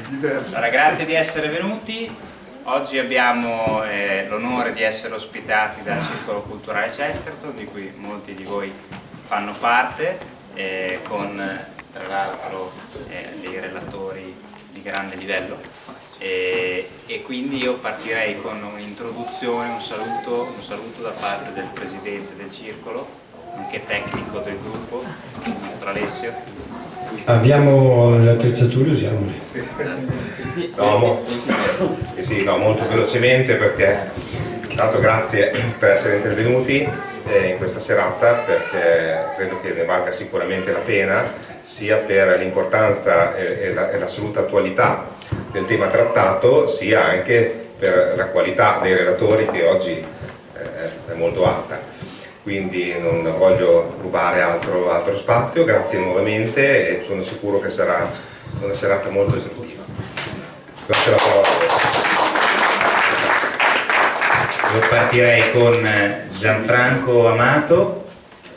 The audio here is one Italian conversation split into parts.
Allora, grazie di essere venuti. Oggi abbiamo l'onore di essere ospitati dal Circolo Culturale Chesterton, di cui molti di voi fanno parte, con tra l'altro dei relatori di grande livello. E quindi io partirei con un'introduzione, un saluto da parte del Presidente del Circolo, nonché tecnico del gruppo, il nostro Alessio. Abbiamo l'attrezzatura, usiamole. No, molto velocemente, perché intanto grazie per essere intervenuti in questa serata, perché credo che ne valga sicuramente la pena, sia per l'importanza e l'assoluta attualità del tema trattato, sia anche per la qualità dei relatori, che oggi è molto alta. Quindi non voglio rubare altro spazio, grazie nuovamente e sono sicuro che sarà una serata molto istruttiva. Grazie la parola. Io partirei con Gianfranco Amato,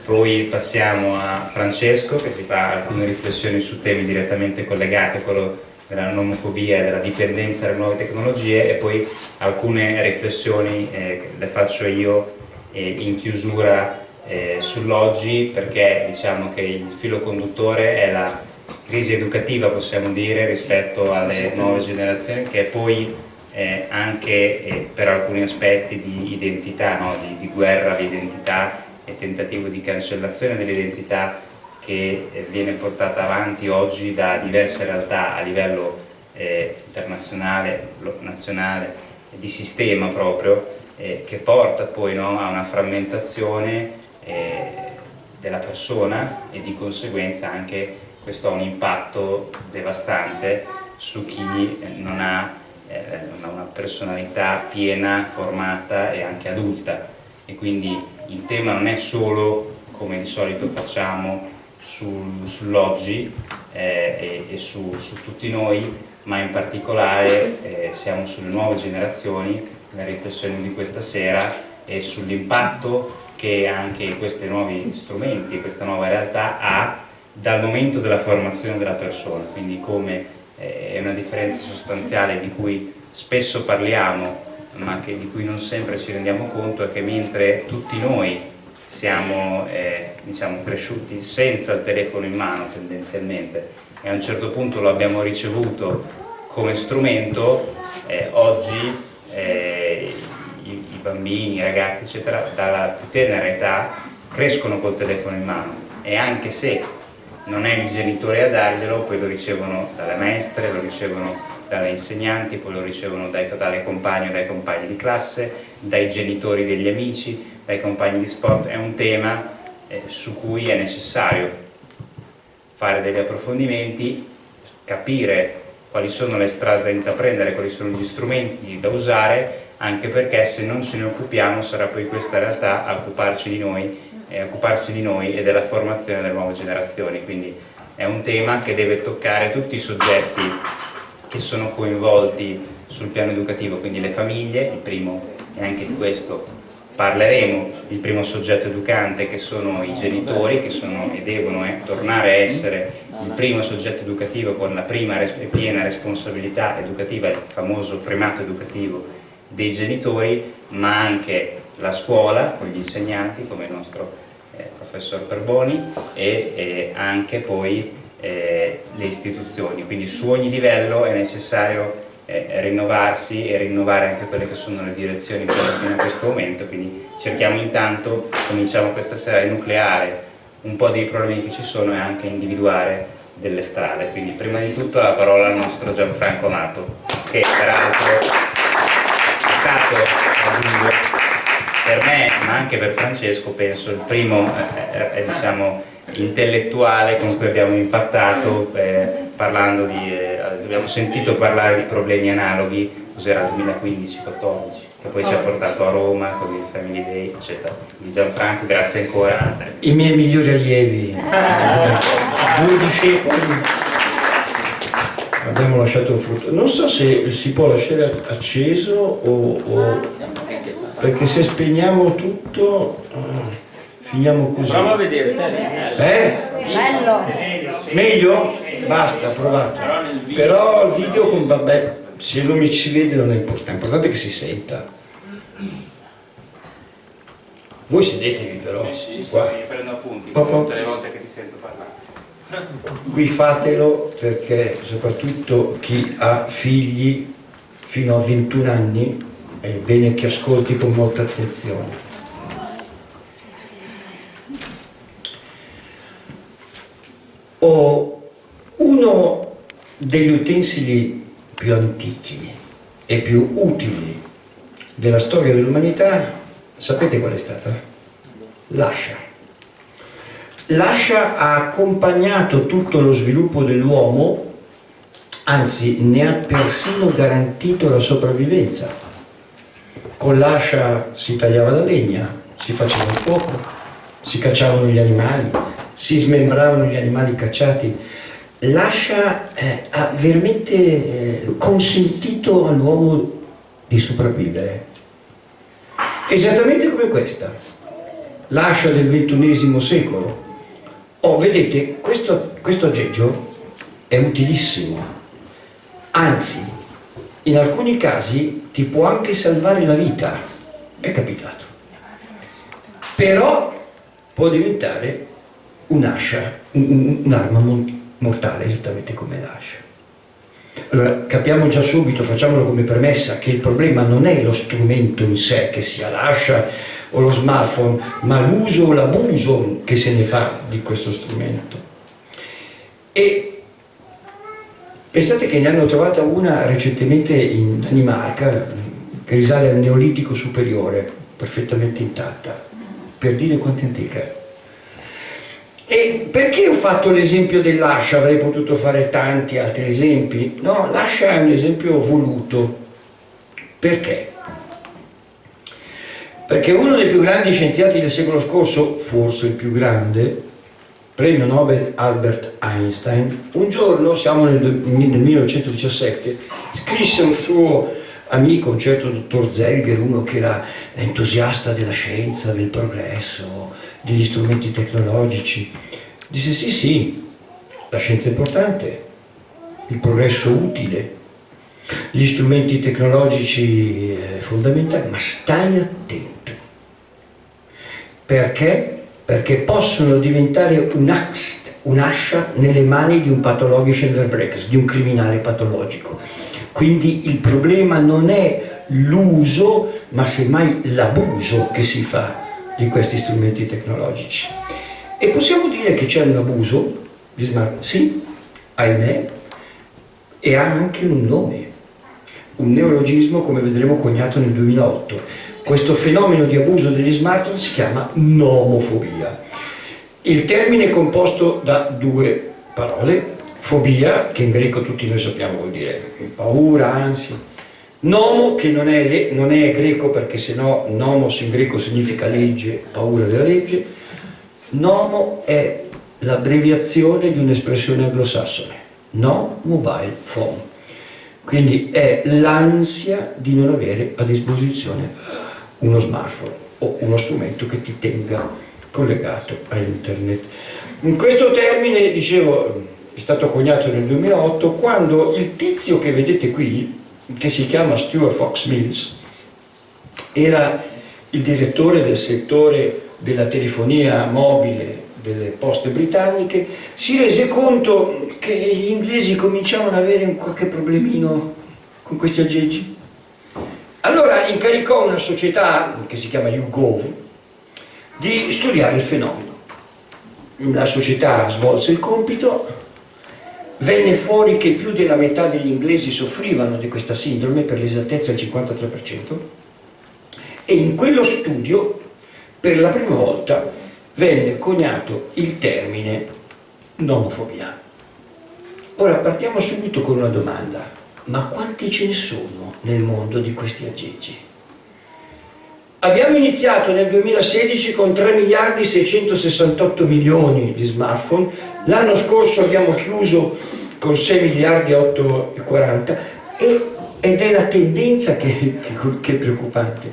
poi passiamo a Francesco che ci fa alcune riflessioni su temi direttamente collegati a quello della nomofobia e della dipendenza dalle nuove tecnologie, e poi alcune riflessioni le faccio io in chiusura sull'oggi, perché diciamo che il filo conduttore è la crisi educativa, possiamo dire, rispetto alle nuove generazioni, che è poi anche per alcuni aspetti di identità, no? di guerra all'identità e tentativo di cancellazione dell'identità che viene portata avanti oggi da diverse realtà a livello internazionale, nazionale, di sistema proprio, che porta poi, no, a una frammentazione della persona, e di conseguenza anche questo ha un impatto devastante su chi non ha una personalità piena, formata e anche adulta. E quindi il tema non è solo, come di solito facciamo, sull'oggi e su tutti noi, ma in particolare siamo sulle nuove generazioni, la riflessione di questa sera, e sull'impatto che anche questi nuovi strumenti, questa nuova realtà ha dal momento della formazione della persona. Quindi come è una differenza sostanziale di cui spesso parliamo, ma di cui non sempre ci rendiamo conto, è che mentre tutti noi siamo diciamo, cresciuti senza il telefono in mano tendenzialmente, e a un certo punto lo abbiamo ricevuto come strumento, oggi i bambini, i ragazzi eccetera, dalla più tenera età crescono col telefono in mano, e anche se non è il genitore a darglielo, poi lo ricevono dalle maestre, lo ricevono dalle insegnanti, poi lo ricevono dalle compagne o dai compagni di classe, dai genitori degli amici, dai compagni di sport. È un tema su cui è necessario fare degli approfondimenti, capire quali sono le strade da intraprendere, quali sono gli strumenti da usare, anche perché se non ce ne occupiamo sarà poi questa realtà a occuparsi di noi e della formazione delle nuove generazioni. Quindi è un tema che deve toccare tutti i soggetti che sono coinvolti sul piano educativo, quindi le famiglie, il primo, e anche di questo parleremo, il primo soggetto educante, che sono i genitori, che sono e devono tornare a essere il primo soggetto educativo con la prima e piena responsabilità educativa, il famoso primato educativo dei genitori, ma anche la scuola con gli insegnanti come il nostro professor Perboni, e anche poi le istituzioni. Quindi su ogni livello è necessario rinnovarsi e rinnovare anche quelle che sono le direzioni fino a questo momento. Quindi cominciamo questa sera a enucleare un po' dei problemi che ci sono e anche individuare delle strade. Quindi prima di tutto la parola al nostro Gianfranco Amato, che peraltro è stato per me, ma anche per Francesco, penso il primo diciamo, intellettuale con cui abbiamo impattato, abbiamo sentito parlare di problemi analoghi, cos'era, 2015-14, che poi ci ha portato a Roma con il Family Day, eccetera. Quindi Gianfranco, grazie ancora. I miei migliori allievi, 2 discepoli, abbiamo lasciato un frutto. Non so se si può lasciare acceso perché se spegniamo tutto Finiamo così. Prova a vedere. Bello. Meglio? Basta, provate. Però il video con vabbè, se non mi si vede non è importante che si senta. Voi sedetevi però, qua. Prendo appunti Proprio. tutte le volte che ti sento parlare. Qui fatelo perché soprattutto chi ha figli fino a 21 anni è bene che ascolti con molta attenzione. Uno degli utensili più antichi e più utili della storia dell'umanità, sapete qual è stata? L'ascia. L'ascia ha accompagnato tutto lo sviluppo dell'uomo, anzi ne ha persino garantito la sopravvivenza. Con l'ascia si tagliava la legna, si faceva il fuoco, si cacciavano gli animali, si smembravano gli animali cacciati. L'ascia ha veramente consentito all'uomo di sopravvivere. Esattamente come questa, l'ascia del XXI secolo. Vedete, questo aggeggio è utilissimo, anzi, in alcuni casi ti può anche salvare la vita, è capitato. Però può diventare un'ascia, un'arma mortale, esattamente come l'ascia. Allora, capiamo già subito, facciamolo come premessa, che il problema non è lo strumento in sé, che sia l'ascia o lo smartphone, ma l'uso o l'abuso che se ne fa di questo strumento. E pensate che ne hanno trovata una recentemente in Danimarca, che risale al Neolitico superiore, perfettamente intatta, per dire quanto è antica. E perché ho fatto l'esempio dell'ascia? Avrei potuto fare tanti altri esempi. No, l'ascia è un esempio voluto. Perché? Perché uno dei più grandi scienziati del secolo scorso, forse il più grande, premio Nobel Albert Einstein, un giorno, siamo nel 1917, scrisse un suo amico, un certo dottor Zelger, uno che era entusiasta della scienza, del progresso, degli strumenti tecnologici. Disse sì, la scienza è importante, il progresso utile, gli strumenti tecnologici fondamentali, ma stai attento. Perché? Perché possono diventare un'ascia nelle mani di un pathologischen Verbrechers, di un criminale patologico. Quindi il problema non è l'uso, ma semmai l'abuso che si fa di questi strumenti tecnologici. E possiamo dire che c'è un abuso di smartphone? Sì, ahimè, e ha anche un nome, un neologismo, come vedremo, coniato nel 2008. Questo fenomeno di abuso degli smartphone si chiama nomofobia. Il termine è composto da due parole: fobia, che in greco tutti noi sappiamo vuol dire paura, ansia. Nomo, che non è greco, perché sennò nomos in greco significa legge, paura della legge. Nomo è l'abbreviazione di un'espressione anglosassone, no mobile phone. Quindi è l'ansia di non avere a disposizione uno smartphone o uno strumento che ti tenga collegato a internet. In questo termine, dicevo, è stato coniato nel 2008, quando il tizio che vedete qui, che si chiama Stuart Fox Mills, era il direttore del settore della telefonia mobile delle poste britanniche, si rese conto che gli inglesi cominciavano ad avere un qualche problemino con questi aggeggi. Allora incaricò una società che si chiama YouGov di studiare il fenomeno. La società svolse il compito. Venne fuori che più della metà degli inglesi soffrivano di questa sindrome, per l'esattezza il 53%, e in quello studio per la prima volta venne coniato il termine nomofobia. Ora partiamo subito con una domanda: ma quanti ce ne sono nel mondo di questi aggeggi? Abbiamo iniziato nel 2016 con 3 miliardi 668 milioni di smartphone, l'anno scorso abbiamo chiuso con 6 miliardi 840 ed è la tendenza che è preoccupante.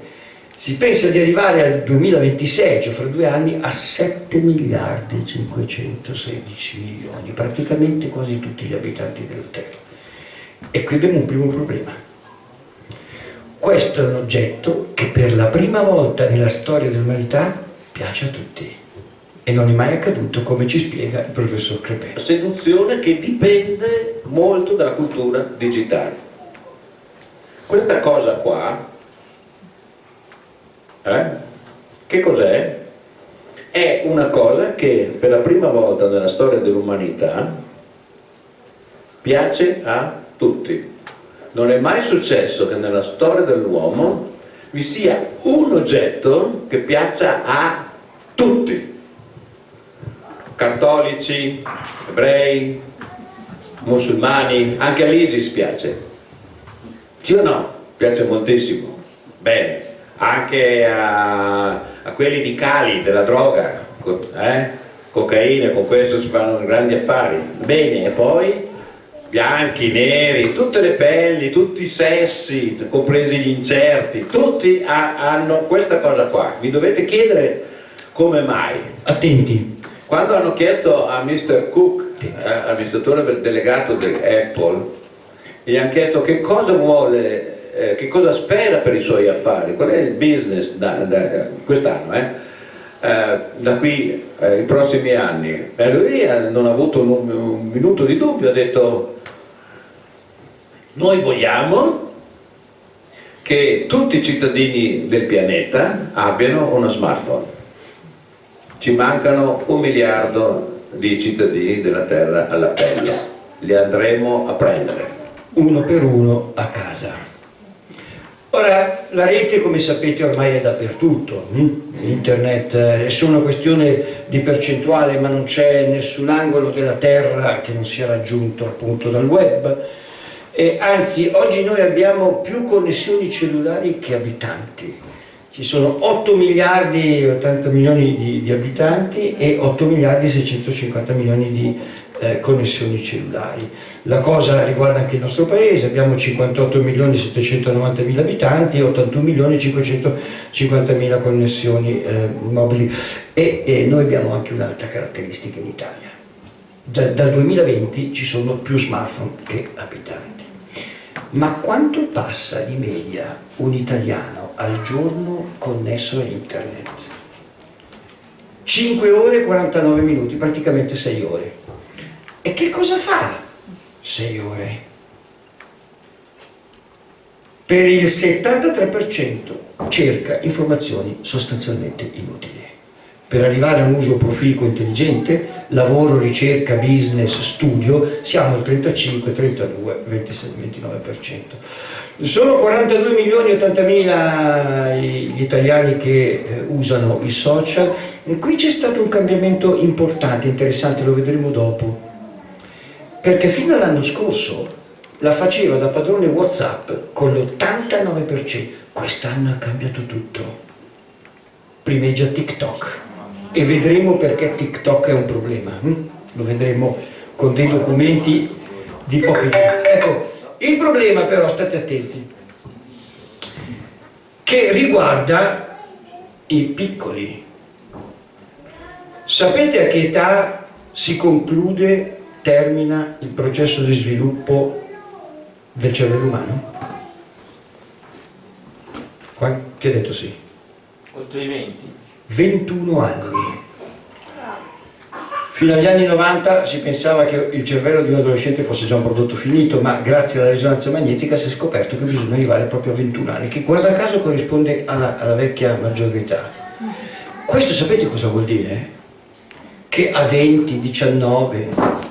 Si pensa di arrivare al 2026, cioè fra 2 anni, a 7 miliardi e 516 milioni, praticamente quasi tutti gli abitanti della Terra. E qui abbiamo un primo problema. Questo è un oggetto che per la prima volta nella storia dell'umanità piace a tutti. E non è mai accaduto, come ci spiega il professor Crepè. Seduzione che dipende molto dalla cultura digitale. Questa cosa qua, che cos'è? È una cosa che per la prima volta nella storia dell'umanità piace a tutti. Non è mai successo che nella storia dell'uomo vi sia un oggetto che piaccia a tutti. Cattolici, ebrei, musulmani, anche all'ISIS piace. Sì o no? Piace moltissimo. Bene, anche a quelli di Cali, della droga, cocaina, con questo si fanno grandi affari. Bene, e poi bianchi, neri, tutte le pelli, tutti i sessi, compresi gli incerti, tutti hanno questa cosa qua. Vi dovete chiedere come mai. Attenti. Quando hanno chiesto a Mr. Cook, amministratore delegato di Apple, gli hanno chiesto che cosa vuole, che cosa spera per i suoi affari, qual è il business quest'anno, da qui ai prossimi anni. E lui non ha avuto un minuto di dubbio, ha detto: noi vogliamo che tutti i cittadini del pianeta abbiano uno smartphone. Ci mancano 1 miliardo di cittadini della Terra all'appello, li andremo a prendere. Uno per uno a casa. Ora, la rete, come sapete, ormai è dappertutto. Internet è solo una questione di percentuale, ma non c'è nessun angolo della Terra che non sia raggiunto appunto dal web. E anzi, oggi noi abbiamo più connessioni cellulari che abitanti. Ci sono 8 miliardi e 80 milioni di abitanti e 8 miliardi e 650 milioni di connessioni cellulari. La cosa riguarda anche il nostro paese, abbiamo 58 milioni e 790 mila abitanti e 81 milioni e 550 mila connessioni mobili. E noi abbiamo anche un'altra caratteristica in Italia. Dal 2020 ci sono più smartphone che abitanti. Ma quanto passa di media un italiano al giorno connesso a internet? 5 ore e 49 minuti, praticamente 6 ore. E che cosa fa 6 ore? Per il 73% cerca informazioni sostanzialmente inutili. Per arrivare a un uso proficuo intelligente, lavoro, ricerca, business, studio, siamo al 35, 32, 26, 29%. Sono 42 milioni e 80 mila gli italiani che usano i social. E qui c'è stato un cambiamento importante, interessante, lo vedremo dopo. Perché fino all'anno scorso la faceva da padrone WhatsApp con l'89%. Quest'anno è cambiato tutto. Primeggia TikTok. E vedremo perché TikTok è un problema. Lo vedremo con dei documenti di pochi giorni. Ecco, il problema però, state attenti, che riguarda i piccoli. Sapete a che età si conclude, termina il processo di sviluppo del cervello umano? Chi ha detto sì? Oltre i 20. 21 anni. Fino agli anni 90 si pensava che il cervello di un adolescente fosse già un prodotto finito, ma grazie alla risonanza magnetica si è scoperto che bisogna arrivare proprio a 21 anni, che guarda caso corrisponde alla vecchia maggiore età. Questo sapete cosa vuol dire? Che a 20, 19,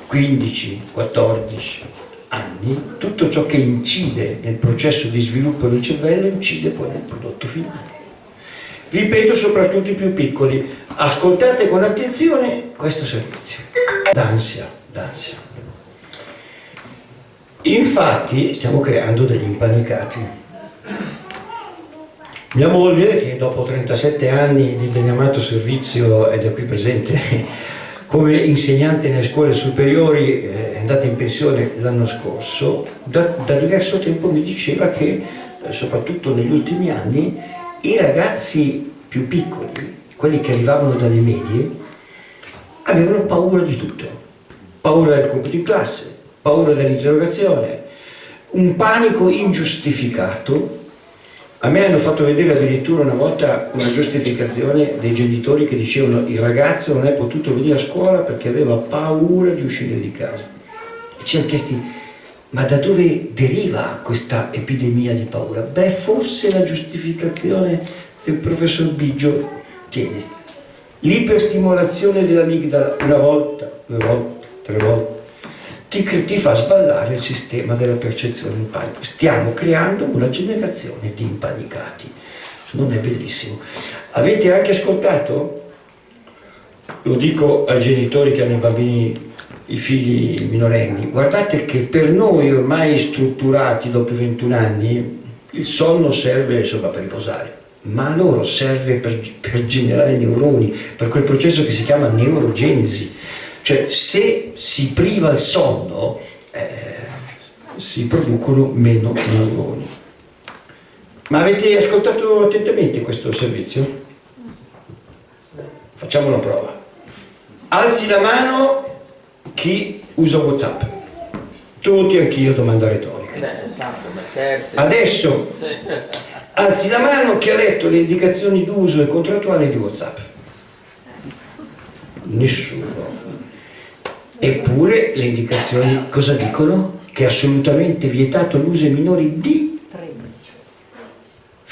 15, 14 anni tutto ciò che incide nel processo di sviluppo del cervello incide poi nel prodotto finale. Ripeto, soprattutto i più piccoli, ascoltate con attenzione questo servizio. D'ansia. Infatti stiamo creando degli impanicati. Mia moglie, che dopo 37 anni di beneamato servizio ed è qui presente come insegnante nelle scuole superiori, è andata in pensione l'anno scorso, da diverso tempo mi diceva che soprattutto negli ultimi anni I ragazzi più piccoli, quelli che arrivavano dalle medie, avevano paura di tutto. Paura del compito in classe, paura dell'interrogazione, un panico ingiustificato. A me hanno fatto vedere addirittura una volta una giustificazione dei genitori che dicevano il ragazzo non è potuto venire a scuola perché aveva paura di uscire di casa. E ci hanno chiesti, ma da dove deriva questa epidemia di paura? Beh, forse la giustificazione del professor Biggio tiene. L'iperstimolazione dell'amigdala, una volta, due volte, tre volte, ti fa sballare il sistema della percezione del panico. Stiamo creando una generazione di impanicati. Non è bellissimo? Avete anche ascoltato? Lo dico ai genitori che hanno i bambini, i figli minorenni, guardate che per noi ormai strutturati dopo 21 anni il sonno serve insomma per riposare, ma a loro serve per generare neuroni, per quel processo che si chiama neurogenesi. Cioè, se si priva il sonno, si producono meno neuroni. Ma avete ascoltato attentamente questo servizio? Facciamo una prova. Alzi la mano chi usa WhatsApp. Tutti, anch'io, domanda retorica. Adesso alzi la mano chi ha letto le indicazioni d'uso e contrattuali di WhatsApp. Nessuno. Eppure le indicazioni cosa dicono? Che è assolutamente vietato l'uso ai minori di 13.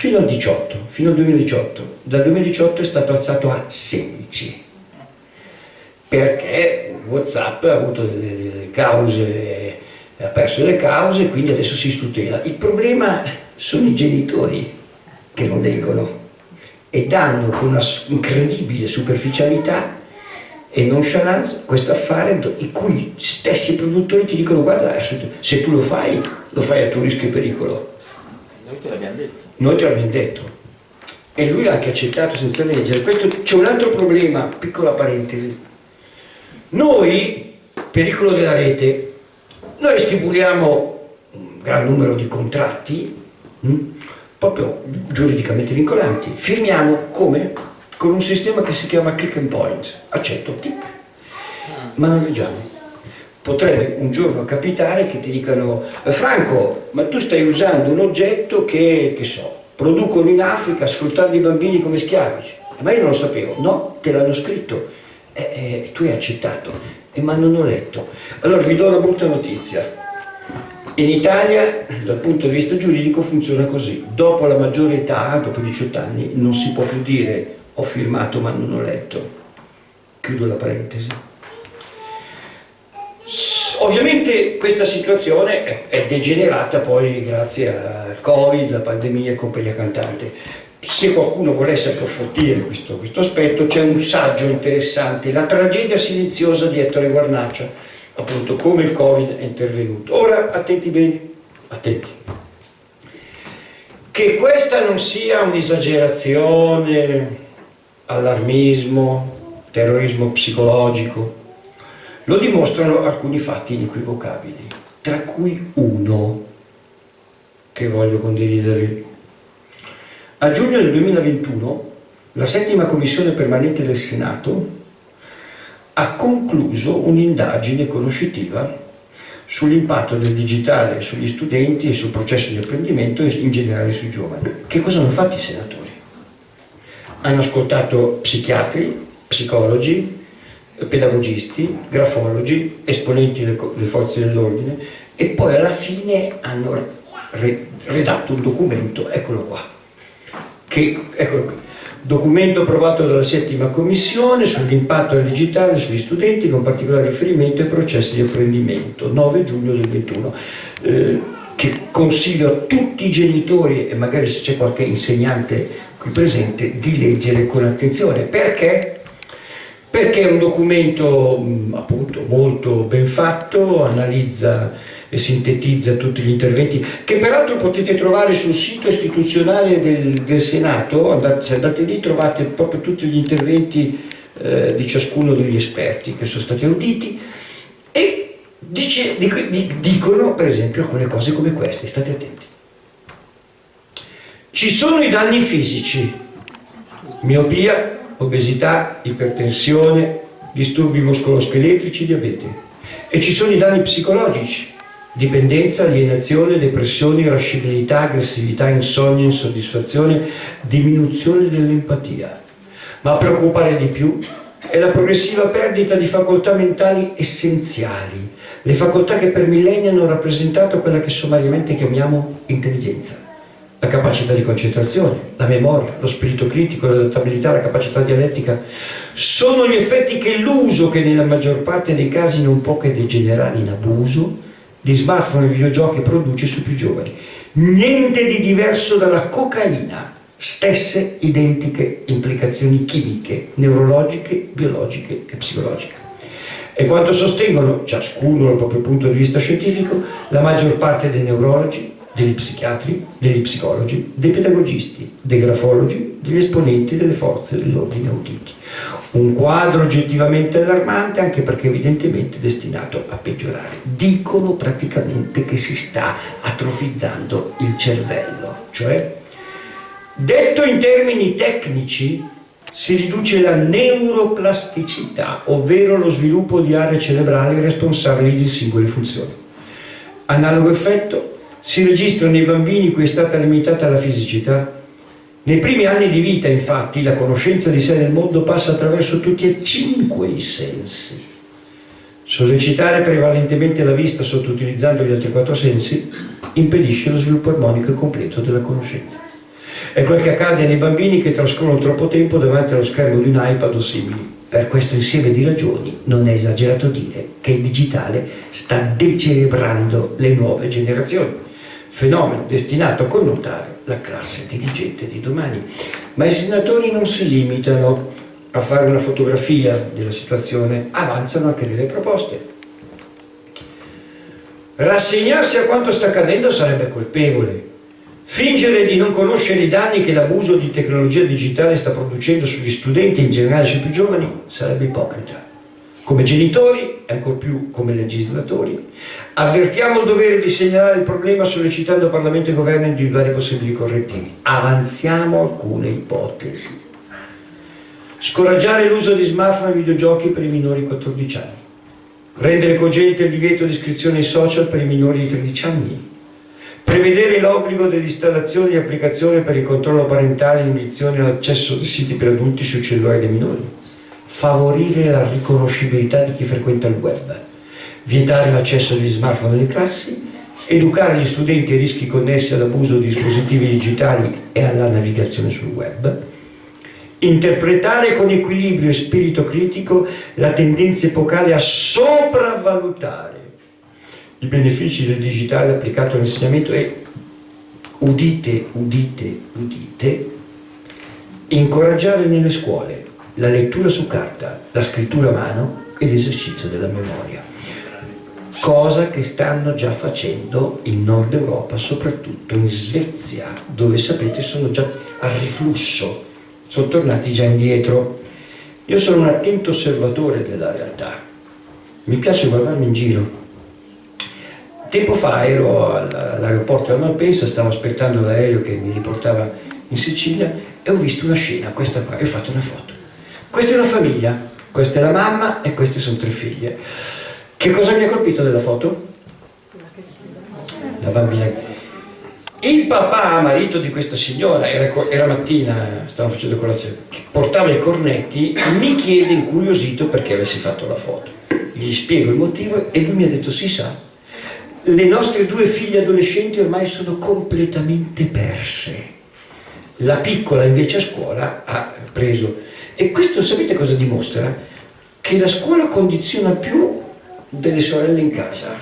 fino al 18, fino al 2018. Dal 2018 è stato alzato a 16. Perché WhatsApp ha avuto delle cause, ha perso le cause, quindi adesso si tutela. Il problema sono i genitori che non leggono e danno con una incredibile superficialità e nonchalance questo affare i cui stessi produttori ti dicono guarda, se tu lo fai a tuo rischio e pericolo. Noi te l'abbiamo detto. Noi te l'abbiamo detto. E lui l'ha anche accettato senza leggere. C'è un altro problema, piccola parentesi. Noi, pericolo della rete, noi stipuliamo un gran numero di contratti, proprio giuridicamente vincolanti. Firmiamo come? Con un sistema che si chiama click and point. Accetto, click, ma non leggiamo. Potrebbe un giorno capitare che ti dicano Franco, ma tu stai usando un oggetto che so, producono in Africa sfruttando i bambini come schiavi. Ma io non lo sapevo. No, te l'hanno scritto. Tu hai accettato. Ma non ho letto. Allora vi do una brutta notizia. In Italia, dal punto di vista giuridico, funziona così. Dopo la maggiore età, dopo 18 anni, non si può più dire ho firmato ma non ho letto. Chiudo la parentesi. Ovviamente questa situazione è degenerata poi grazie al Covid, alla pandemia e compagnia cantante. Se qualcuno volesse approfondire questo aspetto, c'è un saggio interessante, La tragedia silenziosa di Ettore Guarnaccia, appunto come il Covid è intervenuto. Ora, attenti bene, attenti. Che questa non sia un'esagerazione, allarmismo, terrorismo psicologico, lo dimostrano alcuni fatti inequivocabili, tra cui uno che voglio condividervi. A giugno del 2021 la 7ª Commissione permanente del Senato ha concluso un'indagine conoscitiva sull'impatto del digitale sugli studenti e sul processo di apprendimento e in generale sui giovani. Che cosa hanno fatto i senatori? Hanno ascoltato psichiatri, psicologi, pedagogisti, grafologi, esponenti delle forze dell'ordine e poi alla fine hanno redatto un documento, eccolo qua, eccolo qui. Documento approvato dalla 7ª Commissione sull'impatto del digitale sugli studenti con particolare riferimento ai processi di apprendimento, 9 giugno del 21, che consiglio a tutti i genitori e magari se c'è qualche insegnante qui presente di leggere con attenzione. Perché? Perché è un documento appunto molto ben fatto, analizza e sintetizza tutti gli interventi, che peraltro potete trovare sul sito istituzionale del Senato. Se andate lì trovate proprio tutti gli interventi di ciascuno degli esperti che sono stati auditi e dicono per esempio alcune cose come queste, state attenti. Ci sono i danni fisici, miopia, obesità, ipertensione, disturbi muscoloscheletrici, diabete. E ci sono i danni psicologici, dipendenza, alienazione, depressione, irascibilità, aggressività, insonnia, insoddisfazione, diminuzione dell'empatia. Ma a preoccupare di più è la progressiva perdita di facoltà mentali essenziali, le facoltà che per millenni hanno rappresentato quella che sommariamente chiamiamo intelligenza. La capacità di concentrazione, la memoria, lo spirito critico, l'adattabilità, la capacità dialettica sono gli effetti che l'uso, che nella maggior parte dei casi non può che degenerare in abuso, di smartphone e videogiochi produce sui più giovani. Niente di diverso dalla cocaina, stesse identiche implicazioni chimiche, neurologiche, biologiche e psicologiche. E quanto sostengono, ciascuno dal proprio punto di vista scientifico, la maggior parte dei neurologi, degli psichiatri, degli psicologi, dei pedagogisti, dei grafologi, degli esponenti delle forze dell'ordine auditi. Un quadro oggettivamente allarmante, anche perché evidentemente destinato a peggiorare. Dicono praticamente che si sta atrofizzando il cervello, cioè, detto in termini tecnici, si riduce la neuroplasticità, ovvero lo sviluppo di aree cerebrali responsabili di singole funzioni. Analogo effetto si registra nei bambini cui è stata limitata la fisicità. Nei primi anni di vita, infatti, la conoscenza di sé e del mondo passa attraverso tutti e 5 i sensi. Sollecitare prevalentemente la vista sottoutilizzando gli altri 4 sensi impedisce lo sviluppo armonico e completo della conoscenza. È quel che accade nei bambini che trascorrono troppo tempo davanti allo schermo di un iPad o simili. Per questo insieme di ragioni non è esagerato dire che il digitale sta decerebrando le nuove generazioni, fenomeno destinato a connotare la classe dirigente di domani. Ma i senatori non si limitano a fare una fotografia della situazione, avanzano anche delle proposte. Rassegnarsi a quanto sta accadendo sarebbe colpevole. Fingere di non conoscere i danni che l'abuso di tecnologia digitale sta producendo sugli studenti e in generale sui più giovani sarebbe ipocrita. Come genitori, e ancor più come legislatori, avvertiamo il dovere di segnalare il problema sollecitando Parlamento e Governo a individuare possibili correttivi. Avanziamo alcune ipotesi. Scoraggiare l'uso di smartphone e videogiochi per i minori di 14 anni. Rendere cogente il divieto di iscrizione ai social per i minori di 13 anni. Prevedere l'obbligo dell'installazione di applicazioni per il controllo parentale e l'indizione all'accesso dei siti per adulti sui cellulari dei minori. Favorire la riconoscibilità di chi frequenta il web. Vietare l'accesso agli smartphone nelle classi. Educare gli studenti ai rischi connessi all'abuso di dispositivi digitali e alla navigazione sul web. Interpretare con equilibrio e spirito critico la tendenza epocale a sopravvalutare i benefici del digitale applicato all'insegnamento e, udite, incoraggiare nelle scuole la lettura su carta, la scrittura a mano e l'esercizio della memoria. Cosa che stanno già facendo in Nord Europa, soprattutto in Svezia, dove sapete sono già al riflusso, sono tornati già indietro. Io sono un attento osservatore della realtà, mi piace guardarmi in giro. Tempo fa ero all'aeroporto di Malpensa, stavo aspettando l'aereo che mi riportava in Sicilia e ho visto una scena, questa qua, e ho fatto una foto. Questa è una famiglia, questa è la mamma e queste sono 3 figlie. Che cosa mi ha colpito della foto? La bambina. Il papà, marito di questa signora, era mattina, stavo facendo colazione, portava i cornetti, mi chiede incuriosito perché avessi fatto la foto. Gli spiego il motivo e lui mi ha detto: si sa, le nostre 2 figlie adolescenti ormai sono completamente perse. La piccola invece a scuola ha preso. E questo sapete cosa dimostra? Che la scuola condiziona più delle sorelle in casa.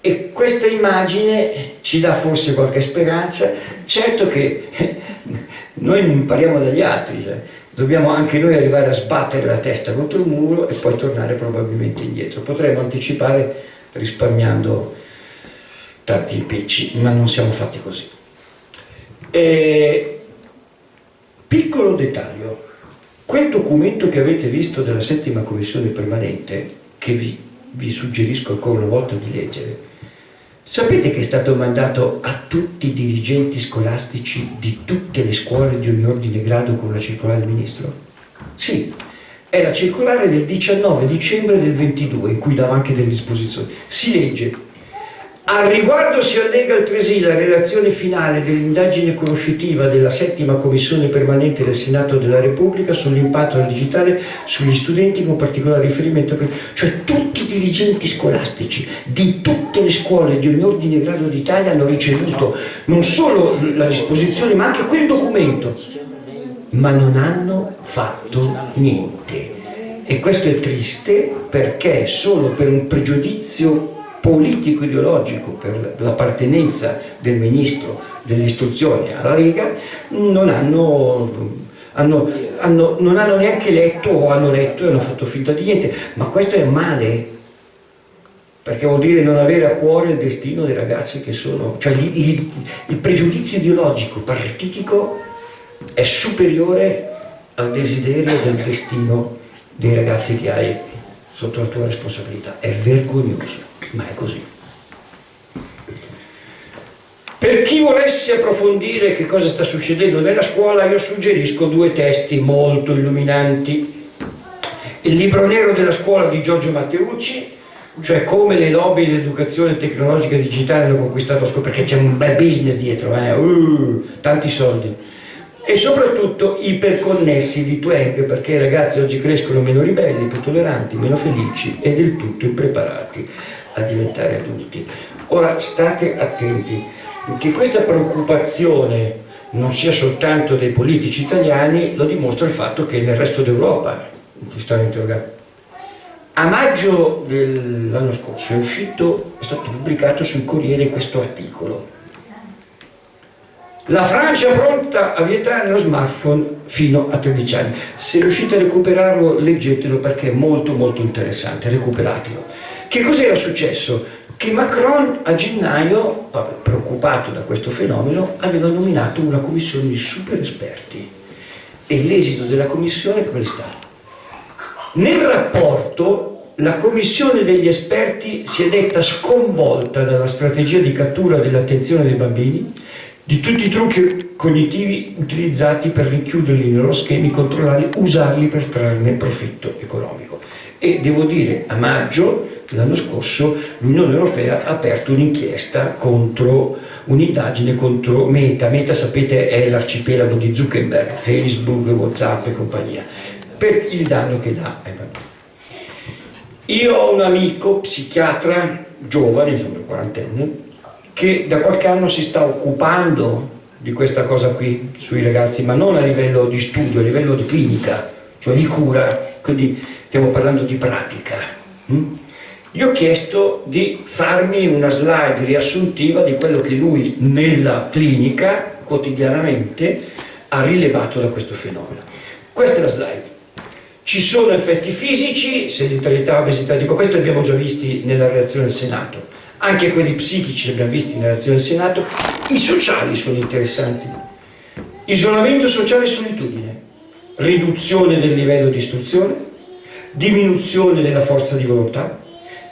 E questa immagine ci dà forse qualche speranza. Certo che noi non impariamo dagli altri, cioè, dobbiamo anche noi arrivare a sbattere la testa contro il muro e poi tornare probabilmente indietro. Potremmo anticipare risparmiando tanti impicci, ma non siamo fatti così. Piccolo dettaglio, quel documento che avete visto della 7ª commissione permanente, che vi suggerisco ancora una volta di leggere, Sapete che è stato mandato a tutti i dirigenti scolastici di tutte le scuole di ogni ordine e grado con la circolare del ministro? Sì, è la circolare del 19 dicembre del 22 in cui dava anche delle disposizioni. Si legge: al riguardo si allega altresì la relazione finale dell'indagine conoscitiva della 7ª Commissione Permanente del Senato della Repubblica sull'impatto del digitale sugli studenti, con particolare riferimento cioè tutti i dirigenti scolastici di tutte le scuole di ogni ordine e grado d'Italia hanno ricevuto non solo la disposizione ma anche quel documento, ma non hanno fatto niente. E questo è triste, perché solo per un pregiudizio politico-ideologico, per l'appartenenza del ministro dell'istruzione alla Lega, non hanno neanche letto, o hanno letto e hanno fatto finta di niente. Ma questo è male, perché vuol dire non avere a cuore il destino dei ragazzi che sono, cioè il pregiudizio ideologico partitico è superiore al desiderio del destino dei ragazzi che hai sotto la tua responsabilità. È vergognoso, ma è così. Per chi volesse approfondire che cosa sta succedendo nella scuola, io suggerisco 2 testi molto illuminanti. Il libro nero della scuola di Giorgio Matteucci, cioè come le lobby dell'educazione tecnologica e digitale hanno conquistato la scuola, perché c'è un bel business dietro, tanti soldi. E soprattutto iperconnessi di Twain, perché i ragazzi oggi crescono meno ribelli, più tolleranti, meno felici e del tutto impreparati a diventare adulti. Ora state attenti, che questa preoccupazione non sia soltanto dei politici italiani, lo dimostra il fatto che nel resto d'Europa, in cui stanno interrogando. A maggio dell'anno scorso è stato pubblicato sul Corriere questo articolo: la Francia pronta a vietare lo smartphone fino a 13 anni. Se riuscite a recuperarlo, leggetelo, perché è molto molto interessante, recuperatelo. Che cos'era successo? Che Macron a gennaio, preoccupato da questo fenomeno, aveva nominato una commissione di super esperti. E l'esito della commissione qual è stato? Nel rapporto, la commissione degli esperti si è detta sconvolta dalla strategia di cattura dell'attenzione dei bambini, di tutti i trucchi cognitivi utilizzati per rinchiuderli nei loro schemi, controllarli, usarli per trarne profitto economico. E devo dire, a maggio dell'anno scorso l'Unione Europea ha aperto un'inchiesta un'indagine contro Meta. Meta, sapete, è l'arcipelago di Zuckerberg, Facebook, WhatsApp e compagnia, per il danno che dà ai bambini. Io ho un amico psichiatra giovane, insomma quarantenne, che da qualche anno si sta occupando di questa cosa qui sui ragazzi, ma non a livello di studio, a livello di clinica, cioè di cura, quindi stiamo parlando di pratica. Gli ho chiesto di farmi una slide riassuntiva di quello che lui nella clinica quotidianamente ha rilevato da questo fenomeno. Questa è la slide. Ci sono effetti fisici, sedentarietà, obesità, questo li abbiamo già visti nella reazione del Senato. Anche quelli psichici li abbiamo visti nella reazione del Senato. I sociali sono interessanti. Isolamento sociale e solitudine, riduzione del livello di istruzione, diminuzione della forza di volontà,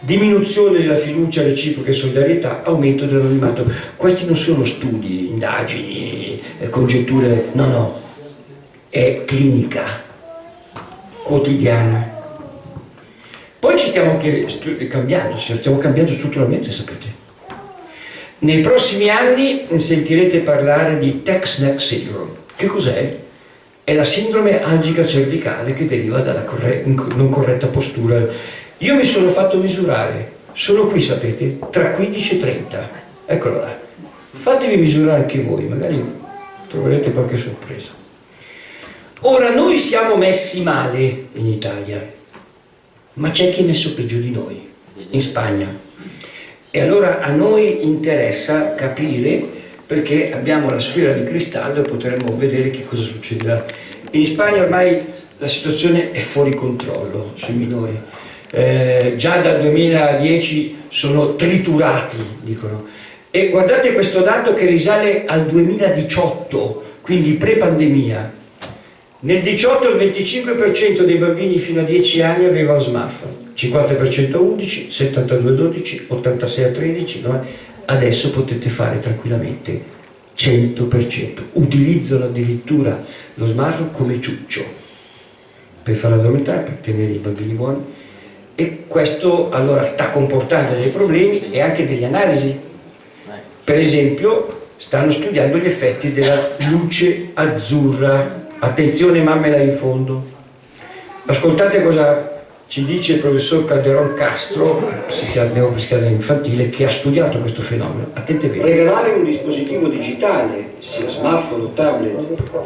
diminuzione della fiducia reciproca e solidarietà, aumento dell'anonimato. Questi non sono studi, indagini, congetture, no, è clinica quotidiana. Poi ci stiamo anche stiamo cambiando strutturalmente, sapete. Nei prossimi anni sentirete parlare di text-neck syndrome. Che cos'è? È la sindrome algica cervicale che deriva dalla non corretta postura. Io mi sono fatto misurare, sono qui, sapete, tra 15 e 30. Eccolo là. Fatevi misurare anche voi, magari troverete qualche sorpresa. Ora, noi siamo messi male in Italia, ma c'è chi è messo peggio di noi, in Spagna. E allora a noi interessa capire, perché abbiamo la sfera di cristallo e potremo vedere che cosa succederà. In Spagna ormai la situazione è fuori controllo sui minori. Già dal 2010 sono triturati, dicono. E guardate questo dato che risale al 2018, quindi pre-pandemia. Nel 2018 il 25% dei bambini fino a 10 anni aveva lo smartphone, 50% a 11, 72 a 12, 86 a 13, adesso potete fare tranquillamente 100%. Utilizzano addirittura lo smartphone come ciuccio per farlo addormentare, per tenere i bambini buoni, e questo allora sta comportando dei problemi e anche delle analisi. Per esempio stanno studiando gli effetti della luce azzurra. Attenzione, mamme là in fondo, ascoltate cosa ci dice il professor Calderon Castro, neuropsichiatra infantile, che ha studiato questo fenomeno. Attente bene. Regalare un dispositivo digitale, sia smartphone o tablet,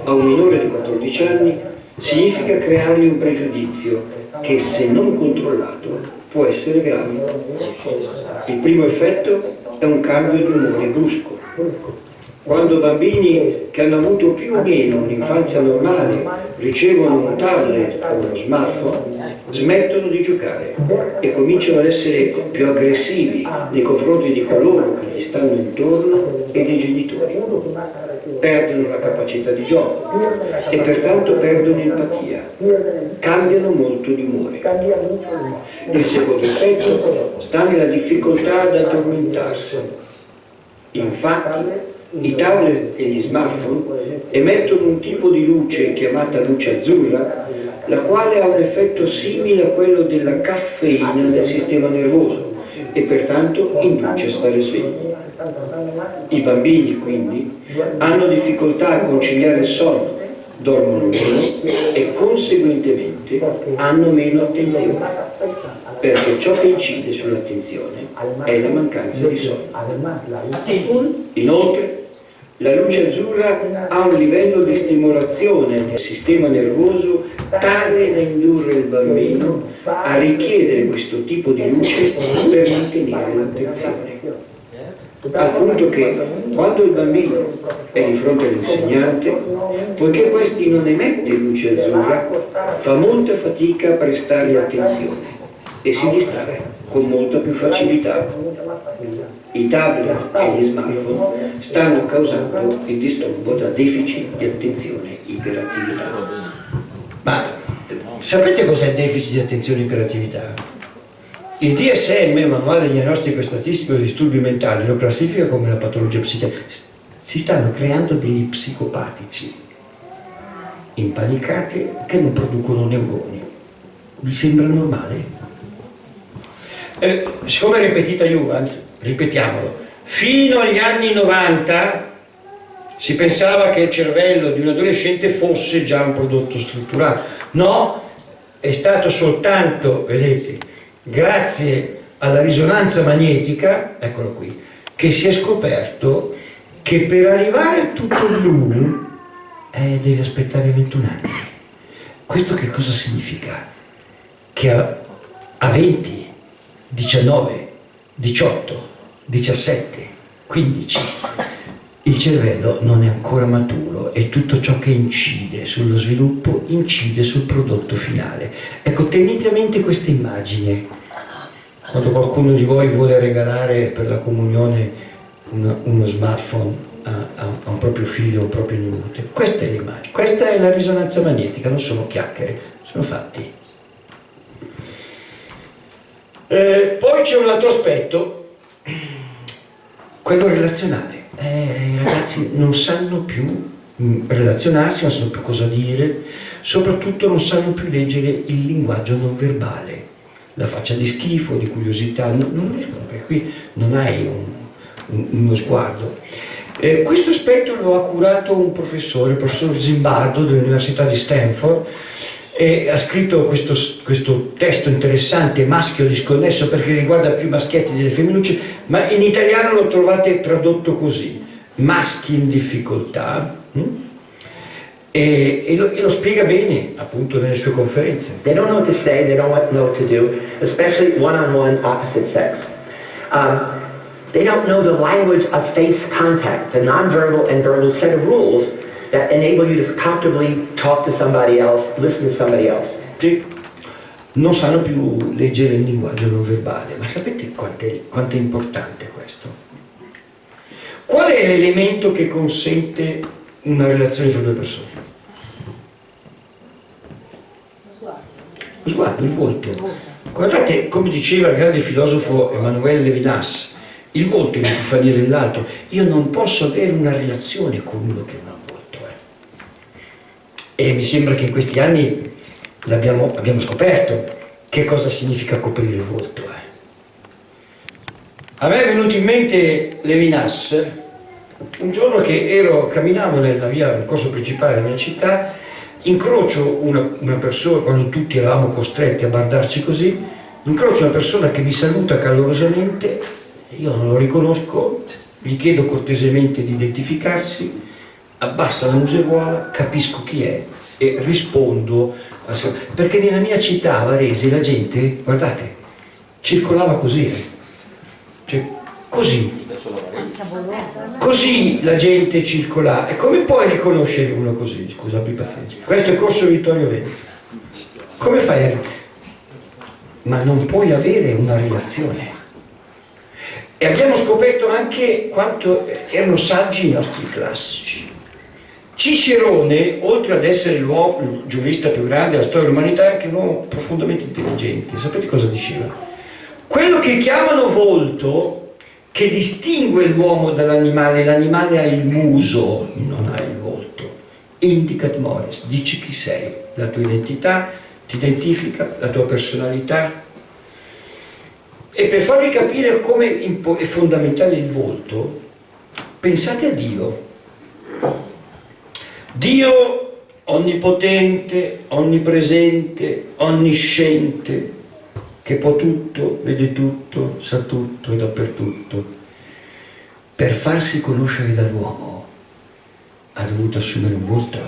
a un minore di 14 anni significa creargli un pregiudizio che, se non controllato, può essere grave. Il primo effetto è un cambio di umore brusco. Quando bambini che hanno avuto più o meno un'infanzia normale ricevono un tablet o uno smartphone, smettono di giocare e cominciano ad essere più aggressivi nei confronti di coloro che gli stanno intorno e dei genitori. Perdono la capacità di gioco e pertanto perdono empatia. Cambiano molto di umore. Il secondo effetto sta nella difficoltà ad addormentarsi. Infatti, i tablet e gli smartphone emettono un tipo di luce chiamata luce azzurra, la quale ha un effetto simile a quello della caffeina nel sistema nervoso e pertanto induce a stare svegli. I bambini quindi hanno difficoltà a conciliare il sonno, dormono meno e conseguentemente hanno meno attenzione, perché ciò che incide sull'attenzione è la mancanza di sonno. Inoltre, la luce azzurra ha un livello di stimolazione nel sistema nervoso tale da indurre il bambino a richiedere questo tipo di luce per mantenere l'attenzione. Al punto che, quando il bambino è di fronte all'insegnante, poiché questi non emette luce azzurra, fa molta fatica a prestargli attenzione e si distrae con molta più facilità. I tablet e gli smartphone stanno causando il disturbo da deficit di attenzione iperattività. Ma sapete cos'è il deficit di attenzione e iperattività? Il DSM, Manuale Diagnostico e Statistico dei Disturbi Mentali, lo classifica come una patologia psichiatrica. Si stanno creando degli psicopatici impanicati che non producono neuroni. Vi sembra normale? Siccome è ripetita Juvent, ripetiamolo, fino agli anni 90 si pensava che il cervello di un adolescente fosse già un prodotto strutturato. No, è stato soltanto, vedete, grazie alla risonanza magnetica, eccolo qui, che si è scoperto che per arrivare a tutto blu devi aspettare 21 anni. Questo che cosa significa? Che a 20, 19, 18, 17, 15 il cervello non è ancora maturo e tutto ciò che incide sullo sviluppo incide sul prodotto finale. Ecco, tenete a mente questa immagine quando qualcuno di voi vuole regalare per la comunione uno smartphone a un proprio figlio o un proprio nipote. Questa è l'immagine, questa è la risonanza magnetica, non sono chiacchiere, sono fatti. Poi c'è un altro aspetto, quello relazionale. I ragazzi non sanno più relazionarsi, non sanno più cosa dire, soprattutto non sanno più leggere il linguaggio non verbale, la faccia di schifo, di curiosità, non riescono, perché qui non hai uno sguardo. Questo aspetto lo ha curato un professore, il professor Zimbardo dell'Università di Stanford, e ha scritto questo testo interessante, Maschio disconnesso, perché riguarda più maschietti delle femminucce, ma in italiano lo trovate tradotto così, maschi in difficoltà, e lo spiega bene appunto nelle sue conferenze. They don't know what to say, they don't know what to do, especially one-on-one opposite sex. They don't know the language of face contact, the non-verbal and verbal set of rules that enable you to comfortably talk to somebody else, listen to somebody else. Sì. Non sanno più leggere il linguaggio non verbale, ma sapete quanto è importante questo? Qual è l'elemento che consente una relazione fra due persone? Lo sguardo, il volto. Guardate, come diceva il grande filosofo Emmanuel Levinas, Il volto è l'epifania dell'altro. Io non posso avere una relazione con uno che non ha volto. E mi sembra che in questi anni abbiamo scoperto che cosa significa coprire il volto. A me è venuto in mente Levinas, un giorno che camminavo nel corso principale della mia città, incrocio una persona, quando tutti eravamo costretti a guardarci così, incrocio una persona che mi saluta calorosamente, io non lo riconosco, gli chiedo cortesemente di identificarsi, abbassa la museruola, capisco chi è e rispondo, perché nella mia città, a Varese, la gente, guardate, circolava così, cioè così. Così la gente circolava. E come puoi riconoscere uno così? Scusa, abbi pazienza. Questo è Corso Vittorio Veneto. Come fai a... Ma non puoi avere una relazione. E abbiamo scoperto anche quanto erano saggi i nostri classici. Cicerone, oltre ad essere il giurista più grande della storia dell'umanità, è anche un uomo profondamente intelligente. Sapete cosa diceva? Quello che chiamano volto, che distingue l'uomo dall'animale, l'animale ha il muso, non ha il volto. Indicat mores, dici chi sei, la tua identità, ti identifica, la tua personalità. E per farvi capire come è fondamentale il volto, pensate a Dio. Dio onnipotente, onnipresente, onnisciente, che può tutto, vede tutto, sa tutto e dappertutto. Per farsi conoscere dall'uomo ha dovuto assumere un volto.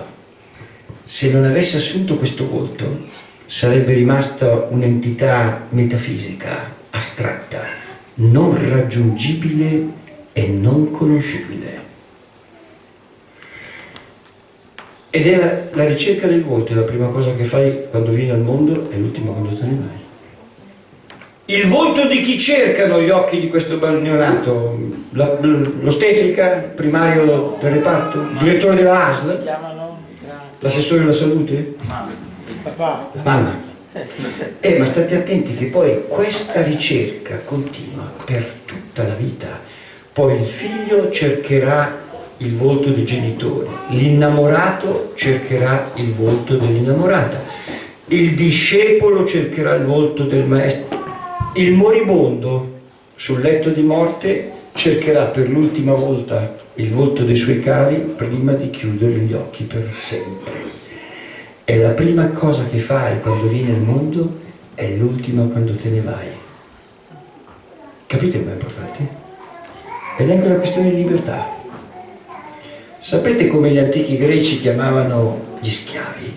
Se non avesse assunto questo volto, sarebbe rimasta un'entità metafisica, astratta, non raggiungibile e non conoscibile. Ed è la ricerca del volto, è la prima cosa che fai quando vieni al mondo e l'ultima quando te ne vai. Il volto di chi cercano gli occhi di questo neonato? L'ostetrica, primario del reparto, il direttore della ASL, l'assessore della salute? La mamma. Ma state attenti che poi questa ricerca continua per tutta la vita. Poi il figlio cercherà il volto dei genitori, l'innamorato cercherà il volto dell'innamorata, il discepolo cercherà il volto del maestro, il moribondo sul letto di morte cercherà per l'ultima volta il volto dei suoi cari prima di chiudere gli occhi per sempre. È la prima cosa che fai quando vieni al mondo, è l'ultima quando te ne vai. Capite com'è importante? Ed è anche una questione di libertà. Sapete come gli antichi greci chiamavano gli schiavi?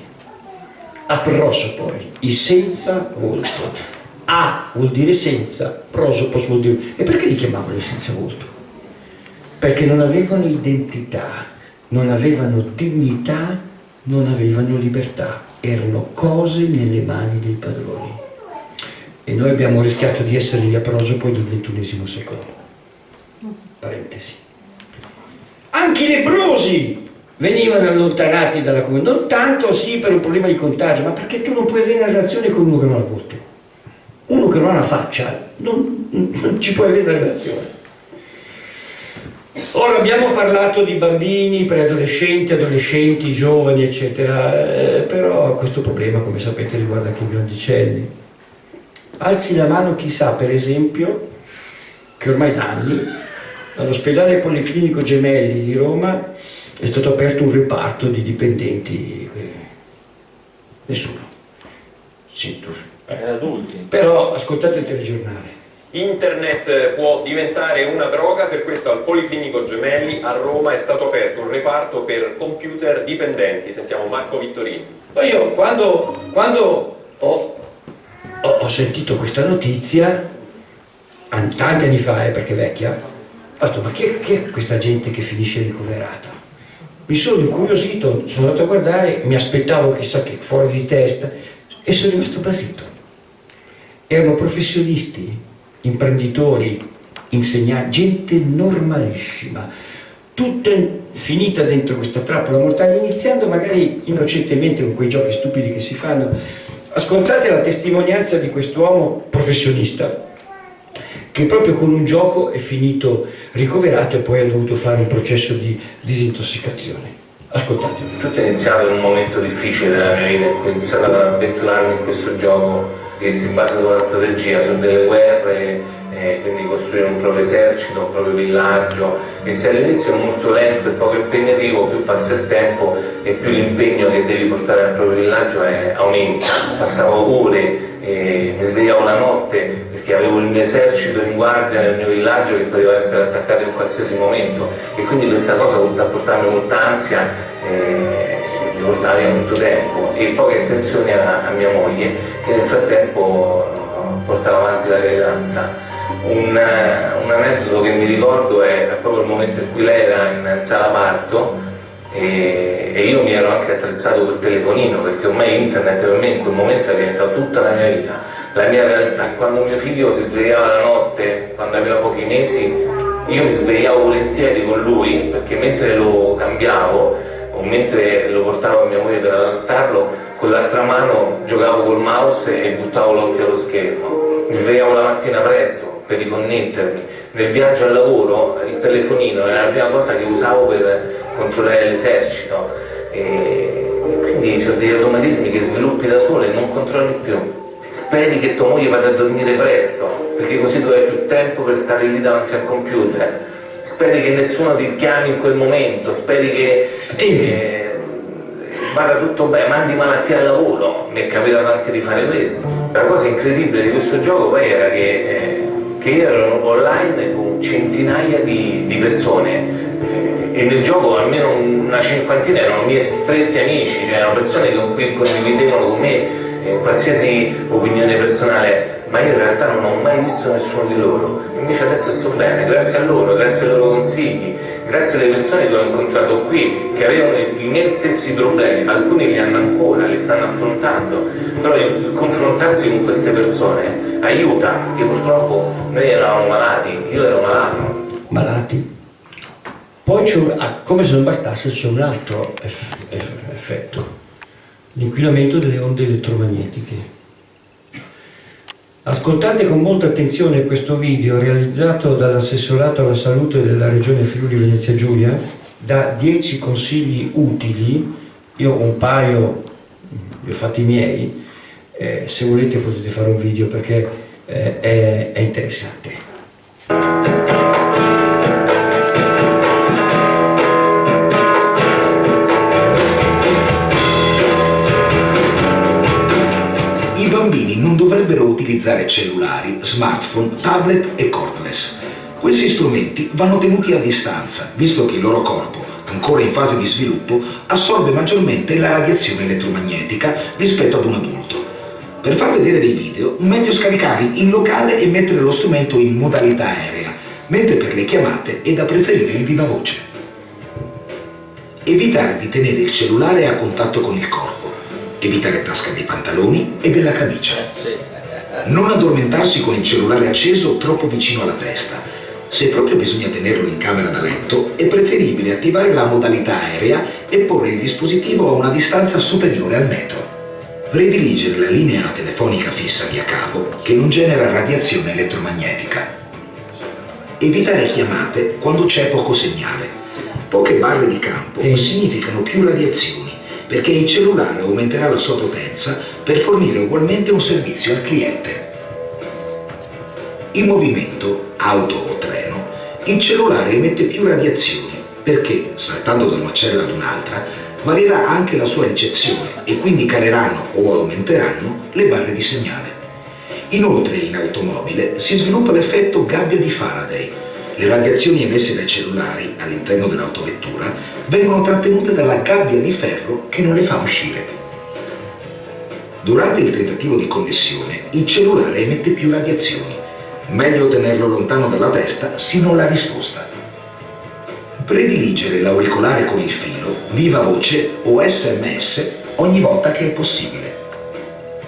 Aprosopoi, i senza volto. A vuol dire senza, prosopos vuol dire... E perché li chiamavano i senza volto? Perché non avevano identità, non avevano dignità, non avevano libertà. Erano cose nelle mani dei padroni. E noi abbiamo rischiato di essere gli aprosopoi del XXI secolo. Parentesi. Anche i lebbrosi venivano allontanati dalla comunità, non tanto sì per un problema di contagio, ma perché tu non puoi avere una relazione con uno che non ha volto. Uno che non ha una faccia, non ci puoi avere una relazione. Ora abbiamo parlato di bambini, preadolescenti, adolescenti, giovani, eccetera, però questo problema, come sapete, riguarda anche i grandicelli. Alzi la mano chi sa, per esempio, che ormai da anni all'ospedale Policlinico Gemelli di Roma è stato aperto un reparto di dipendenti. Nessuno. Sì, adulti. però ascoltate il telegiornale. Internet può diventare una droga, per questo al Policlinico Gemelli a Roma è stato aperto un reparto per computer dipendenti. Sentiamo Marco Vittorini. Ma io quando ho sentito questa notizia, tanti anni fa, perché è vecchia, ho detto ma chi è questa gente che finisce ricoverata? Mi sono incuriosito, sono andato a guardare, mi aspettavo chissà che fuori di testa e sono rimasto basito. Erano professionisti, imprenditori, insegnanti, gente normalissima, tutta finita dentro questa trappola mortale, iniziando magari innocentemente con quei giochi stupidi che si fanno. Ascoltate la testimonianza di quest'uomo professionista che proprio con un gioco è finito ricoverato e poi ha dovuto fare un processo di disintossicazione. Ascoltatelo. Tutto è iniziato in un momento difficile della mia vita, in cui ho iniziato ad avventurarmi in questo gioco che si basa sulla strategia, su delle guerre, quindi costruire un proprio esercito, un proprio villaggio, e se all'inizio è molto lento e poco impegnativo, più passa il tempo e più l'impegno che devi portare al proprio villaggio aumenta. Passavo ore, mi svegliavo la notte perché avevo il mio esercito in guardia nel mio villaggio che poteva essere attaccato in qualsiasi momento, e quindi questa cosa oltre a portarmi molta ansia mi portava via molto tempo e poche attenzioni a mia moglie, che nel frattempo portava avanti la gravidanza. Un aneddoto che mi ricordo è proprio il momento in cui lei era in sala parto e io mi ero anche attrezzato col telefonino, perché ormai internet per me in quel momento è diventato tutta la mia vita, la mia realtà. Quando mio figlio si svegliava la notte, quando aveva pochi mesi, io mi svegliavo volentieri con lui, perché mentre lo cambiavo o mentre lo portavo a mia moglie per allattarlo, con l'altra mano giocavo col mouse e buttavo l'occhio allo schermo. Mi svegliavo la mattina presto per riconnettermi. Nel viaggio al lavoro il telefonino era la prima cosa che usavo per controllare l'esercito, e quindi ci sono degli automatismi che sviluppi da solo e non controlli più. Speri che tua moglie vada a dormire presto, perché così tu hai più tempo per stare lì davanti al computer. Speri che nessuno ti chiami in quel momento, speri che vada tutto bene, mandi malattia al lavoro. Mi è capitato anche di fare questo. La cosa incredibile di questo gioco poi era che io ero online con centinaia di persone, e nel gioco almeno una cinquantina erano miei stretti amici, cioè erano persone con cui condividevano con me qualsiasi opinione personale, ma io in realtà non ho mai visto nessuno di loro. Invece adesso sto bene, grazie a loro, grazie ai loro consigli, grazie alle persone che ho incontrato qui, che avevano i miei stessi problemi, alcuni li hanno ancora, li stanno affrontando, però il confrontarsi con queste persone aiuta, perché purtroppo noi eravamo malati, io ero malato. Malati. Poi come se non bastasse, c'è un altro effetto, l'inquinamento delle onde elettromagnetiche. Ascoltate con molta attenzione questo video realizzato dall'assessorato alla salute della regione Friuli Venezia Giulia, da 10 consigli utili. Io ho un paio, li ho fatti miei, se volete potete fare un video perché è interessante. I bambini non dovrebbero utilizzare cellulari, smartphone, tablet e cordless. Questi strumenti vanno tenuti a distanza, visto che il loro corpo, ancora in fase di sviluppo, assorbe maggiormente la radiazione elettromagnetica rispetto ad un adulto. Per far vedere dei video, meglio scaricarli in locale e mettere lo strumento in modalità aerea, mentre per le chiamate è da preferire il viva voce. Evitare di tenere il cellulare a contatto con il corpo. Evitare tasca dei pantaloni e della camicia. Non addormentarsi con il cellulare acceso troppo vicino alla testa. Se proprio bisogna tenerlo in camera da letto, è preferibile attivare la modalità aerea e porre il dispositivo a una distanza superiore al metro. Prediligere la linea telefonica fissa via cavo che non genera radiazione elettromagnetica. Evitare chiamate quando c'è poco segnale. Poche barre di campo significano più radiazioni, perché il cellulare aumenterà la sua potenza per fornire ugualmente un servizio al cliente. In movimento, auto o treno, il cellulare emette più radiazioni perché, saltando da una cella ad un'altra, varierà anche la sua ricezione e quindi caleranno o aumenteranno le barre di segnale. Inoltre, in automobile si sviluppa l'effetto gabbia di Faraday. Le radiazioni emesse dai cellulari all'interno dell'autovettura vengono trattenute dalla gabbia di ferro che non le fa uscire. Durante il tentativo di connessione, il cellulare emette più radiazioni. Meglio tenerlo lontano dalla testa sino alla risposta. Prediligere l'auricolare con il filo, viva voce o SMS ogni volta che è possibile.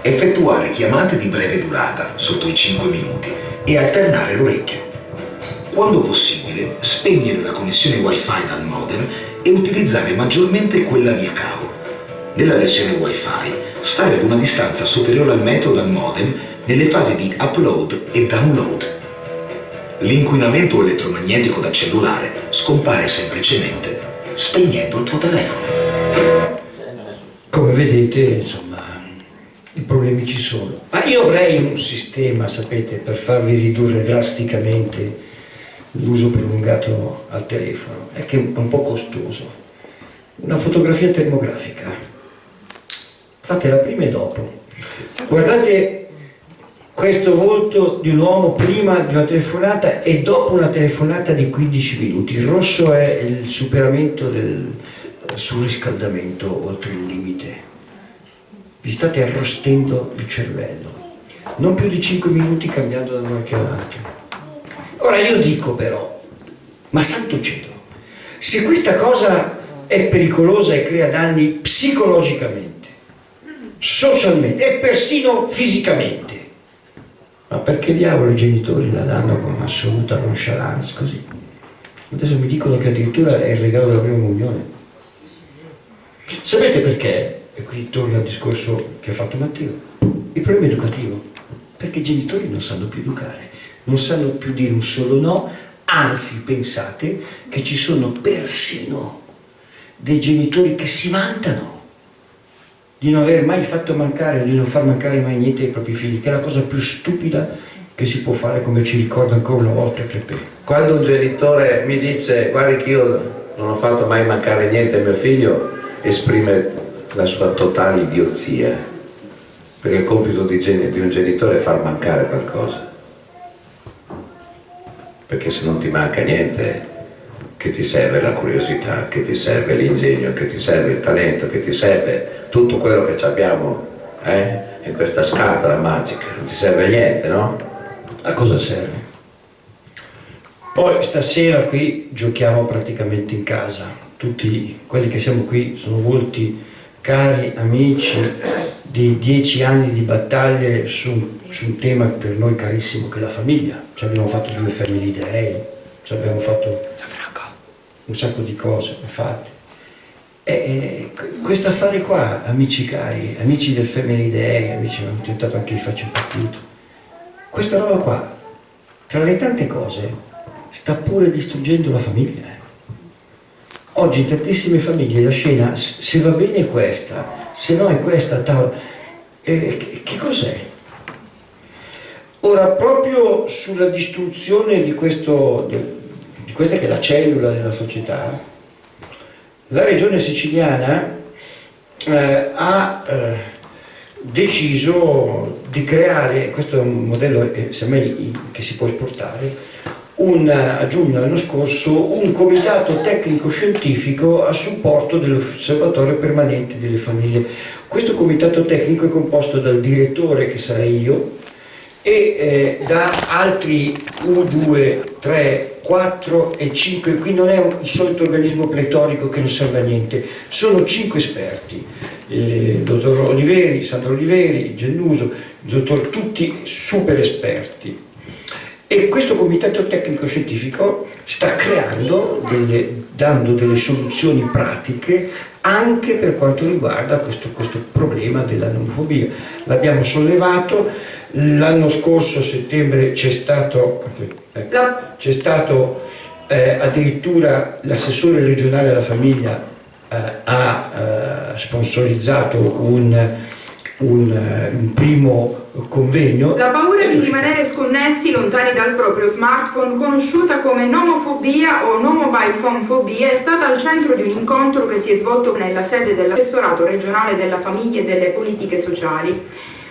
Effettuare chiamate di breve durata, sotto i 5 minuti, e alternare l'orecchio. Quando possibile, spegnere la connessione Wi-Fi dal modem e utilizzare maggiormente quella via cavo. Nella versione Wi-Fi, stare ad una distanza superiore al metro dal modem nelle fasi di upload e download. L'inquinamento elettromagnetico da cellulare scompare semplicemente spegnendo il tuo telefono. Come vedete, insomma, i problemi ci sono. Ma io avrei un sistema, sapete, per farvi ridurre drasticamente l'uso prolungato al telefono, è che è un po' costoso. Una fotografia termografica. Fatela prima e dopo. Guardate questo volto di un uomo prima di una telefonata e dopo una telefonata di 15 minuti. Il rosso è il superamento del surriscaldamento oltre il limite. Vi state arrostendo il cervello. Non più di 5 minuti cambiando da un occhio all'altro. Ora io dico però, ma santo cielo, se questa cosa è pericolosa e crea danni psicologicamente, socialmente e persino fisicamente, ma perché diavolo i genitori la danno con assoluta nonchalance così? Adesso mi dicono che addirittura è il regalo della prima comunione. Sapete perché? E qui torno al discorso che ha fatto Matteo. Il problema è educativo, perché i genitori non sanno più educare, non sanno più dire un solo no, anzi pensate che ci sono persino dei genitori che si vantano di non aver mai fatto mancare o di non far mancare mai niente ai propri figli, che è la cosa più stupida che si può fare, come ci ricorda ancora una volta Crepè. Quando un genitore mi dice guardi che io non ho fatto mai mancare niente a mio figlio, esprime la sua totale idiozia, perché il compito di un genitore è far mancare qualcosa, perché se non ti manca niente, che ti serve la curiosità, che ti serve l'ingegno, che ti serve il talento, che ti serve tutto quello che abbiamo in questa scatola magica, non ti serve niente, no? A cosa serve? Poi stasera qui giochiamo praticamente in casa, tutti quelli che siamo qui sono volti cari, amici di 10 anni di battaglie su un tema per noi carissimo che è la famiglia. Ci abbiamo fatto 2 Family Day, ci abbiamo fatto un sacco di cose, infatti. E questo affare qua, amici cari, amici del Family Day, amici, ho tentato anche di farci un partito, questa roba qua, tra le tante cose, sta pure distruggendo la famiglia. Oggi in tantissime famiglie la scena, se va bene è questa, se no è questa a tavola. Che cos'è? Ora, proprio sulla distruzione di questa che è la cellula della società, la regione siciliana ha deciso di creare, questo è un modello semmai che si può esportare, a giugno dell'anno scorso, un comitato tecnico-scientifico a supporto dell'Osservatorio Permanente delle Famiglie. Questo comitato tecnico è composto dal direttore, che sarei io, e da altri 1, 2, 3, 4 e 5, qui non è il solito organismo pletorico che non serve a niente, sono 5 esperti, il dottor Oliveri, Sandro Oliveri, Gennuso, il dottor, tutti super esperti. E questo comitato tecnico scientifico sta dando delle soluzioni pratiche anche per quanto riguarda questo problema della nomofobia. L'abbiamo sollevato, l'anno scorso a settembre c'è stato addirittura l'assessore regionale alla famiglia ha sponsorizzato un primo convegno. La paura di rimanere sconnessi lontani dal proprio smartphone, conosciuta come nomofobia o no mobile phone fobia, è stata al centro di un incontro che si è svolto nella sede dell'assessorato regionale della famiglia e delle politiche sociali.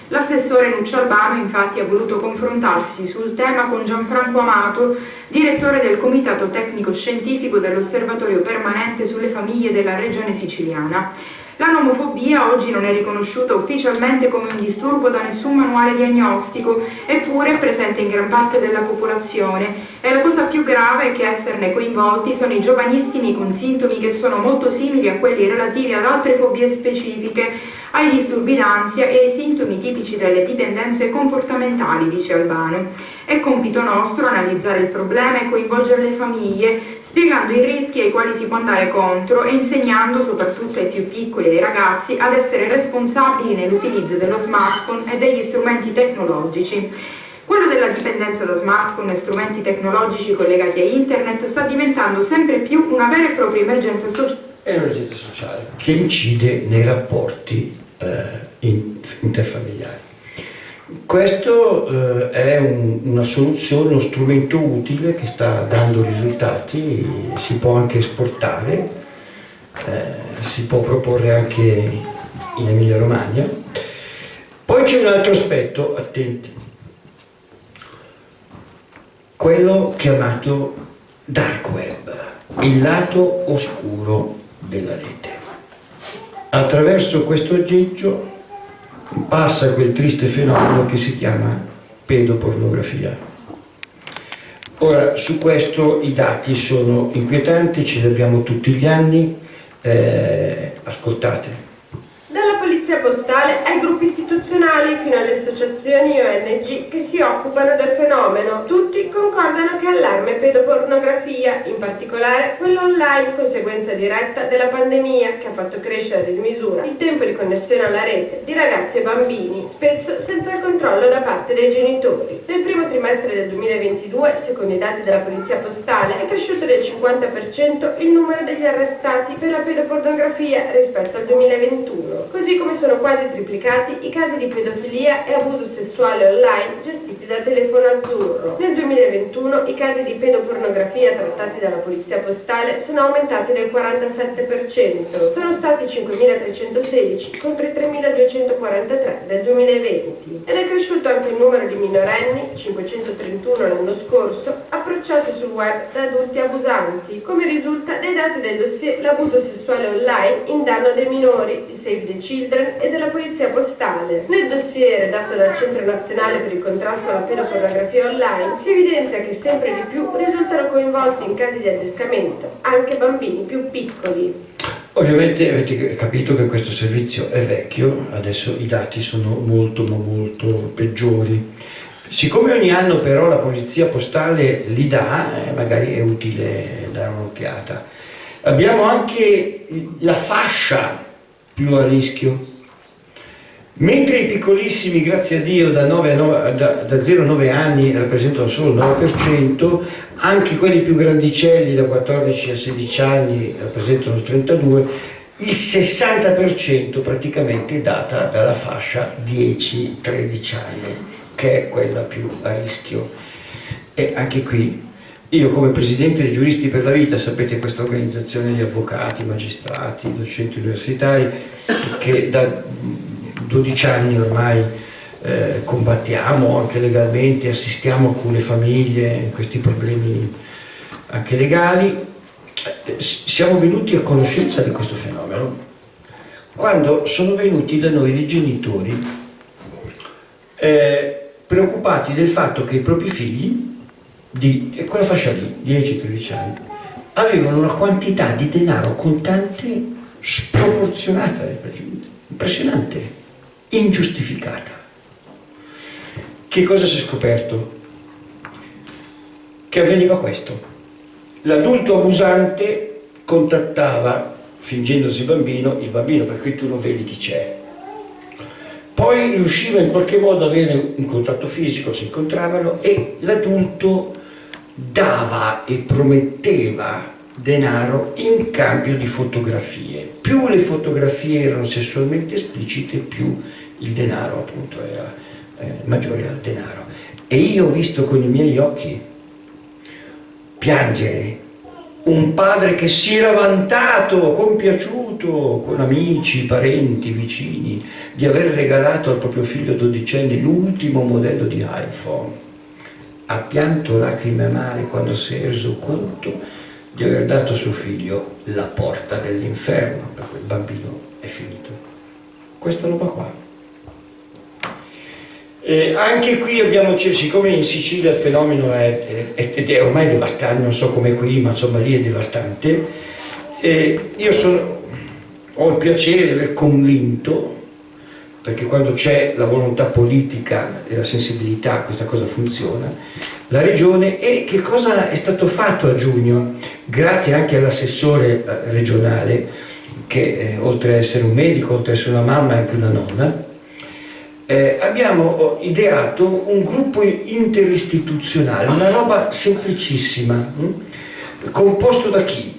L'assessore Nuccia Albano infatti ha voluto confrontarsi sul tema con Gianfranco Amato, direttore del Comitato Tecnico Scientifico dell'Osservatorio Permanente sulle Famiglie della Regione Siciliana. La nomofobia oggi non è riconosciuta ufficialmente come un disturbo da nessun manuale diagnostico, eppure è presente in gran parte della popolazione, e la cosa più grave è che esserne coinvolti sono i giovanissimi con sintomi che sono molto simili a quelli relativi ad altre fobie specifiche, ai disturbi d'ansia e ai sintomi tipici delle dipendenze comportamentali, dice Albano. È compito nostro analizzare il problema e coinvolgere le famiglie, spiegando i rischi ai quali si può andare contro e insegnando soprattutto ai più piccoli e ai ragazzi ad essere responsabili nell'utilizzo dello smartphone e degli strumenti tecnologici. Quello della dipendenza da smartphone e strumenti tecnologici collegati a internet sta diventando sempre più una vera e propria emergenza sociale. Emergenza sociale che incide nei rapporti interfamiliari. Questo è una soluzione, uno strumento utile che sta dando risultati, si può anche esportare, si può proporre anche in Emilia Romagna. Poi c'è un altro aspetto, attenti, quello chiamato dark web, il lato oscuro della rete. Attraverso questo aggeggio passa quel triste fenomeno che si chiama pedopornografia. Ora, su questo i dati sono inquietanti, ce li abbiamo tutti gli anni, ascoltate. Dalla polizia postale ai gruppi istituzionali fino alle associazioni ONG che si occupano del fenomeno, tutti concordano che allarme pedopornografia, in particolare quello online, conseguenza diretta della pandemia che ha fatto crescere a dismisura il tempo di connessione alla rete di ragazzi e bambini, spesso senza il controllo da parte dei genitori. Nel primo trimestre del 2022, secondo i dati della polizia postale, è cresciuto del 50% il numero degli arrestati per la pedopornografia rispetto al 2021. Così come sono quasi triplicati i casi di pedofilia e abuso sessuale online gestiti da Telefono Azzurro. Nel 2021 i casi di pedopornografia trattati dalla polizia postale sono aumentati del 47%. Sono stati 5.316 contro i 3.243 del 2020. Ed è cresciuto anche il numero di minorenni, 531 l'anno scorso, approcciati sul web da adulti abusanti, come risulta dai dati del dossier L'abuso sessuale online in danno dei minori di Save the Children e della polizia postale. Nel dossier redatto dal Centro Nazionale per il Contrasto alla Pedopornografia Online si evidenzia che sempre di più risultano coinvolti in casi di adescamento anche bambini più piccoli. Ovviamente avete capito che questo servizio è vecchio, adesso i dati sono molto ma molto peggiori. Siccome ogni anno però la polizia postale li dà, magari è utile dare un'occhiata. Abbiamo anche la fascia più a rischio. Mentre i piccolissimi, grazie a Dio, da 0 a 9 anni rappresentano solo il 9%, anche quelli più grandicelli da 14 a 16 anni rappresentano il 32%, il 60% praticamente è data dalla fascia 10-13 anni, che è quella più a rischio. E anche qui, io come presidente dei Giuristi per la Vita, sapete questa organizzazione di avvocati, magistrati, docenti universitari, che da 12 anni ormai combattiamo anche legalmente, assistiamo alcune famiglie in questi problemi anche legali, siamo venuti a conoscenza di questo fenomeno quando sono venuti da noi dei genitori preoccupati del fatto che i propri figli di quella fascia lì, 10-13 anni, avevano una quantità di denaro contante sproporzionata, impressionante, ingiustificata. Che cosa si è scoperto? Che avveniva questo: l'adulto abusante contattava, fingendosi bambino, il bambino, per cui tu non vedi chi c'è. Poi riusciva in qualche modo ad avere un contatto fisico, si incontravano, e l'adulto dava e prometteva denaro in cambio di fotografie. Più le fotografie erano sessualmente esplicite, più il denaro appunto era maggiore era il denaro. E io ho visto con i miei occhi piangere un padre che si era vantato, compiaciuto con amici, parenti, vicini, di aver regalato al proprio figlio dodicenne l'ultimo modello di iPhone. Ha pianto lacrime amare quando si è reso conto di aver dato a suo figlio la porta dell'inferno, per quel bambino è finito. Questa roba qua. Anche qui abbiamo, siccome in Sicilia il fenomeno è ormai devastante, non so come qui, ma insomma lì è devastante, io ho il piacere di aver convinto, perché quando c'è la volontà politica e la sensibilità questa cosa funziona, la Regione. E che cosa è stato fatto a giugno? Grazie anche all'assessore regionale, che oltre ad essere un medico, oltre ad essere una mamma è anche una nonna, abbiamo ideato un gruppo interistituzionale, una roba semplicissima, composto da chi?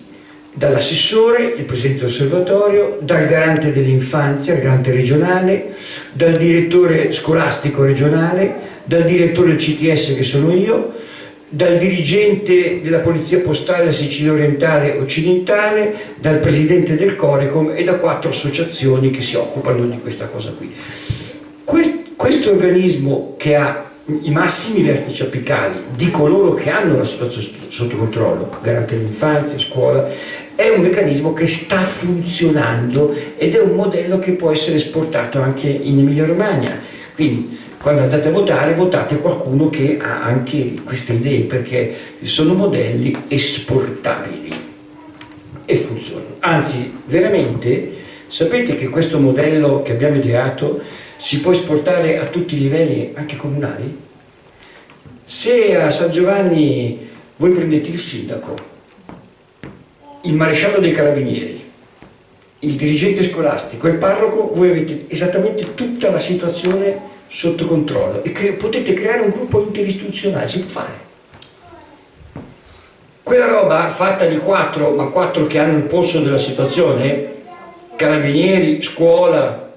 Dall'assessore, il presidente dell'osservatorio, dal garante dell'infanzia, il garante regionale, dal direttore scolastico regionale, dal direttore del CTS che sono io, dal dirigente della polizia postale Sicilia orientale e occidentale, dal presidente del Corecom e da 4 associazioni che si occupano di questa cosa qui. Questo organismo, che ha i massimi vertici apicali di coloro che hanno la situazione sotto controllo, garante dell'infanzia, scuola, è un meccanismo che sta funzionando ed è un modello che può essere esportato anche in Emilia Romagna. Quindi quando andate a votare, votate qualcuno che ha anche queste idee, perché sono modelli esportabili e funzionano. Anzi, veramente, sapete che questo modello che abbiamo ideato si può esportare a tutti i livelli, anche comunali? Se a San Giovanni voi prendete il sindaco, il maresciallo dei carabinieri, il dirigente scolastico e il parroco, voi avete esattamente tutta la situazione sotto controllo e potete creare un gruppo interistituzionale, si può fare. Quella roba fatta di 4, ma 4 che hanno il polso della situazione, carabinieri, scuola,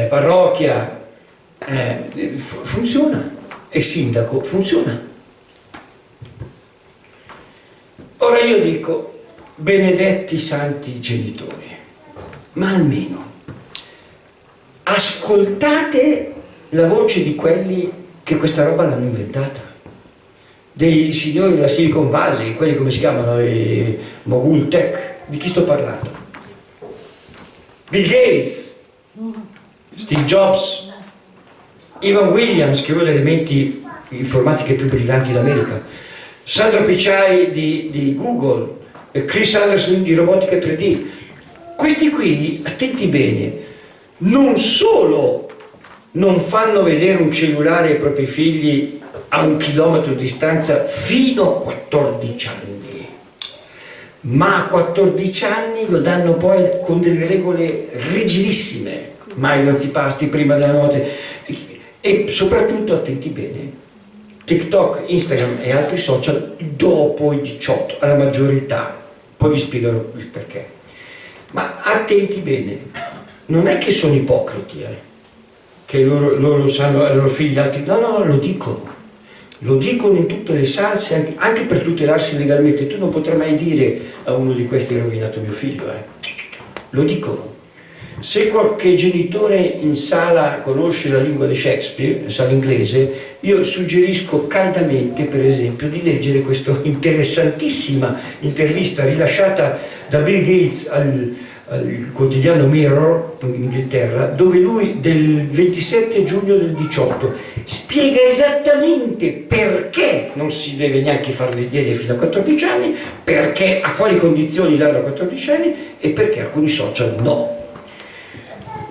parrocchia, funziona, e sindaco, funziona. Ora io dico, benedetti santi genitori, ma almeno ascoltate la voce di quelli che questa roba l'hanno inventata, dei signori della Silicon Valley, quelli come si chiamano, i mogul tech. Di chi sto parlando? Bill Gates, Steve Jobs, Ivan Williams, che è uno degli elementi informatiche più brillanti d'America, Sandra Pichai di Google, e Chris Anderson di robotica 3D. Questi qui, attenti bene, non solo non fanno vedere un cellulare ai propri figli a 1 chilometro di distanza fino a 14 anni, ma a 14 anni lo danno poi con delle regole rigidissime, mai gli antipasti prima della notte, e soprattutto, attenti bene, TikTok, Instagram e altri social dopo i 18, alla maggiore età. Poi vi spiegherò il perché. Ma attenti bene, non è che sono ipocriti, che loro sanno ai loro figli, altri no, lo dicono in tutte le salse, anche per tutelarsi legalmente. Tu non potrai mai dire a uno di questi: hai rovinato mio figlio, lo dicono. Se qualche genitore in sala conosce la lingua di Shakespeare, la sala inglese, io suggerisco caldamente, per esempio, di leggere questa interessantissima intervista rilasciata da Bill Gates al quotidiano Mirror in Inghilterra, dove lui del 27 giugno del 18 spiega esattamente perché non si deve neanche far vedere fino a 14 anni, perché a quali condizioni darlo a 14 anni e perché alcuni social no.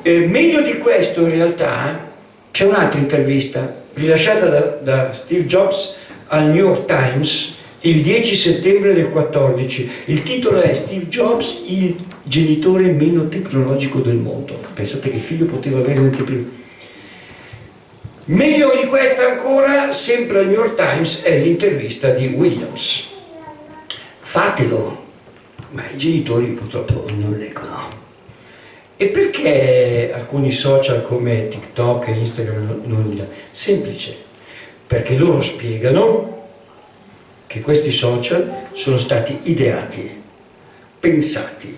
Meglio di questo, in realtà, c'è un'altra intervista rilasciata da Steve Jobs al New York Times il 10 settembre del 14. Il titolo è Steve Jobs, il genitore meno tecnologico del mondo. Pensate che il figlio poteva avere anche più. Meglio di questa ancora, sempre al New York Times, è l'intervista di Williams. Fatelo, ma i genitori purtroppo non leggono. E perché alcuni social come TikTok e Instagram non li danno? Semplice, perché loro spiegano che questi social sono stati ideati, pensati,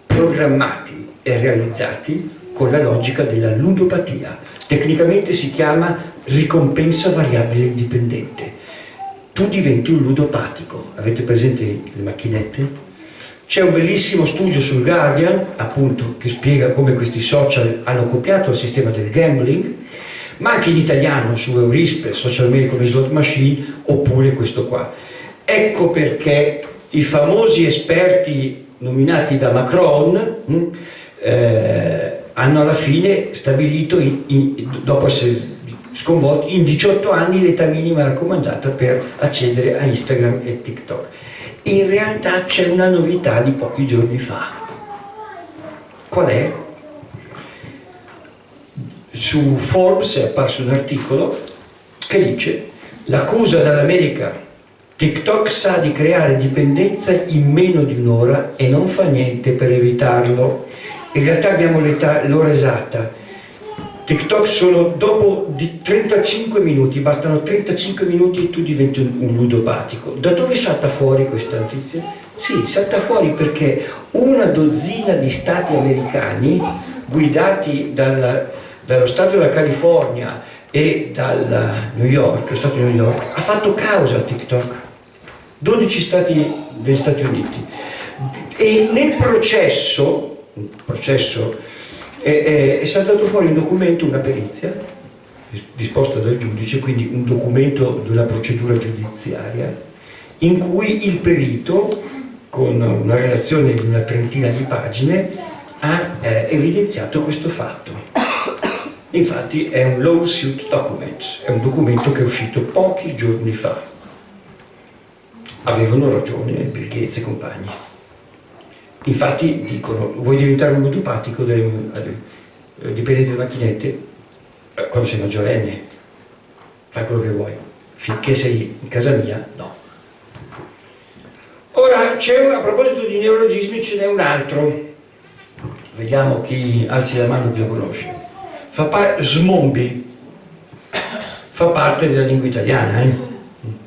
programmati e realizzati con la logica della ludopatia. Tecnicamente si chiama ricompensa variabile indipendente. Tu diventi un ludopatico. Avete presente le macchinette? C'è un bellissimo studio sul Guardian, appunto, che spiega come questi social hanno copiato il sistema del gambling, ma anche in italiano su Eurispe, social media come slot machine, oppure questo qua. Ecco perché i famosi esperti nominati da Macron hanno alla fine stabilito, dopo essere sconvolti, in 18 anni l'età minima raccomandata per accedere a Instagram e TikTok. In realtà c'è una novità di pochi giorni fa. Qual è? su Forbes è apparso un articolo che dice: l'accusa dall'America, TikTok sa di creare dipendenza in meno di un'ora e non fa niente per evitarlo. In realtà abbiamo l'ora esatta. TikTok dopo di 35 minuti, bastano 35 minuti e tu diventi un ludopatico. Da dove salta fuori questa notizia? Sì, salta fuori perché una dozzina di stati americani, guidati dallo Stato della California e dal New York, lo Stato di New York, ha fatto causa a TikTok. 12 stati degli Stati Uniti. E nel processo è saltato fuori un documento, una perizia disposta dal giudice, quindi un documento di una procedura giudiziaria, in cui il perito, con una relazione di una trentina di pagine, ha evidenziato questo fatto. Infatti è un lawsuit document, è un documento che è uscito pochi giorni fa. Avevano ragione Bill Gates e compagni. Infatti dicono: vuoi diventare un ludopatico dipendente delle macchinette? Quando sei maggiorenne fai quello che vuoi, finché sei in casa mia no. Ora a proposito di neologismi ce n'è un altro, vediamo chi alzi la mano chi lo conosce. Smombi fa parte della lingua italiana,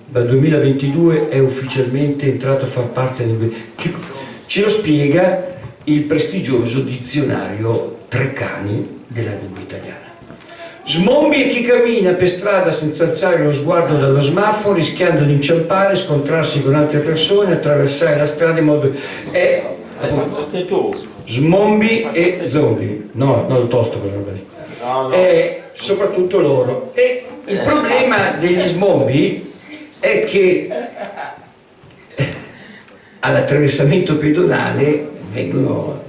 dal 2022 è ufficialmente entrato a far parte ce lo spiega il prestigioso dizionario Treccani della lingua italiana. Smombi è chi cammina per strada senza alzare lo sguardo dallo smartphone, rischiando di inciampare, scontrarsi con altre persone, attraversare la strada in modo... Smombi e zombie. No, l'ho tolto quella roba lì. Soprattutto loro. E il problema degli smombi è che all'attraversamento pedonale vengono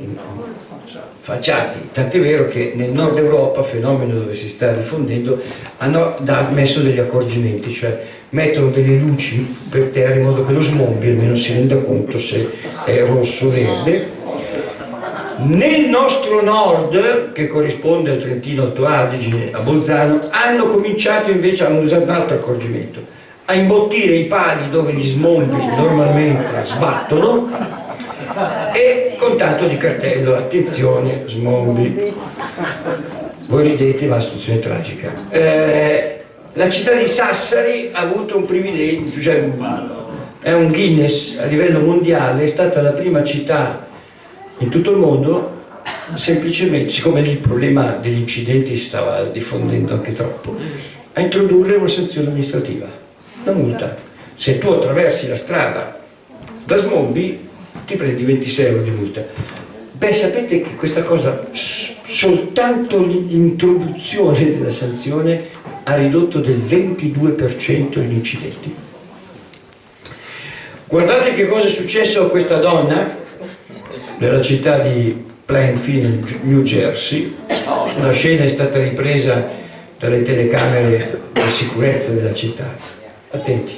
facciati, tant'è vero che nel nord Europa, fenomeno dove si sta diffondendo, hanno messo degli accorgimenti, cioè mettono delle luci per terra in modo che lo smombi almeno si renda conto se è rosso o verde. Nel nostro nord, che corrisponde al Trentino Alto Adige, a Bolzano, hanno cominciato invece, hanno usato un altro accorgimento, a imbottire i pali dove gli smombi normalmente sbattono, e con tanto di cartello: attenzione smombi. Voi ridete, ma la situazione è tragica. La città di Sassari ha avuto un privilegio, cioè è un Guinness a livello mondiale, è stata la prima città in tutto il mondo, semplicemente, siccome lì il problema degli incidenti si stava diffondendo anche troppo, a introdurre una sanzione amministrativa, una multa. Se tu attraversi la strada da smombi ti prendi 26 euro di multa. Beh, sapete che questa cosa, soltanto l'introduzione della sanzione ha ridotto del 22% gli incidenti. Guardate che cosa è successo a questa donna nella città di Plainfield, New Jersey. La scena è stata ripresa dalle telecamere di sicurezza della città. Attenti.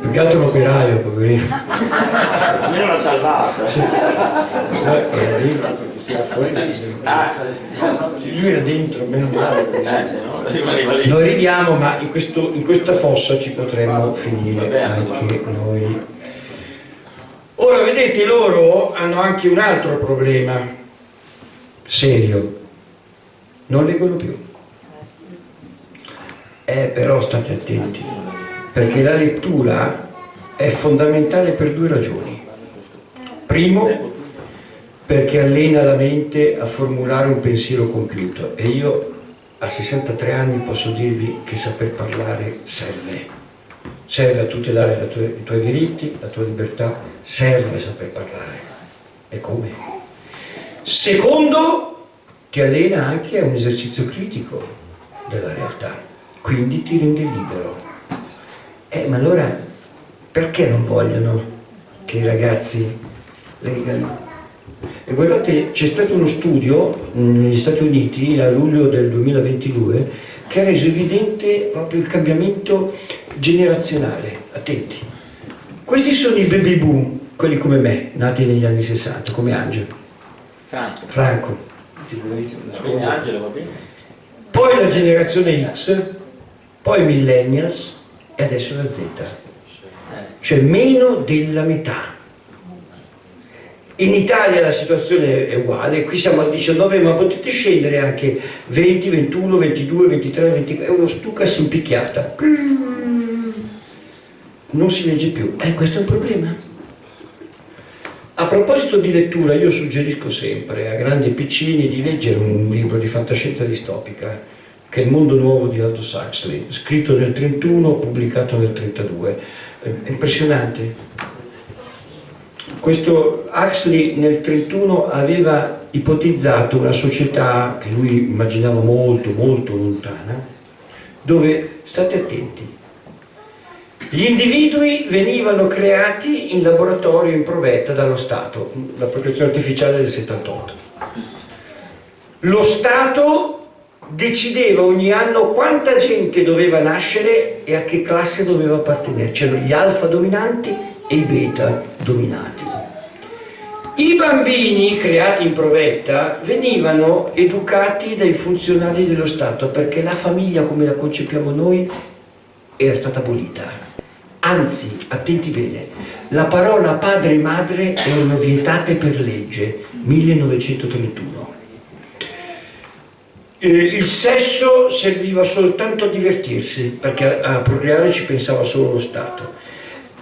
Più che altro un operaio, poverino. Almeno l'ha salvata. Era dentro perché si era fuori. Lui era dentro, meno male. Noi ridiamo, ma in questa fossa ci potremmo finire anche noi. Ora vedete, loro hanno anche un altro problema serio: non leggono più. Però state attenti, perché la lettura è fondamentale per due ragioni. Primo, perché allena la mente a formulare un pensiero compiuto, e io a 63 anni posso dirvi che saper parlare serve a tutelare i tuoi diritti, la tua libertà, serve saper parlare. E come? Secondo, ti allena anche a un esercizio critico della realtà, quindi ti rende libero. Ma allora perché non vogliono che i ragazzi leggano? E guardate, c'è stato uno studio negli Stati Uniti a luglio del 2022 che ha reso evidente proprio il cambiamento generazionale. Attenti, questi sono i baby boom, quelli come me, nati negli anni 60, come Angelo. Franco. Bene, Angelo, va bene. Poi la generazione X, poi i millennials e adesso la Z. Cioè meno della metà. In Italia la situazione è uguale, qui siamo al 19, ma potete scendere anche 20, 21, 22, 23, 24, è uno stucas in picchiata. Non si legge più. Questo è un problema. A proposito di lettura, io suggerisco sempre a grandi e piccini di leggere un libro di fantascienza distopica, che è Il mondo nuovo di Aldous Huxley, scritto nel 1931, pubblicato nel 1932. È impressionante. Questo Huxley nel 1931 aveva ipotizzato una società che lui immaginava molto, molto lontana, dove, state attenti, gli individui venivano creati in laboratorio in provetta dallo Stato, la procreazione artificiale del 78. Lo Stato decideva ogni anno quanta gente doveva nascere e a che classe doveva appartenere. C'erano gli alfa dominanti e i beta dominati. I bambini creati in provetta venivano educati dai funzionari dello Stato perché la famiglia come la concepiamo noi era stata abolita. Anzi, attenti bene, la parola padre e madre erano vietate per legge, 1931. Il sesso serviva soltanto a divertirsi, perché a procreare ci pensava solo lo Stato.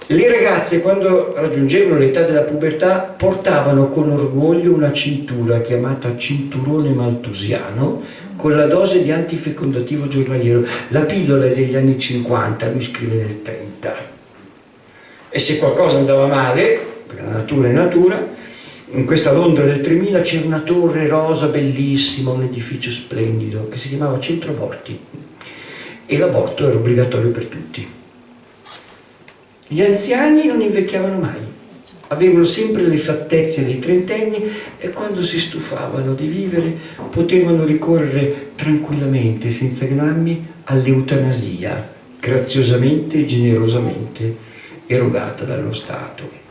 Le ragazze, quando raggiungevano l'età della pubertà, portavano con orgoglio una cintura chiamata cinturone maltusiano con la dose di antifecondativo giornaliero. La pillola è degli anni 50, lui scrive nel 30. E se qualcosa andava male, perché la natura è natura, in questa Londra del 3000 c'era una torre rosa bellissima, un edificio splendido che si chiamava Centro Aborti, e l'aborto era obbligatorio per tutti. Gli anziani non invecchiavano mai, avevano sempre le fattezze dei trentenni e quando si stufavano di vivere potevano ricorrere tranquillamente, senza grammi, all'eutanasia, graziosamente e generosamente erogata dallo Stato.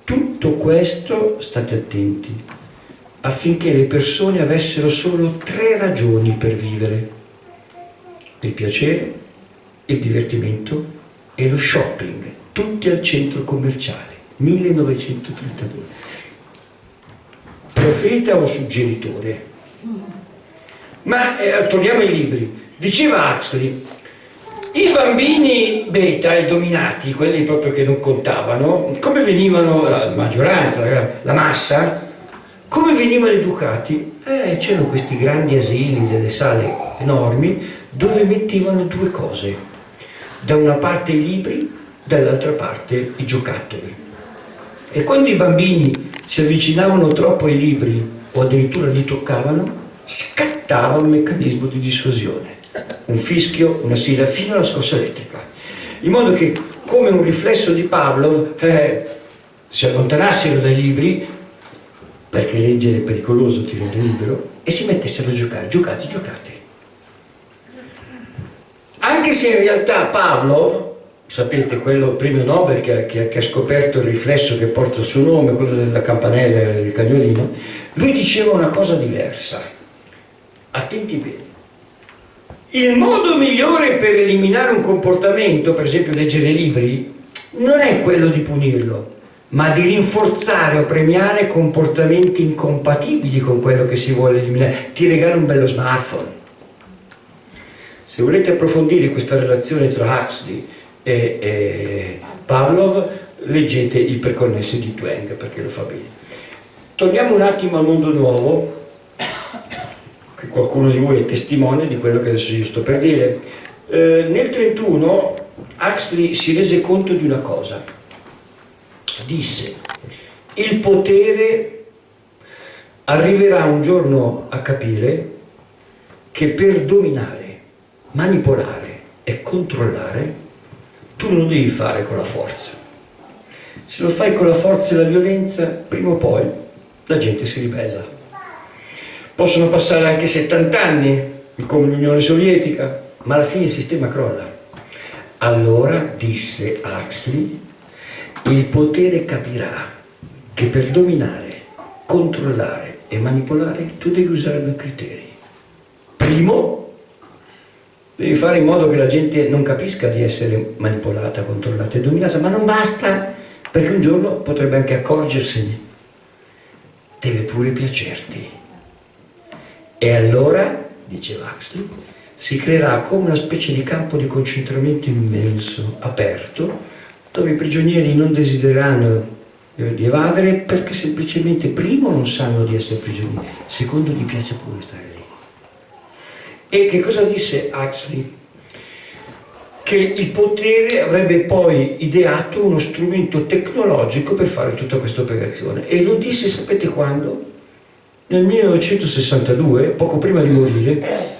Tutto questo, state attenti, affinché le persone avessero solo 3 ragioni per vivere: il piacere, il divertimento e lo shopping, tutti al centro commerciale, 1932. Profeta o suggeritore? Ma torniamo ai libri. Diceva Huxley, i bambini beta e dominati, quelli proprio che non contavano, come venivano, la maggioranza, la massa, come venivano educati? C'erano questi grandi asili, delle sale enormi, dove mettevano 2 cose. Da una parte i libri, dall'altra parte i giocattoli. E quando i bambini si avvicinavano troppo ai libri o addirittura li toccavano, scattava un meccanismo di dissuasione. Un fischio, una silla, fino alla scossa elettrica. In modo che, come un riflesso di Pavlov, si allontanassero dai libri, perché leggere è pericoloso, ti rende libero, e si mettessero a giocare. Giocate. Anche se in realtà Pavlov, sapete, quello premio Nobel che ha scoperto il riflesso che porta il suo nome, quello della campanella del cagnolino, lui diceva una cosa diversa. Attenti bene. Il modo migliore per eliminare un comportamento, per esempio leggere libri, non è quello di punirlo, ma di rinforzare o premiare comportamenti incompatibili con quello che si vuole eliminare. Ti regalo un bello smartphone. Se volete approfondire questa relazione tra Huxley e Pavlov, leggete Iperconnessi di Twenge, perché lo fa bene. Torniamo un attimo al mondo nuovo, che qualcuno di voi è testimone di quello che adesso io sto per dire. Nel 1931 Huxley si rese conto di una cosa. Disse: il potere arriverà un giorno a capire che per dominare, manipolare e controllare tu non lo devi fare con la forza. Se lo fai con la forza e la violenza, prima o poi la gente si ribella. Possono passare anche 70 anni, come l'Unione Sovietica, ma alla fine il sistema crolla. Allora, disse Huxley, il potere capirà che per dominare, controllare e manipolare tu devi usare due criteri. Primo, devi fare in modo che la gente non capisca di essere manipolata, controllata e dominata, ma non basta, perché un giorno potrebbe anche accorgersene. Deve pure piacerti. E allora, diceva Huxley, si creerà come una specie di campo di concentramento immenso, aperto, dove i prigionieri non desidereranno di evadere perché semplicemente primo non sanno di essere prigionieri, secondo gli piace pure stare lì. E che cosa disse Huxley? Che il potere avrebbe poi ideato uno strumento tecnologico per fare tutta questa operazione, e lo disse, sapete quando? Nel 1962, poco prima di morire,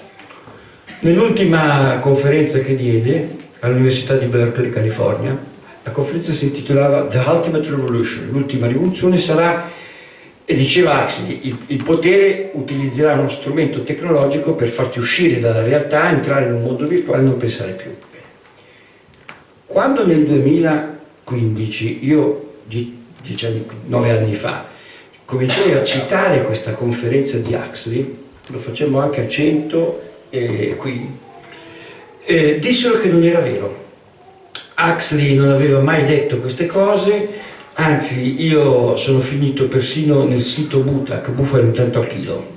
nell'ultima conferenza che diede all'Università di Berkeley, California. La conferenza si intitolava The Ultimate Revolution, l'ultima rivoluzione sarà, e diceva Huxley, il potere utilizzerà uno strumento tecnologico per farti uscire dalla realtà, entrare in un mondo virtuale e non pensare più. Quando nel 2015, io 9 anni fa, cominciai a citare questa conferenza di Huxley, lo facemmo anche a 100 qui, dissero che non era vero. Huxley non aveva mai detto queste cose, anzi io sono finito persino nel sito Butak, bufale un tanto al chilo.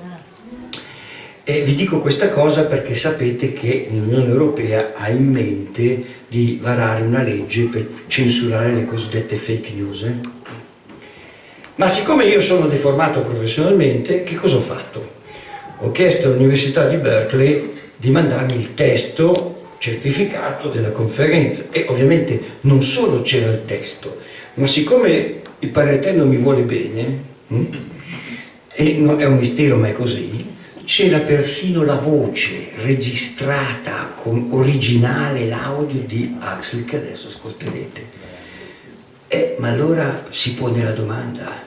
E vi dico questa cosa perché sapete che l'Unione Europea ha in mente di varare una legge per censurare le cosiddette fake news. Ma siccome io sono deformato professionalmente, che cosa ho fatto? Ho chiesto all'Università di Berkeley di mandarmi il testo certificato della conferenza, e ovviamente non solo c'era il testo, ma siccome il Padre Eterno mi vuole bene, e non è un mistero ma è così, c'era persino la voce registrata con originale, l'audio di Huxley che adesso ascolterete. Ma allora si pone la domanda: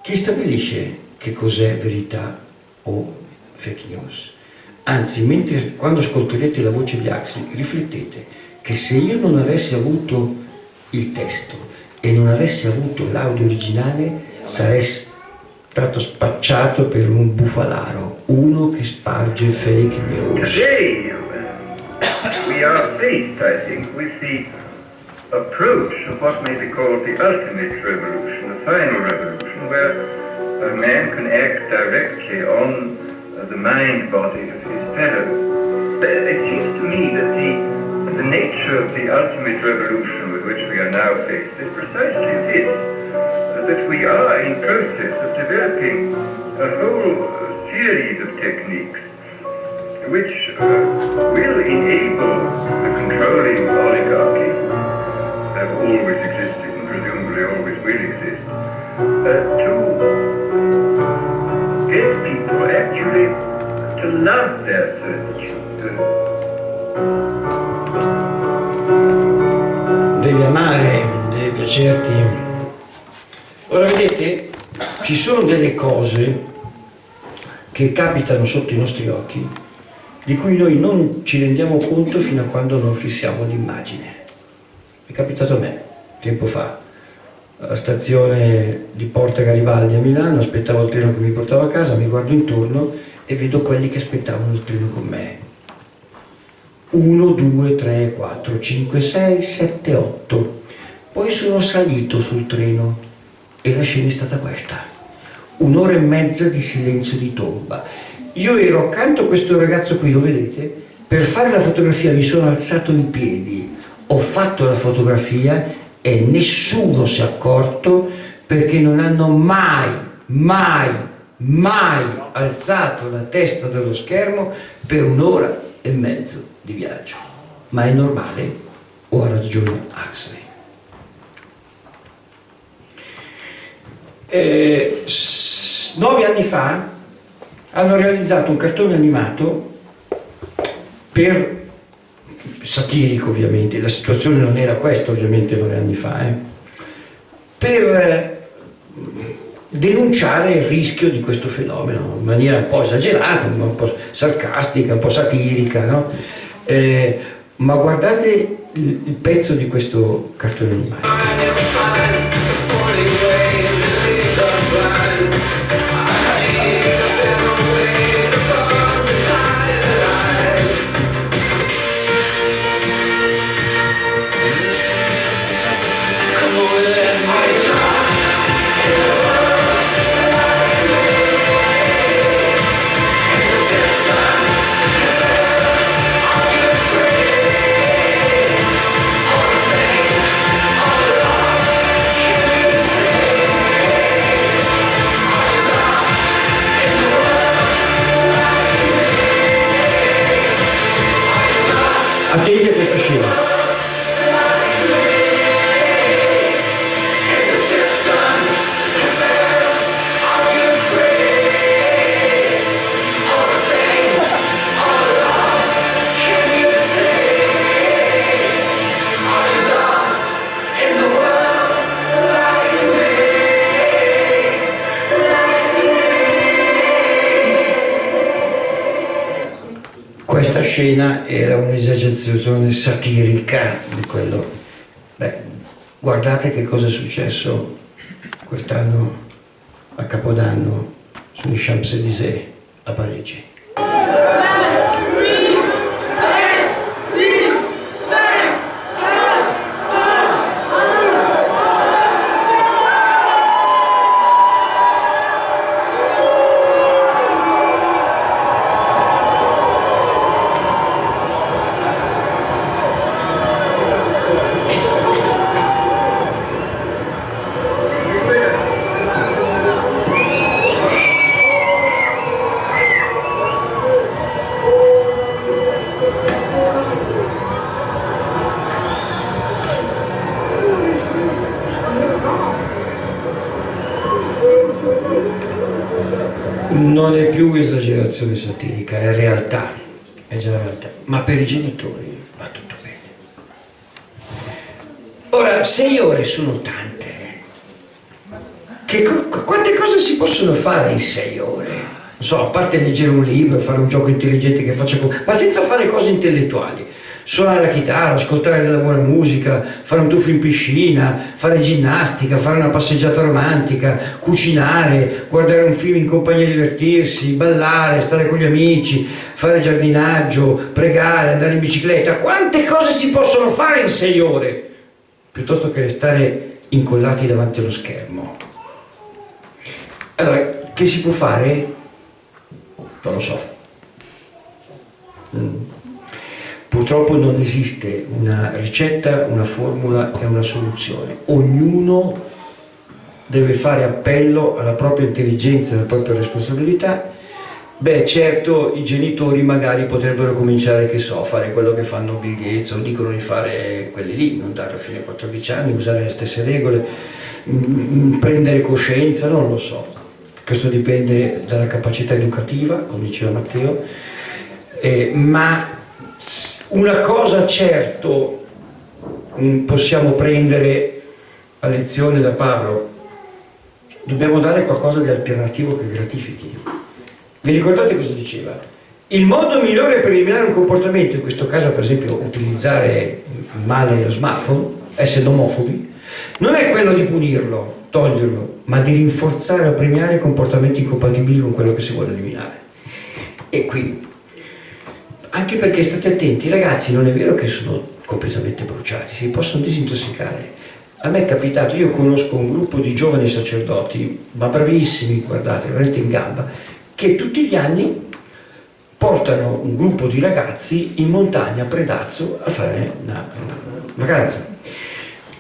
chi stabilisce che cos'è verità o fake news? Anzi, quando ascolterete la voce di Huxley, riflettete che se io non avessi avuto il testo e non avessi avuto l'audio originale, sarei stato spacciato per un bufalaro, uno che sparge fake news. Today, we are faced, I think, with the approach of what may be called the ultimate revolution, the final revolution, where a man can act directly on the mind-body of his fellows. It seems to me that the nature of the ultimate revolution with which we are now faced is precisely this, that we are in process of developing a whole series of techniques which will enable the controlling oligarchy, that have always existed and presumably always will exist, to get people actually to love their search. Devi amare, deve piacerti. Ora vedete, ci sono delle cose che capitano sotto i nostri occhi di cui noi non ci rendiamo conto fino a quando non fissiamo l'immagine. È capitato a me, tempo fa, alla stazione di Porta Garibaldi a Milano, aspettavo il treno che mi portava a casa, mi guardo intorno e vedo quelli che aspettavano il treno con me. 1, 2, 3, 4, 5, 6, 7, 8. Poi sono salito sul treno e la scena è stata questa. 1 ora e mezza di silenzio di tomba. Io ero accanto a questo ragazzo qui, lo vedete? Per fare la fotografia mi sono alzato in piedi, ho fatto la fotografia e nessuno si è accorto, perché non hanno mai alzato la testa dallo schermo per 1 ora e mezzo di viaggio. Ma è normale o ha ragione Huxley? 9 anni fa hanno realizzato un cartone animato satirico, ovviamente, la situazione non era questa ovviamente 9 anni fa, per denunciare il rischio di questo fenomeno in maniera un po' esagerata, un po' sarcastica, un po' satirica, no? ma guardate il pezzo di questo cartone animato. Attenti a questa scena. Questa scena era un'esagerazione satirica di quello. Beh, guardate che cosa è successo quest'anno a Capodanno sui Champs-Élysées a Parigi. Non è più esagerazione satirica, è realtà, è già realtà, ma per i genitori va tutto bene. Ora, 6 ore sono tante. Quante cose si possono fare in 6 ore? Non so, a parte leggere un libro, fare un gioco intelligente che faccia ma senza fare cose intellettuali. Suonare la chitarra, ascoltare della buona musica, fare un tuffo in piscina, fare ginnastica, fare una passeggiata romantica, cucinare, guardare un film in compagnia, divertirsi, ballare, stare con gli amici, fare giardinaggio, pregare, andare in bicicletta. Quante cose si possono fare in 6 ore? Piuttosto che restare incollati davanti allo schermo. Allora, che si può fare? Non lo so. Purtroppo non esiste una ricetta, una formula e una soluzione. Ognuno deve fare appello alla propria intelligenza e alla propria responsabilità. Beh, certo, i genitori magari potrebbero cominciare, che so, a fare quello che fanno Bill Gates, o dicono di fare quelli lì, non darlo fino ai 14 anni, usare le stesse regole, prendere coscienza, non lo so. Questo dipende dalla capacità educativa, come diceva Matteo, ma una cosa certo possiamo prendere a lezione da Paolo: dobbiamo dare qualcosa di alternativo che gratifichi. Vi ricordate cosa diceva? Il modo migliore per eliminare un comportamento, in questo caso per esempio utilizzare male lo smartphone, essere omofobi, non è quello di punirlo, toglierlo, ma di rinforzare o premiare comportamenti incompatibili con quello che si vuole eliminare. E qui, anche perché state attenti, i ragazzi non è vero che sono completamente bruciati, si possono disintossicare. A me è capitato, io conosco un gruppo di giovani sacerdoti, ma bravissimi, guardate, veramente in gamba, che tutti gli anni portano un gruppo di ragazzi in montagna a Predazzo a fare una vacanza.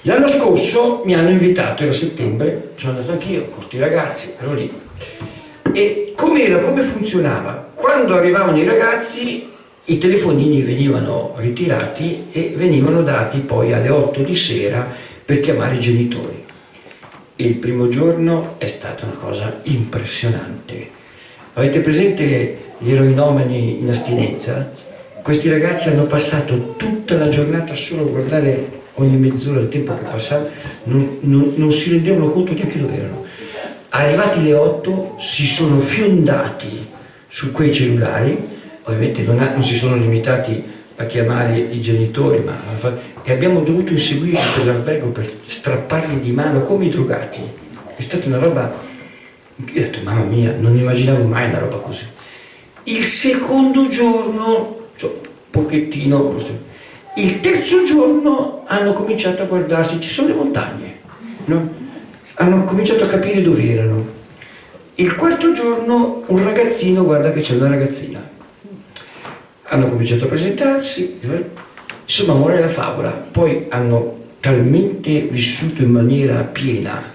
L'anno scorso mi hanno invitato, era settembre, sono andato anch'io con questi ragazzi, ero lì. E come funzionava? Quando arrivavano i ragazzi, i telefonini venivano ritirati e venivano dati poi alle 8 di sera per chiamare i genitori. E il primo giorno è stata una cosa impressionante. Avete presente gli eroinomani in astinenza? Questi ragazzi hanno passato tutta la giornata solo a guardare ogni mezz'ora il tempo che passava, non si rendevano conto neanche dove erano. Arrivati le 8 si sono fiondati su quei cellulari, ovviamente non si sono limitati a chiamare i genitori, e abbiamo dovuto inseguirli per l'albergo per strapparli di mano come i drogati. È stata una roba, io ho detto mamma mia, non immaginavo mai una roba così. Il secondo giorno, cioè, pochettino, il terzo giorno hanno cominciato a guardarsi, ci sono le montagne, no? Hanno cominciato a capire dove erano. Il quarto giorno un ragazzino guarda che c'è una ragazzina. Hanno cominciato a presentarsi, insomma muore la favola. Poi hanno talmente vissuto in maniera piena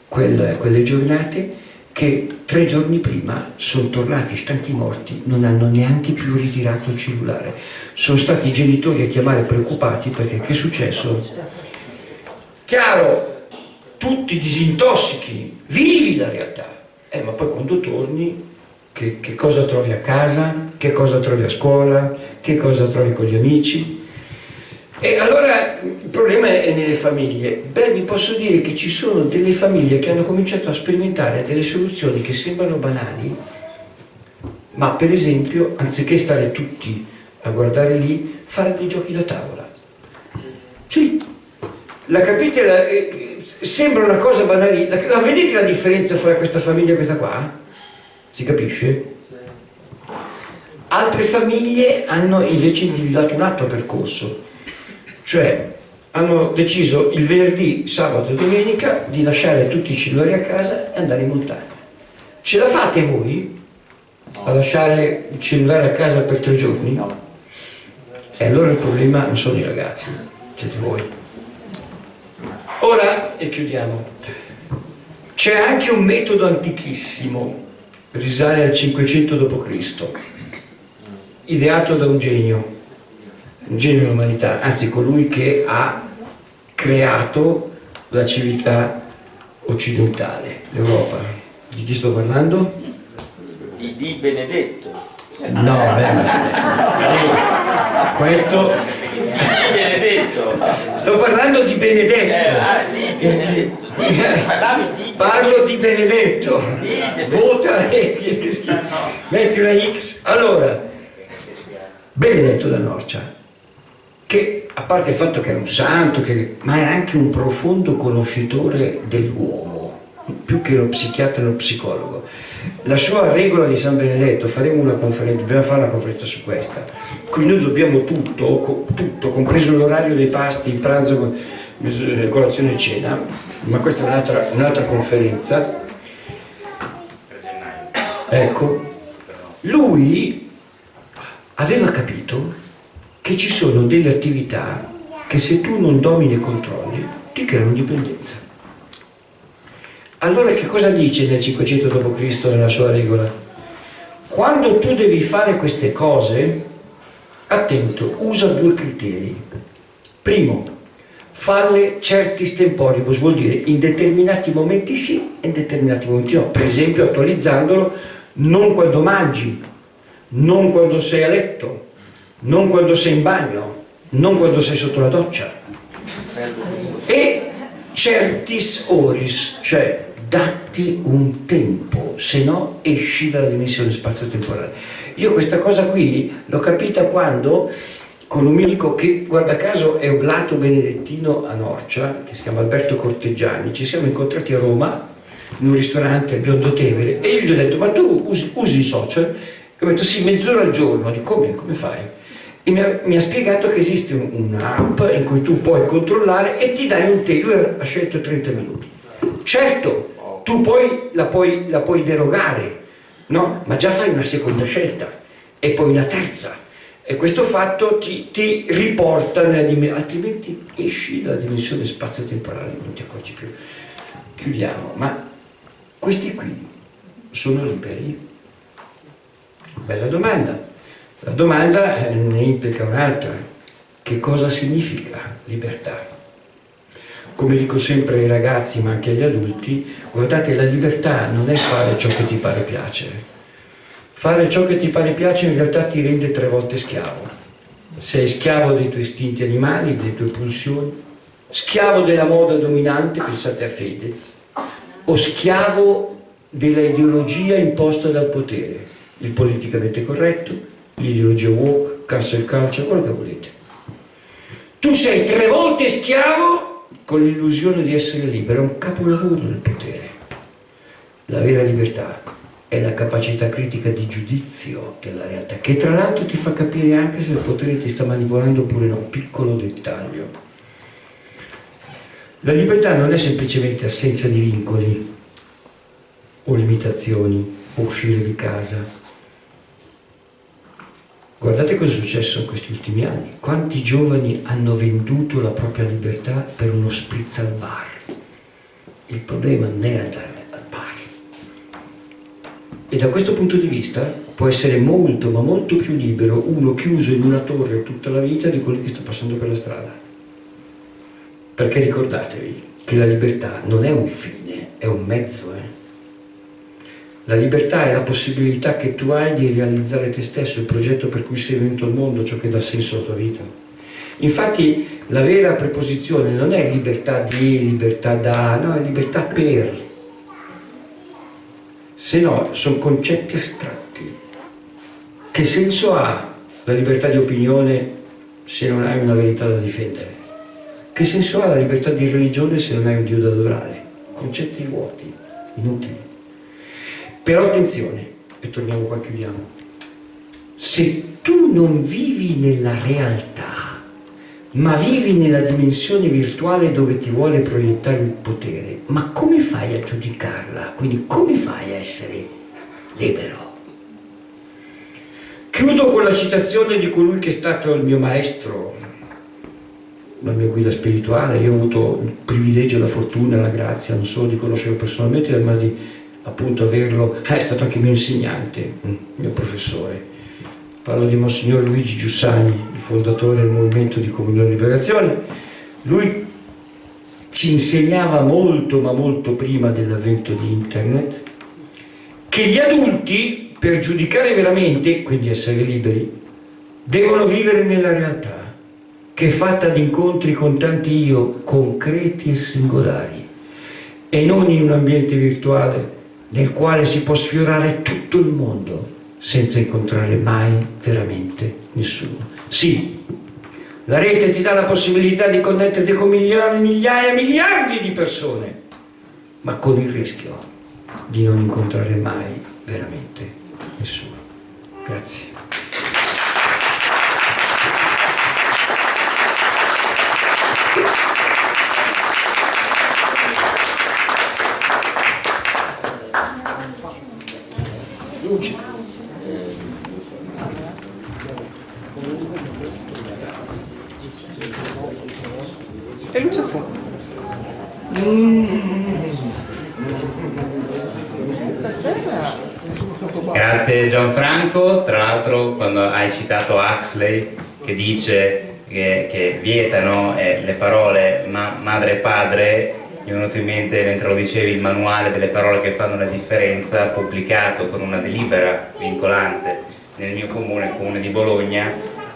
quelle giornate che 3 giorni prima sono tornati stanchi morti, non hanno neanche più ritirato il cellulare. Sono stati i genitori a chiamare preoccupati perché che è successo? Chiaro, tu ti disintossichi, vivi la realtà, ma poi quando torni che cosa trovi a casa, che cosa trovi a scuola, che cosa trovi con gli amici. E allora il problema è nelle famiglie. Beh, vi posso dire che ci sono delle famiglie che hanno cominciato a sperimentare delle soluzioni che sembrano banali, ma per esempio, anziché stare tutti a guardare lì, fare dei giochi da tavola. Sì, la capite? Sembra una cosa banale. La vedete la differenza fra questa famiglia e questa qua? Si capisce? Altre famiglie hanno invece individuato un altro percorso, cioè hanno deciso il venerdì, sabato e domenica di lasciare tutti i cellulari a casa e andare in montagna. Ce la fate voi a lasciare il cellulare a casa per 3 giorni? No. E allora il problema non sono i ragazzi, siete voi. Ora, e chiudiamo, c'è anche un metodo antichissimo, risale al 500 d.C., ideato da un genio dell'umanità, anzi colui che ha creato la civiltà occidentale, l'Europa. Di chi sto parlando? Di Benedetto. No, questo... Benedetto. Sto parlando di Benedetto. Parlo di Benedetto. Vota e metti una X. Allora, Benedetto da Norcia, che a parte il fatto che era un santo, ma era anche un profondo conoscitore dell'uomo, più che lo psichiatra e lo psicologo. La sua regola di San Benedetto, faremo una conferenza, dobbiamo fare una conferenza su questa, qui noi dobbiamo tutto, compreso l'orario dei pasti, il pranzo, colazione e cena, ma questa è un'altra conferenza. Ecco, lui aveva capito che ci sono delle attività che se tu non domini e controlli ti creano dipendenza. Allora che cosa dice nel 500 d.C. nella sua regola? Quando tu devi fare queste cose, attento, usa 2 criteri. Primo, farle certis temporibus, vuol dire in determinati momenti sì e in determinati momenti no. Per esempio attualizzandolo, non quando mangi, non quando sei a letto, non quando sei in bagno, non quando sei sotto la doccia. E certis oris, cioè datti un tempo, se no esci dalla dimensione spazio-temporale. Io questa cosa qui l'ho capita quando, con un mio amico che guarda caso è oblato benedettino a Norcia, che si chiama Alberto Corteggiani, ci siamo incontrati a Roma in un ristorante al Biondo Tevere e io gli ho detto ma tu usi i social? E ho detto sì, mezz'ora al giorno. Dico come fai? E mi ha spiegato che esiste un'app in cui tu puoi controllare e ti dai un tempo. Lui ha scelto 30 minuti. Certo, tu poi la puoi derogare, no? Ma già fai una seconda scelta e poi una terza. E questo fatto ti riporta nella dimensione, altrimenti esci dalla dimensione spazio-temporale, non ti accorgi più. Chiudiamo, ma questi qui sono liberi? Bella domanda. La domanda ne implica un'altra. Che cosa significa libertà? Come dico sempre ai ragazzi, ma anche agli adulti, guardate, la libertà non è fare ciò che ti pare piacere. Fare ciò che ti pare piacere in realtà ti rende 3 volte schiavo. Sei schiavo dei tuoi istinti animali, delle tue pulsioni, schiavo della moda dominante, pensate a Fedez, o schiavo della ideologia imposta dal potere, il politicamente corretto, l'ideologia woke, cancel culture, quello che volete. Tu sei 3 volte schiavo con l'illusione di essere libero, è un capolavoro del potere. La vera libertà è la capacità critica di giudizio della realtà, che tra l'altro ti fa capire anche se il potere ti sta manipolando oppure no, piccolo dettaglio. La libertà non è semplicemente assenza di vincoli o limitazioni o uscire di casa. Guardate cosa è successo in questi ultimi anni. Quanti giovani hanno venduto la propria libertà per uno spritz al bar. Il problema non era andare al bar. E da questo punto di vista può essere molto, ma molto più libero uno chiuso in una torre tutta la vita di quelli che sta passando per la strada. Perché ricordatevi che la libertà non è un fine, è un mezzo. La libertà è la possibilità che tu hai di realizzare te stesso, il progetto per cui sei venuto al mondo, ciò che dà senso alla tua vita. Infatti la vera preposizione non è libertà di, libertà da, no, è libertà per. Se no, sono concetti astratti. Che senso ha la libertà di opinione se non hai una verità da difendere? Che senso ha la libertà di religione se non hai un Dio da adorare? Concetti vuoti, inutili. Però attenzione, e torniamo qua, chiudiamo. Se tu non vivi nella realtà, ma vivi nella dimensione virtuale dove ti vuole proiettare il potere, ma come fai a giudicarla? Quindi come fai a essere libero? Chiudo con la citazione di colui che è stato il mio maestro, la mia guida spirituale. Io ho avuto il privilegio, la fortuna, la grazia, non solo di conoscerlo personalmente, ma di appunto averlo, è stato anche mio insegnante, mio professore. Parlo di Monsignor Luigi Giussani, il fondatore del Movimento di Comunione e Liberazione. Lui ci insegnava molto, ma molto prima dell'avvento di Internet, che gli adulti, per giudicare veramente, quindi essere liberi, devono vivere nella realtà, che è fatta di incontri con tanti io concreti e singolari, e non in un ambiente virtuale nel quale si può sfiorare tutto il mondo senza incontrare mai veramente nessuno. Sì, la rete ti dà la possibilità di connetterti con migliaia, miliardi di persone, ma con il rischio di non incontrare mai veramente nessuno. Grazie. Luce. E luce a fuoco. Grazie Gianfranco. Tra l'altro, quando hai citato Huxley che dice che vietano le parole madre e padre, mi è venuto in mente, mentre lo dicevi, il manuale delle parole che fanno la differenza, pubblicato con una delibera vincolante nel mio comune, il comune di Bologna,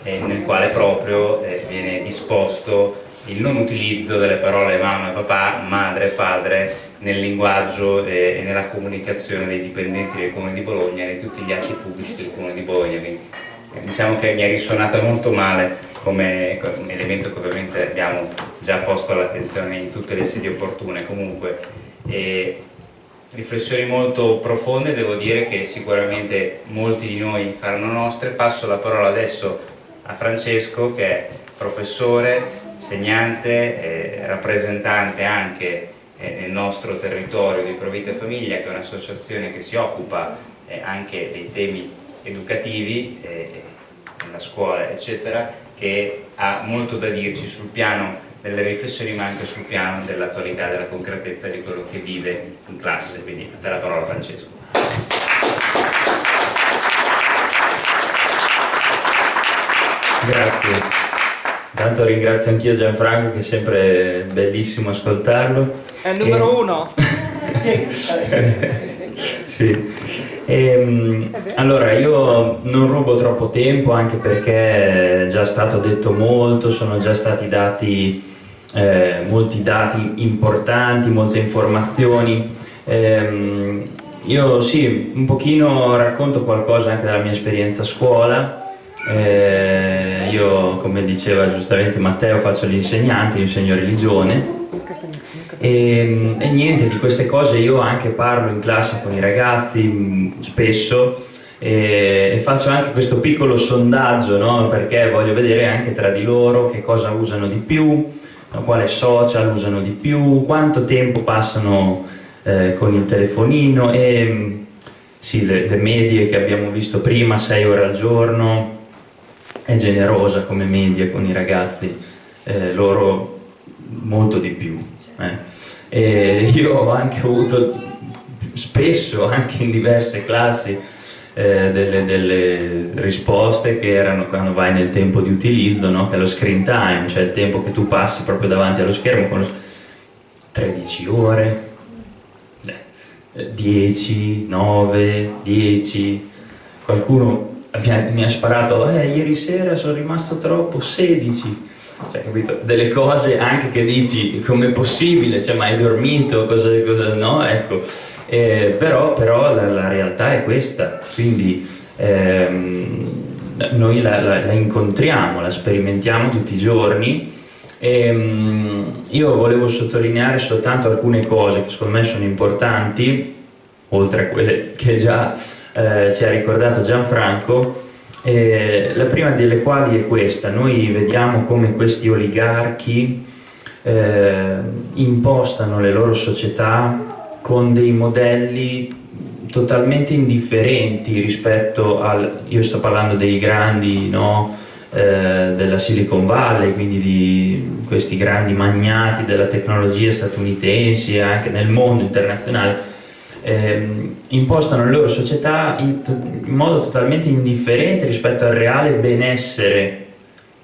nel quale proprio viene disposto il non utilizzo delle parole mamma e papà, madre e padre nel linguaggio e nella comunicazione dei dipendenti del comune di Bologna e di tutti gli atti pubblici del comune di Bologna. Quindi, diciamo che mi è risuonata molto male come un elemento che ovviamente abbiamo già posto all'attenzione in tutte le sedi opportune. Comunque riflessioni molto profonde, devo dire che sicuramente molti di noi faranno nostre. Passo la parola adesso a Francesco, che è professore, insegnante, rappresentante anche nel nostro territorio di Provita Famiglia, che è un'associazione che si occupa anche dei temi educativi nella scuola eccetera, che ha molto da dirci sul piano delle riflessioni ma anche sul piano dell'attualità, della concretezza di quello che vive in classe. Quindi a te la parola, Francesco. Grazie. Intanto ringrazio anch'io Gianfranco, che è sempre bellissimo ascoltarlo. È il numero uno. Sì. Allora, io non rubo troppo tempo, anche perché è già stato detto molto, sono già stati dati molti dati importanti, molte informazioni. Io sì, un pochino racconto qualcosa anche della mia esperienza a scuola. Io, come diceva giustamente Matteo, faccio l'insegnante, insegno religione e niente, di queste cose io anche parlo in classe con i ragazzi spesso e faccio anche questo piccolo sondaggio, no? Perché voglio vedere anche tra di loro che cosa usano di più, quale social usano di più, quanto tempo passano con il telefonino e sì, le medie che abbiamo visto prima, 6 ore al giorno, è generosa come media con i ragazzi, loro molto di più. E io ho anche avuto spesso, anche in diverse classi, delle risposte che erano quando vai nel tempo di utilizzo, no? Che è lo screen time, cioè il tempo che tu passi proprio davanti allo schermo, 13 ore, 10, 9, 10, qualcuno mi ha sparato, ieri sera sono rimasto troppo, 16, cioè, capito? Delle cose anche che dici, com'è possibile, cioè, ma hai dormito, cosa no? Ecco, però la realtà è questa, quindi noi la incontriamo, la sperimentiamo tutti i giorni. Io volevo sottolineare soltanto alcune cose che secondo me sono importanti, oltre a quelle che già ci ha ricordato Gianfranco, la prima delle quali è questa: noi vediamo come questi oligarchi impostano le loro società con dei modelli totalmente indifferenti rispetto io sto parlando dei grandi, no? Della Silicon Valley, quindi di questi grandi magnati della tecnologia statunitensi e anche nel mondo internazionale, impostano le loro società in modo totalmente indifferente rispetto al reale benessere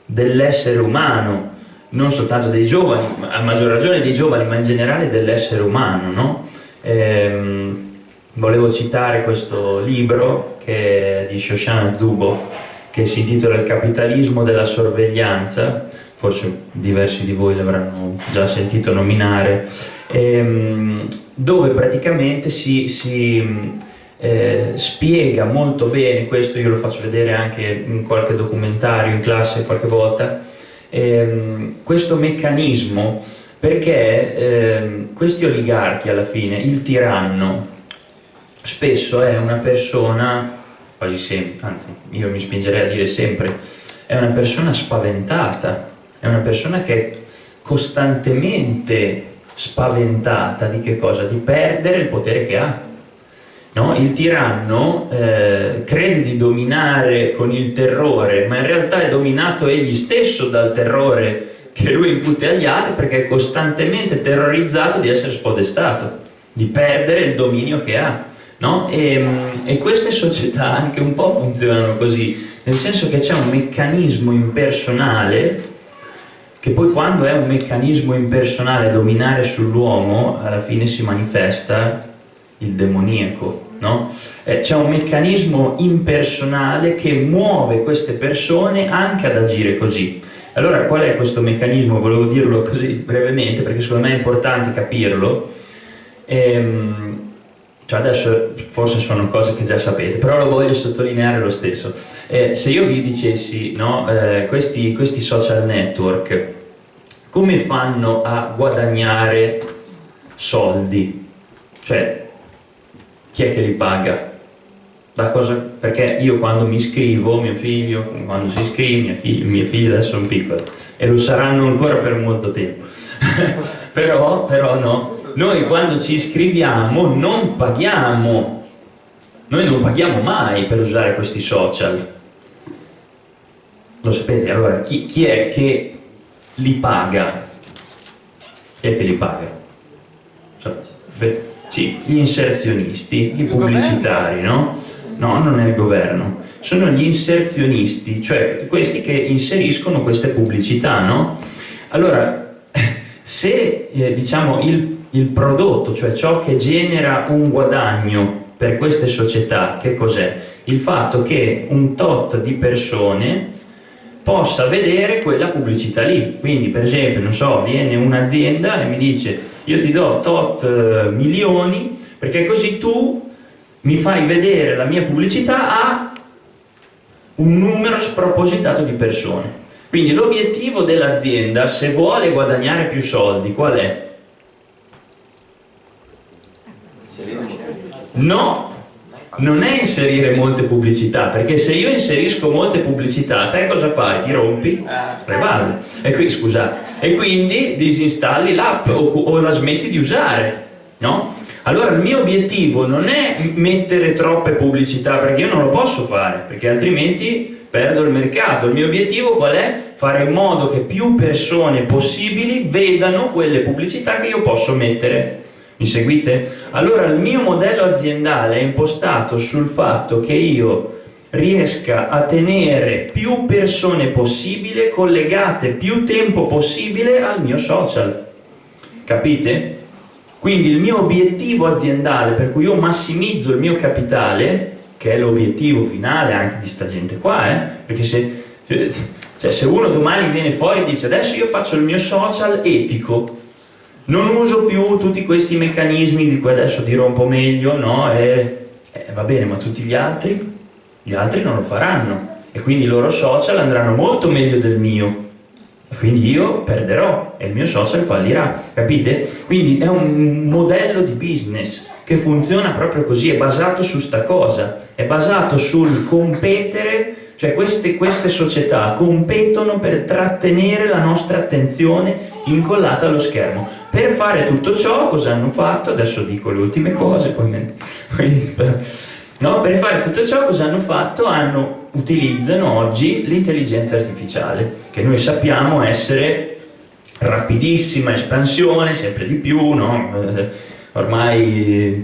dell'essere umano, non soltanto dei giovani, ma a maggior ragione dei giovani, ma in generale dell'essere umano, no? Volevo citare questo libro che è di Shoshana Zuboff, che si intitola Il capitalismo della sorveglianza, forse diversi di voi l'avranno già sentito nominare, dove praticamente si spiega molto bene, questo io lo faccio vedere anche in qualche documentario in classe qualche volta, questo meccanismo, perché questi oligarchi alla fine, il tiranno, spesso è una persona, quasi sempre, anzi io mi spingerei a dire sempre, è una persona spaventata, è una persona che è costantemente spaventata di che cosa? Di perdere il potere che ha. No? Il tiranno crede di dominare con il terrore, ma in realtà è dominato egli stesso dal terrore che lui incute agli altri, perché è costantemente terrorizzato di essere spodestato, di perdere il dominio che ha. No? E queste società anche un po' funzionano così, nel senso che c'è un meccanismo impersonale che poi, quando è un meccanismo impersonale a dominare sull'uomo, alla fine si manifesta il demoniaco, no? C'è un meccanismo impersonale che muove queste persone anche ad agire così. Allora, qual è questo meccanismo? Volevo dirlo così brevemente perché secondo me è importante capirlo. Cioè, adesso forse sono cose che già sapete, però lo voglio sottolineare lo stesso. Se io vi dicessi, no, questi social network come fanno a guadagnare soldi? Cioè, chi è che li paga? Da cosa? Perché io quando mi iscrivo, mio figlio, quando si iscrive, mio figlio adesso sono piccoli e lo saranno ancora per molto tempo, però no. Noi quando ci iscriviamo non paghiamo, noi non paghiamo mai per usare questi social. Lo sapete? Allora, chi è che li paga? Chi è che li paga? Sì, gli inserzionisti, i pubblicitari, no? No, non è il governo. Sono gli inserzionisti, cioè questi che inseriscono queste pubblicità, no? Allora, se diciamo il prodotto, cioè ciò che genera un guadagno per queste società, che cos'è? Il fatto che un tot di persone possa vedere quella pubblicità lì. Quindi, per esempio, non so, viene un'azienda e mi dice: io ti do tot milioni perché così tu mi fai vedere la mia pubblicità a un numero spropositato di persone. Quindi l'obiettivo dell'azienda, se vuole guadagnare più soldi, qual è? No, non è inserire molte pubblicità, perché se io inserisco molte pubblicità, te cosa fai? Ti rompi le balle. E quindi disinstalli l'app o la smetti di usare, no? Allora il mio obiettivo non è mettere troppe pubblicità, perché io non lo posso fare, perché altrimenti perdo il mercato. Il mio obiettivo qual è? Fare in modo che più persone possibili vedano quelle pubblicità che io posso mettere. Mi seguite? Allora il mio modello aziendale è impostato sul fatto che io riesca a tenere più persone possibile collegate più tempo possibile al mio social. Capite? Quindi il mio obiettivo aziendale, per cui io massimizzo il mio capitale, che è l'obiettivo finale anche di sta gente qua, perché se uno domani viene fuori e dice adesso io faccio il mio social etico, non uso più tutti questi meccanismi di cui adesso dirò un po' meglio, no? Va bene, ma tutti gli altri non lo faranno e quindi i loro social andranno molto meglio del mio e quindi io perderò e il mio social fallirà, capite? Quindi è un modello di business che funziona proprio così, è basato su sta cosa, è basato sul competere. Cioè queste società competono per trattenere la nostra attenzione incollata allo schermo. Per fare tutto ciò cosa hanno fatto? Adesso dico le ultime cose, no? Per fare tutto ciò cosa hanno fatto? Utilizzano oggi l'intelligenza artificiale, che noi sappiamo essere rapidissima espansione, sempre di più, no? Ormai,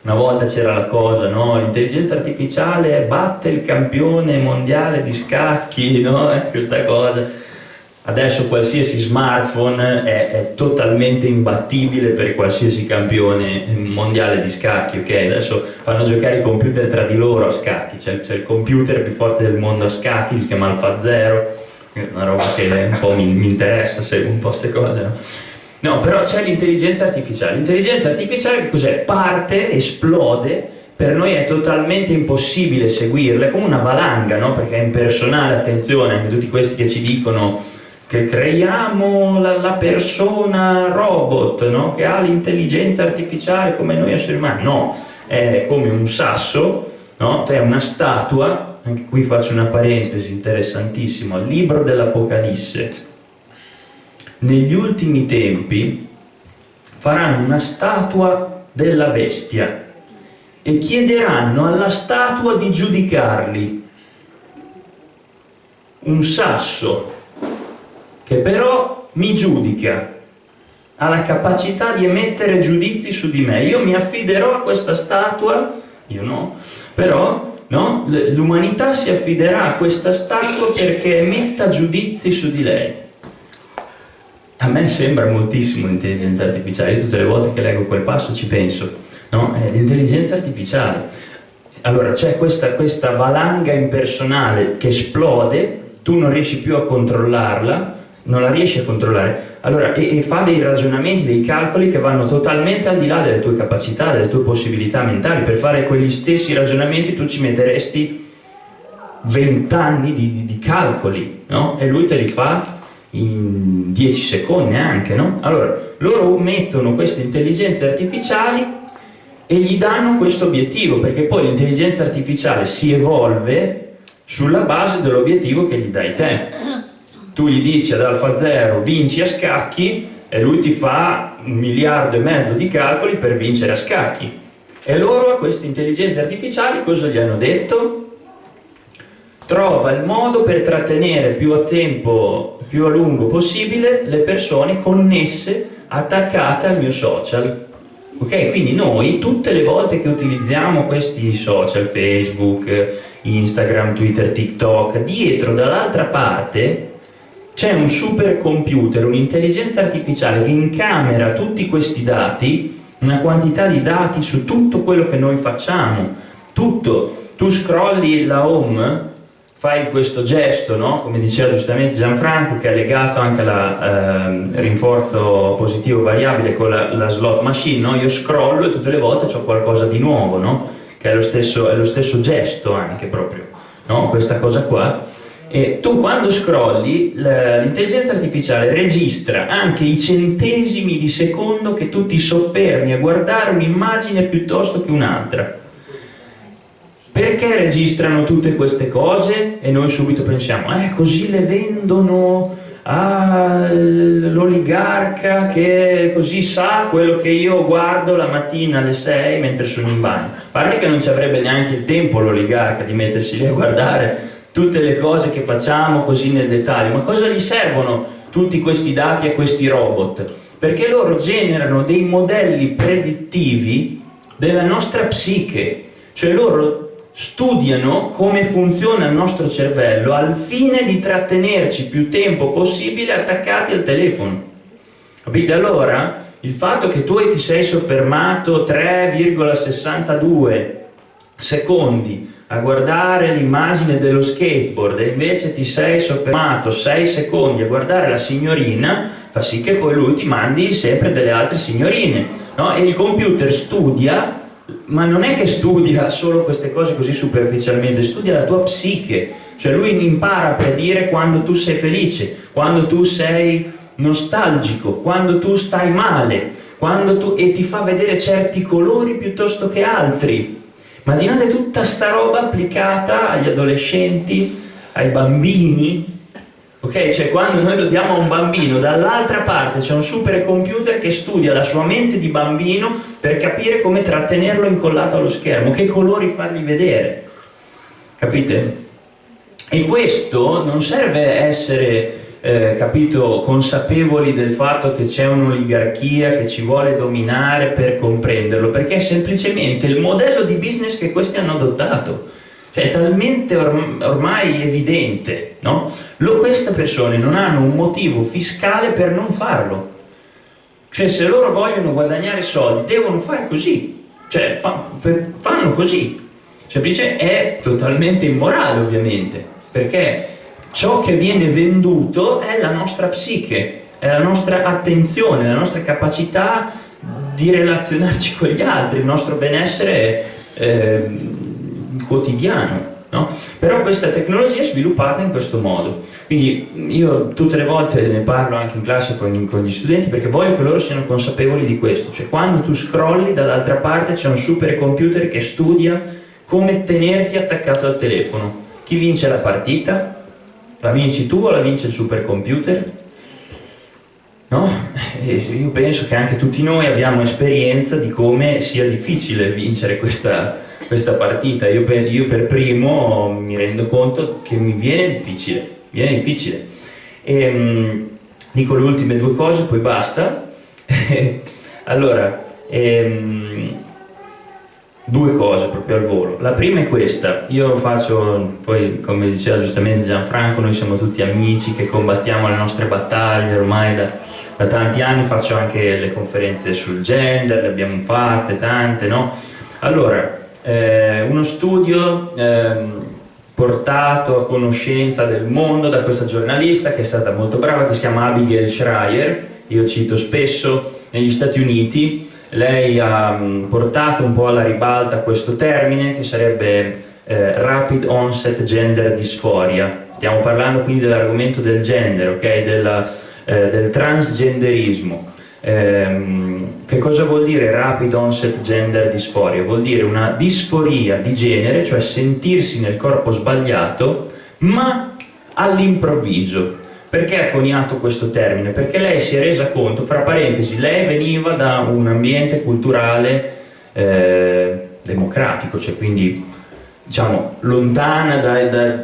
una volta c'era la cosa, no? L'intelligenza artificiale batte il campione mondiale di scacchi, no? Questa cosa. Adesso qualsiasi smartphone è totalmente imbattibile per qualsiasi campione mondiale di scacchi, ok? Adesso fanno giocare i computer tra di loro a scacchi, c'è il computer più forte del mondo a scacchi, si chiama Alpha Zero, una roba che un po' mi interessa, seguo un po' queste cose, no? No, però c'è l'intelligenza artificiale. L'intelligenza artificiale che cos'è? Parte, esplode, per noi è totalmente impossibile seguirla, è come una valanga, no? Perché è impersonale, attenzione, anche tutti questi che ci dicono che creiamo la persona robot, no? Che ha l'intelligenza artificiale come noi esseri umani. No, è come un sasso, no? È una statua, anche qui faccio una parentesi interessantissima, il libro dell'Apocalisse. Negli ultimi tempi faranno una statua della bestia e chiederanno alla statua di giudicarli. Un sasso che però mi giudica, ha la capacità di emettere giudizi su di me. Io mi affiderò a questa statua, io no, però no, l'umanità si affiderà a questa statua perché emetta giudizi su di lei. A me sembra moltissimo l'intelligenza artificiale, io tutte le volte che leggo quel passo ci penso, no? È l'intelligenza artificiale. Allora c'è questa valanga impersonale che esplode, tu non riesci più a controllarla, non la riesci a controllare, allora, e fa dei ragionamenti, dei calcoli che vanno totalmente al di là delle tue capacità, delle tue possibilità mentali. Per fare quegli stessi ragionamenti tu ci metteresti 20 anni di calcoli, no? E lui te li fa in 10 secondi anche, no? Allora, loro mettono queste intelligenze artificiali e gli danno questo obiettivo, perché poi l'intelligenza artificiale si evolve sulla base dell'obiettivo che gli dai te. Tu gli dici ad Alpha Zero vinci a scacchi e lui ti fa 1,5 miliardi di calcoli per vincere a scacchi. E loro a queste intelligenze artificiali cosa gli hanno detto? Trova il modo per trattenere più a lungo possibile le persone connesse, attaccate al mio social. Ok? Quindi noi tutte le volte che utilizziamo questi social, Facebook, Instagram, Twitter, TikTok, dietro dall'altra parte c'è un supercomputer, un'intelligenza artificiale che incamera tutti questi dati, una quantità di dati su tutto quello che noi facciamo, tutto. Tu scrolli la home, fai questo gesto, no? Come diceva giustamente Gianfranco, che è legato anche al rinforzo positivo variabile con la slot machine, no? Io scrollo e tutte le volte c'ho qualcosa di nuovo, no? Che è lo stesso gesto anche proprio, no? Questa cosa qua. E tu quando scrolli, l'intelligenza artificiale registra anche i centesimi di secondo che tu ti soffermi a guardare un'immagine piuttosto che un'altra. Perché registrano tutte queste cose e noi subito pensiamo, così le vendono all'oligarca che così sa quello che io guardo la mattina alle 6 mentre sono in bagno. A parte che non ci avrebbe neanche il tempo l'oligarca di mettersi lì a guardare tutte le cose che facciamo così nel dettaglio, ma cosa gli servono tutti questi dati a questi robot? Perché loro generano dei modelli predittivi della nostra psiche, cioè loro studiano come funziona il nostro cervello al fine di trattenerci più tempo possibile attaccati al telefono. Capite? Allora, il fatto che tu ti sei soffermato 3,62 secondi a guardare l'immagine dello skateboard e invece ti sei soffermato 6 secondi a guardare la signorina, fa sì che poi lui ti mandi sempre delle altre signorine, no? E il computer studia, ma non è che studia solo queste cose così superficialmente, studia la tua psiche, cioè lui impara a predire quando tu sei felice, quando tu sei nostalgico, quando tu stai male, e ti fa vedere certi colori piuttosto che altri. Immaginate tutta sta roba applicata agli adolescenti, ai bambini, ok? Cioè quando noi lo diamo a un bambino, dall'altra parte c'è un supercomputer che studia la sua mente di bambino per capire come trattenerlo incollato allo schermo, che colori fargli vedere, capite? E questo non serve essere consapevoli del fatto che c'è un'oligarchia che ci vuole dominare per comprenderlo, perché è semplicemente il modello di business che questi hanno adottato, cioè è talmente ormai evidente, no? Queste persone non hanno un motivo fiscale per non farlo, cioè se loro vogliono guadagnare soldi devono fare così, cioè fanno così, semplicemente è totalmente immorale ovviamente, perché ciò che viene venduto è la nostra psiche, è la nostra attenzione, la nostra capacità di relazionarci con gli altri, il nostro benessere quotidiano, no? Però questa tecnologia è sviluppata in questo modo, quindi io tutte le volte ne parlo anche in classe con gli studenti perché voglio che loro siano consapevoli di questo, cioè quando tu scrolli dall'altra parte c'è un supercomputer che studia come tenerti attaccato al telefono. Chi vince la partita? La vinci tu o la vince il supercomputer? No? E io penso che anche tutti noi abbiamo esperienza di come sia difficile vincere questa partita. Io per primo mi rendo conto che mi viene difficile. E, dico le ultime due cose, poi basta. Allora, due cose proprio al volo. La prima è questa: io faccio, poi come diceva giustamente Gianfranco, noi siamo tutti amici che combattiamo le nostre battaglie ormai da tanti anni, faccio anche le conferenze sul gender, le abbiamo fatte tante, no? Allora, uno studio portato a conoscenza del mondo da questa giornalista che è stata molto brava, che si chiama Abigail Shrier, io cito spesso, negli Stati Uniti. Lei ha portato un po' alla ribalta questo termine che sarebbe Rapid Onset Gender Dysphoria. Stiamo parlando quindi dell'argomento del gender, ok? Del transgenderismo. Che cosa vuol dire Rapid Onset Gender Dysphoria? Vuol dire una disforia di genere, cioè sentirsi nel corpo sbagliato, ma all'improvviso. Perché ha coniato questo termine? Perché lei si è resa conto, fra parentesi, lei veniva da un ambiente culturale democratico, cioè quindi diciamo lontana da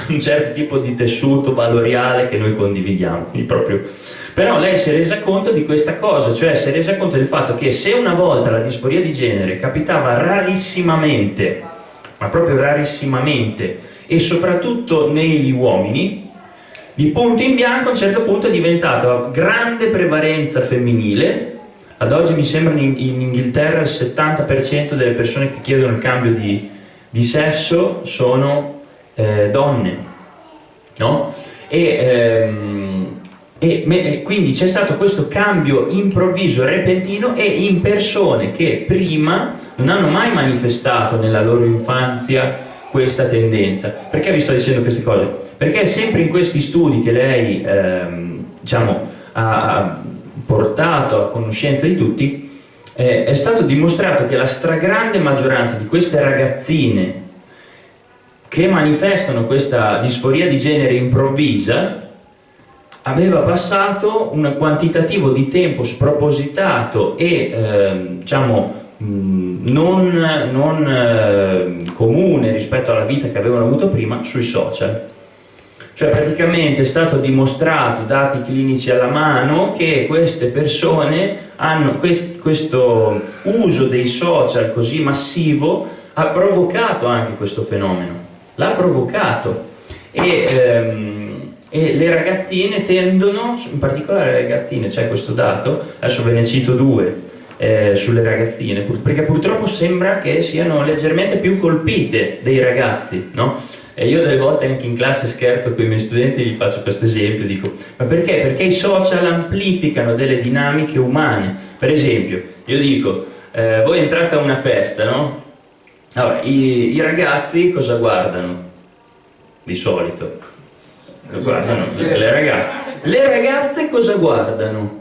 un certo tipo di tessuto valoriale che noi condividiamo, quindi proprio. Però lei si è resa conto di questa cosa, cioè si è resa conto del fatto che se una volta la disforia di genere capitava rarissimamente, ma proprio rarissimamente, e soprattutto negli uomini, di punto in bianco a un certo punto è diventato a grande prevalenza femminile. Ad oggi mi sembra in Inghilterra il 70% delle persone che chiedono il cambio di sesso sono donne, no? E quindi c'è stato questo cambio improvviso, repentino, e in persone che prima non hanno mai manifestato nella loro infanzia questa tendenza. Perché vi sto dicendo queste cose? Perché sempre in questi studi che lei diciamo, ha portato a conoscenza di tutti, è stato dimostrato che la stragrande maggioranza di queste ragazzine che manifestano questa disforia di genere improvvisa aveva passato un quantitativo di tempo spropositato e diciamo non comune rispetto alla vita che avevano avuto prima sui social. Cioè praticamente è stato dimostrato, dati clinici alla mano, che queste persone hanno questo uso dei social così massivo ha provocato anche questo fenomeno, l'ha provocato e le ragazzine tendono, in particolare le ragazzine, c'è questo dato, adesso ve ne cito due sulle ragazzine, perché purtroppo sembra che siano leggermente più colpite dei ragazzi, no? E io delle volte anche in classe scherzo con i miei studenti, gli faccio questo esempio, dico ma perché? Perché i social amplificano delle dinamiche umane. Per esempio, io dico voi entrate a una festa, no? Allora, i ragazzi cosa guardano? Di solito guardano le ragazze. Le ragazze cosa guardano?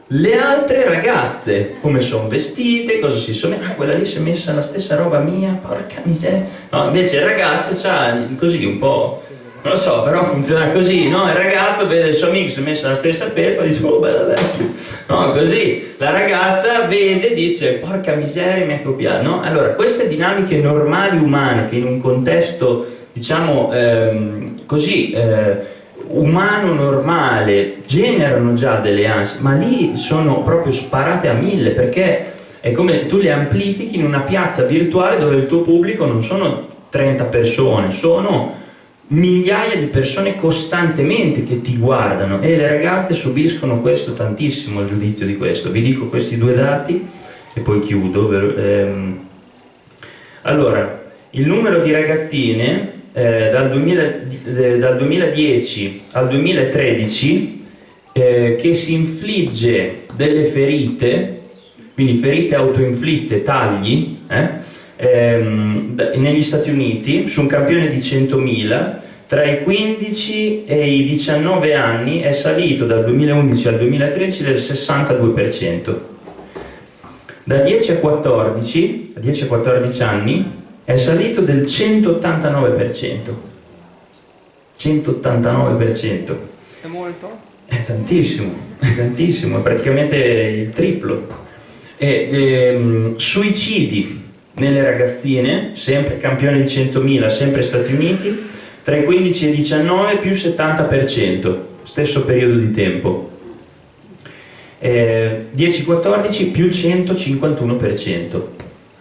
Le altre ragazze, come sono vestite, cosa si sono... Ah, quella lì si è messa la stessa roba mia, porca miseria. No, invece il ragazzo c'ha così un po'... Non lo so, però funziona così, no? Il ragazzo vede il suo amico si è messa la stessa felpa e dice, oh bella vecchia. No, così. La ragazza vede e dice, porca miseria, mi ha copiato, no? Allora, queste dinamiche normali umane che in un contesto, diciamo, così... umano normale generano già delle ansie, ma lì sono proprio sparate a 1000, perché è come tu le amplifichi in una piazza virtuale dove il tuo pubblico non sono 30 persone, sono migliaia di persone costantemente che ti guardano, e le ragazze subiscono questo tantissimo, il giudizio di questo. Vi dico questi due dati e poi chiudo. Allora, il numero di ragazzine dal 2010 al 2013 che si infligge delle ferite, quindi ferite autoinflitte, tagli, negli Stati Uniti, su un campione di 100.000, tra i 15 e i 19 anni è salito dal 2011 al 2013 del 62%. Da 10 a 14 anni è salito del 189%. 189%. È molto? È tantissimo, è praticamente il triplo. Suicidi nelle ragazzine, sempre campione di 100.000, sempre Stati Uniti, tra i 15 e i 19 più 70%, stesso periodo di tempo. 10-14 più 151%.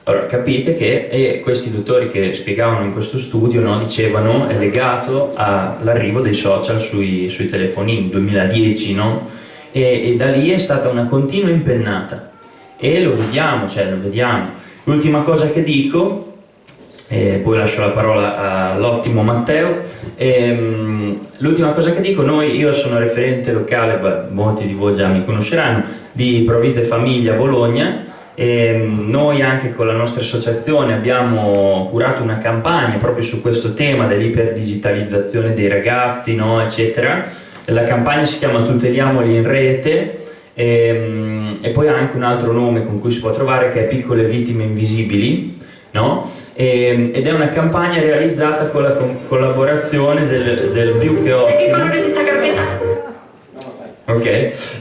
Allora capite che questi dottori che spiegavano in questo studio, no, dicevano è legato all'arrivo dei social sui telefonini, 2010, no? E da lì è stata una continua impennata e lo vediamo. L'ultima cosa che dico, poi lascio la parola all'ottimo Matteo, l'ultima cosa che dico, io sono referente locale, molti di voi già mi conosceranno, di Provide Famiglia Bologna. Noi anche con la nostra associazione abbiamo curato una campagna proprio su questo tema dell'iperdigitalizzazione dei ragazzi, no, eccetera. La campagna si chiama Tuteliamoli in rete e poi ha anche un altro nome con cui si può trovare, che è Piccole Vittime Invisibili, no? Ed è una campagna realizzata con la collaborazione del più che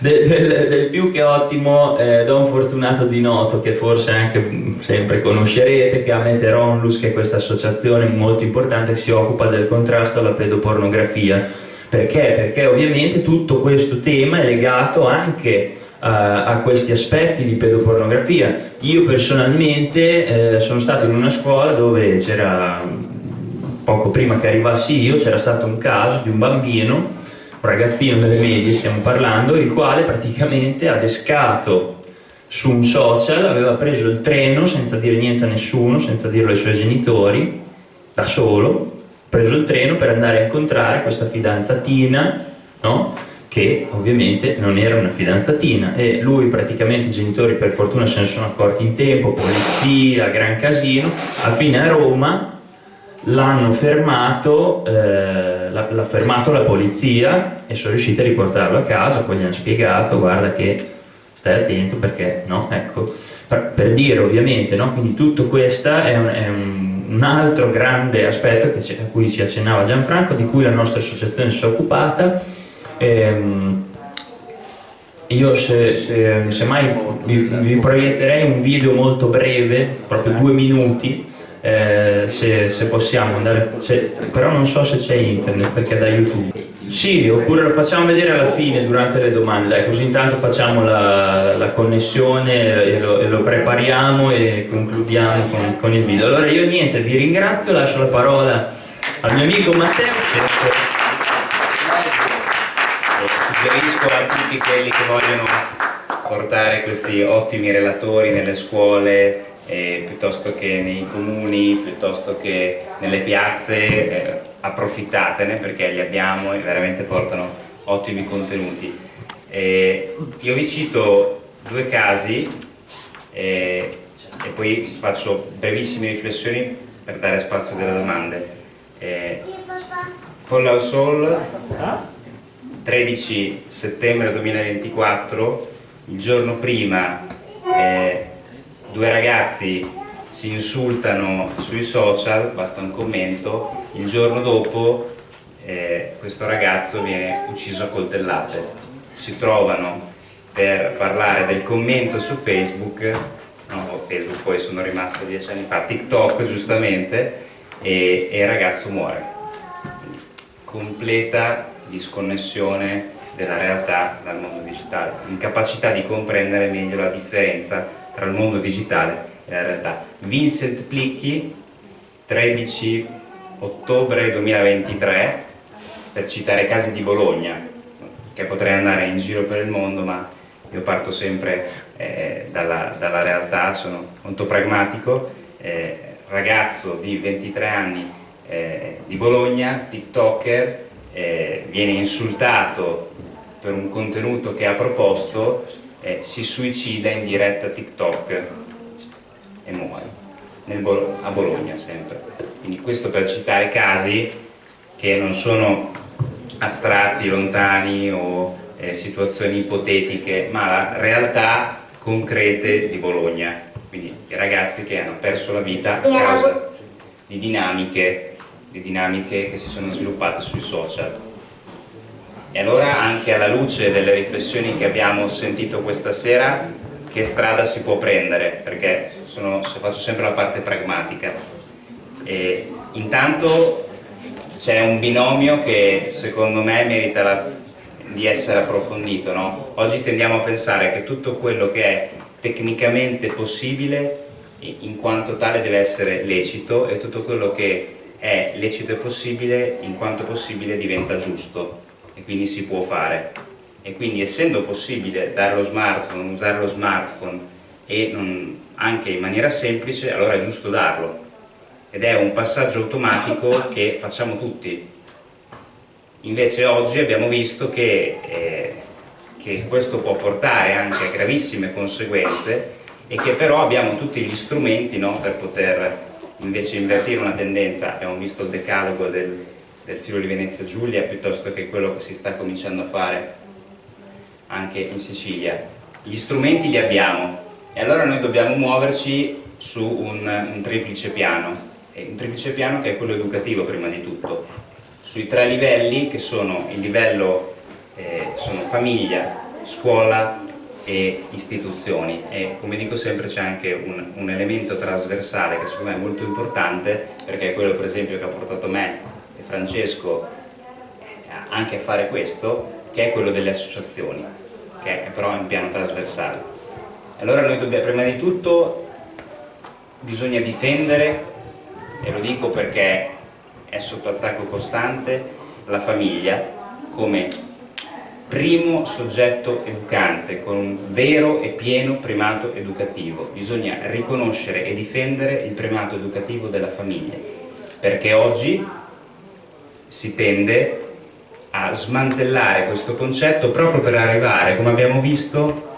del più che ottimo Don Fortunato Di Noto, che forse anche sempre conoscerete, che ha Mete Onlus, che è questa associazione molto importante che si occupa del contrasto alla pedopornografia. Perché ovviamente tutto questo tema è legato anche a questi aspetti di pedopornografia. Io personalmente sono stato in una scuola dove c'era, poco prima che arrivassi io, c'era stato un caso di un bambino, un ragazzino delle medie stiamo parlando, il quale praticamente adescato su un social aveva preso il treno senza dire niente a nessuno, senza dirlo ai suoi genitori, da solo, preso il treno per andare a incontrare questa fidanzatina, no? Che ovviamente non era una fidanzatina, e lui praticamente, i genitori per fortuna se ne sono accorti in tempo, polizia, gran casino, alla fine a Roma l'hanno fermato, l'ha fermato la polizia e sono riusciti a riportarlo a casa, poi gli hanno spiegato guarda che stai attento perché no, ecco, per dire ovviamente, no? Quindi tutto questo è un altro grande aspetto a cui ci accennava Gianfranco, di cui la nostra associazione si è occupata. Io semmai vi proietterei un video molto breve, proprio 2 minuti, se possiamo andare, però non so se c'è internet perché è da YouTube. Sì, oppure lo facciamo vedere alla fine durante le domande, dai, così intanto facciamo la connessione e lo prepariamo e concludiamo con il video. Allora io niente, vi ringrazio, lascio la parola al mio amico Matteo. Suggerisco a tutti quelli che vogliono portare questi ottimi relatori nelle scuole, piuttosto che nei comuni, piuttosto che nelle piazze, approfittatene perché li abbiamo e veramente portano ottimi contenuti. Io vi cito 2 casi e poi faccio brevissime riflessioni per dare spazio delle domande. Fallout Soul, 13 settembre 2024, il giorno prima 2 ragazzi si insultano sui social, basta un commento, il giorno dopo questo ragazzo viene ucciso a coltellate. Si trovano per parlare del commento su Facebook, no, Facebook poi sono rimasto 10 anni fa, TikTok giustamente, e il ragazzo muore. Quindi, completa disconnessione della realtà dal mondo digitale, incapacità di comprendere meglio la differenza tra il mondo digitale e la realtà. Vincent Plicchi, 13 ottobre 2023, per citare casi di Bologna, che potrei andare in giro per il mondo, ma io parto sempre dalla realtà, sono molto pragmatico. Ragazzo di 23 anni di Bologna, TikToker, viene insultato per un contenuto che ha proposto, si suicida in diretta TikTok e muore a Bologna sempre. Quindi questo per citare casi che non sono astratti, lontani o situazioni ipotetiche, ma la realtà concrete di Bologna. Quindi i ragazzi che hanno perso la vita a causa di dinamiche che si sono sviluppate sui social. E allora, anche alla luce delle riflessioni che abbiamo sentito questa sera, che strada si può prendere? Perché faccio sempre la parte pragmatica. Intanto c'è un binomio che secondo me merita di essere approfondito, no? Oggi tendiamo a pensare che tutto quello che è tecnicamente possibile in quanto tale deve essere lecito, e tutto quello che è lecito e possibile in quanto possibile diventa giusto e quindi si può fare. E quindi, essendo possibile usare lo smartphone e anche in maniera semplice, allora è giusto darlo, ed è un passaggio automatico che facciamo tutti. Invece oggi abbiamo visto che questo può portare anche a gravissime conseguenze, e che però abbiamo tutti gli strumenti, no, per poter invece invertire una tendenza. Abbiamo visto il decalogo del Friuli Venezia Giulia, piuttosto che quello che si sta cominciando a fare anche in Sicilia. Gli strumenti li abbiamo, e allora noi dobbiamo muoverci su un triplice piano, un triplice piano che è quello educativo prima di tutto, sui 3 livelli che sono il livello sono famiglia, scuola e istituzioni. E come dico sempre, c'è anche un elemento trasversale che secondo me è molto importante, perché è quello per esempio che ha portato me e Francesco anche a fare questo, che è quello delle associazioni, che è però un piano trasversale. Allora noi dobbiamo, prima di tutto bisogna difendere, e lo dico perché è sotto attacco costante, la famiglia come primo soggetto educante, con un vero e pieno primato educativo. Bisogna riconoscere e difendere il primato educativo della famiglia, perché oggi si tende a smantellare questo concetto proprio per arrivare, come abbiamo visto,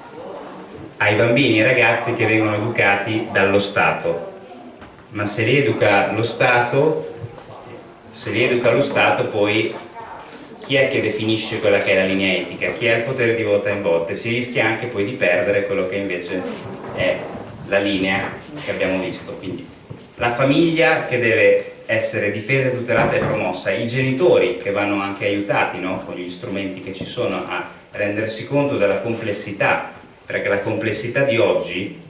ai bambini e ai ragazzi che vengono educati dallo Stato. Ma se li educa lo Stato, se li educa lo Stato, poi chi è che definisce quella che è la linea etica? Chi ha il potere di volta in volta? E si rischia anche poi di perdere quello che invece è la linea che abbiamo visto. Quindi la famiglia che deve essere difesa, tutelata e promossa, i genitori che vanno anche aiutati, no? Con gli strumenti che ci sono, a rendersi conto della complessità, perché la complessità di oggi,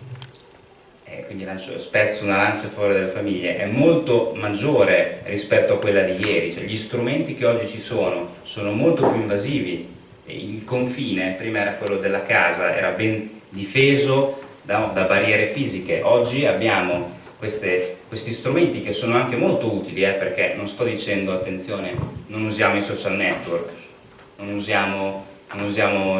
quindi spezzo una lancia a favore delle famiglie, è molto maggiore rispetto a quella di ieri, cioè gli strumenti che oggi ci sono molto più invasivi. Il confine prima era quello della casa, era ben difeso da barriere fisiche. Oggi abbiamo questi strumenti che sono anche molto utili, perché non sto dicendo attenzione, non usiamo i social network, non usiamo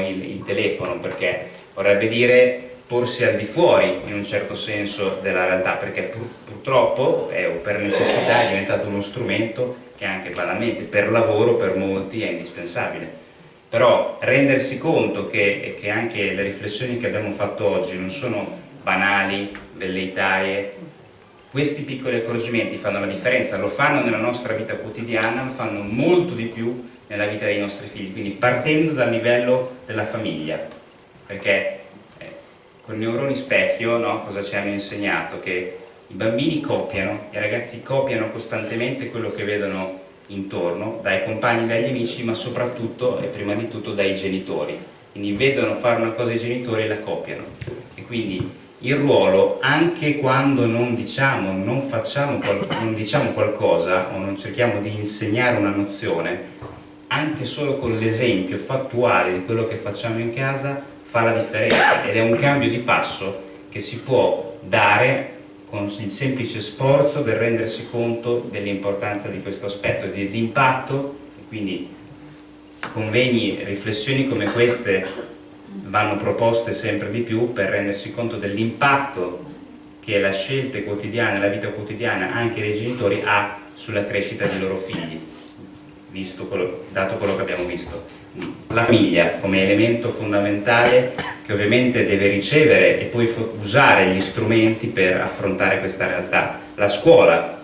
il telefono, perché vorrebbe dire porsi al di fuori in un certo senso della realtà, perché purtroppo o per necessità è diventato uno strumento che anche banalmente per lavoro per molti è indispensabile. Però rendersi conto che anche le riflessioni che abbiamo fatto oggi non sono banali, velleitarie, questi piccoli accorgimenti fanno la differenza, lo fanno nella nostra vita quotidiana, lo fanno molto di più nella vita dei nostri figli, quindi partendo dal livello della famiglia, perché con i neuroni specchio, no, cosa ci hanno insegnato? Che i bambini copiano, i ragazzi copiano costantemente quello che vedono intorno, dai compagni, dagli amici, ma soprattutto e prima di tutto dai genitori. Quindi vedono fare una cosa i genitori e la copiano. E quindi il ruolo, anche quando non diciamo qualcosa o non cerchiamo di insegnare una nozione, anche solo con l'esempio fattuale di quello che facciamo in casa fa la differenza, ed è un cambio di passo che si può dare con il semplice sforzo del rendersi conto dell'importanza di questo aspetto, dell'impatto. Quindi convegni, riflessioni come queste vanno proposte sempre di più per rendersi conto dell'impatto che la scelta quotidiana, la vita quotidiana anche dei genitori ha sulla crescita dei loro figli, dato quello che abbiamo visto. La famiglia come elemento fondamentale che ovviamente deve ricevere e poi usare gli strumenti per affrontare questa realtà. La scuola,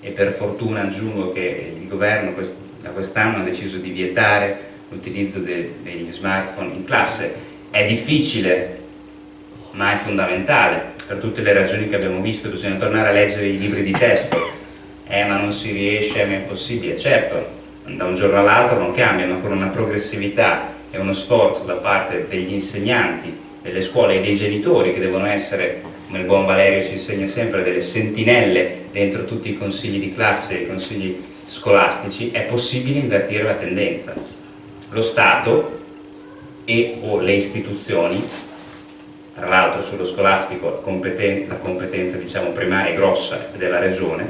e per fortuna aggiungo che il governo da quest'anno ha deciso di vietare l'utilizzo degli smartphone in classe. È difficile, ma è fondamentale per tutte le ragioni che abbiamo visto. Bisogna tornare a leggere i libri di testo, ma non si riesce, ma è impossibile. Certo, da un giorno all'altro non cambia, ma con una progressività e uno sforzo da parte degli insegnanti, delle scuole e dei genitori, che devono essere, come il buon Valerio ci insegna sempre, delle sentinelle dentro tutti i consigli di classe e i consigli scolastici, è possibile invertire la tendenza. Lo Stato o le istituzioni, tra l'altro sullo scolastico la competenza diciamo primaria e grossa della Regione,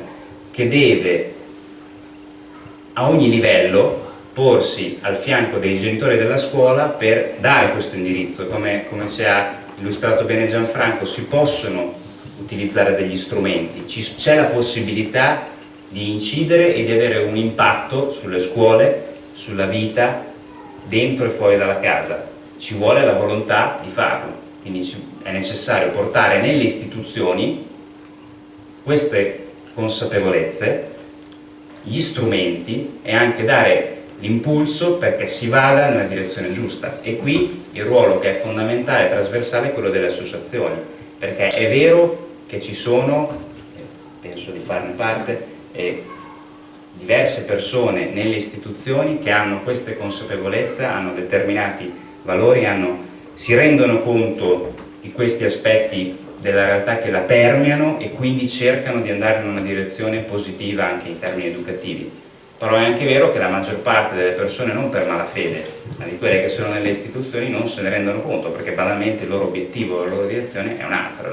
che deve a ogni livello porsi al fianco dei genitori della scuola per dare questo indirizzo. Come ci ha illustrato bene Gianfranco, si possono utilizzare degli strumenti, c'è la possibilità di incidere e di avere un impatto sulle scuole, sulla vita dentro e fuori dalla casa. Ci vuole la volontà di farlo, quindi è necessario portare nelle istituzioni queste consapevolezze, gli strumenti, e anche dare l'impulso perché si vada nella direzione giusta. E qui il ruolo che è fondamentale e trasversale è quello delle associazioni, perché è vero che ci sono, penso di farne parte, diverse persone nelle istituzioni che hanno queste consapevolezze, hanno determinati valori, si rendono conto di questi aspetti della realtà che la permeano e quindi cercano di andare in una direzione positiva anche in termini educativi. Però è anche vero che la maggior parte delle persone, non per malafede, ma di quelle che sono nelle istituzioni, non se ne rendono conto, perché banalmente il loro obiettivo, la loro direzione è un'altra,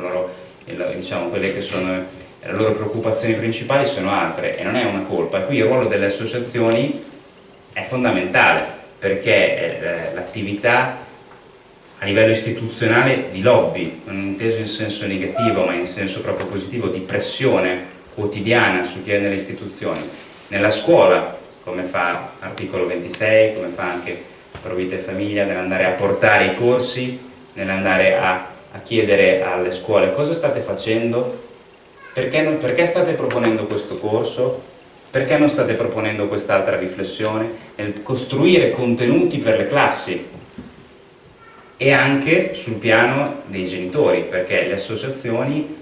diciamo, quelle che sono le loro preoccupazioni principali sono altre, e non è una colpa. Qui il ruolo delle associazioni è fondamentale, perché l'attività a livello istituzionale di lobby, non inteso in senso negativo ma in senso proprio positivo, di pressione quotidiana su chi è nelle istituzioni, nella scuola, come fa l'articolo 26, come fa anche Pro Vita e Famiglia, nell'andare a portare i corsi, nell'andare a chiedere alle scuole cosa state facendo, perché state proponendo questo corso, Perché non state proponendo quest'altra riflessione nel costruire contenuti per le classi e anche sul piano dei genitori? Perché le associazioni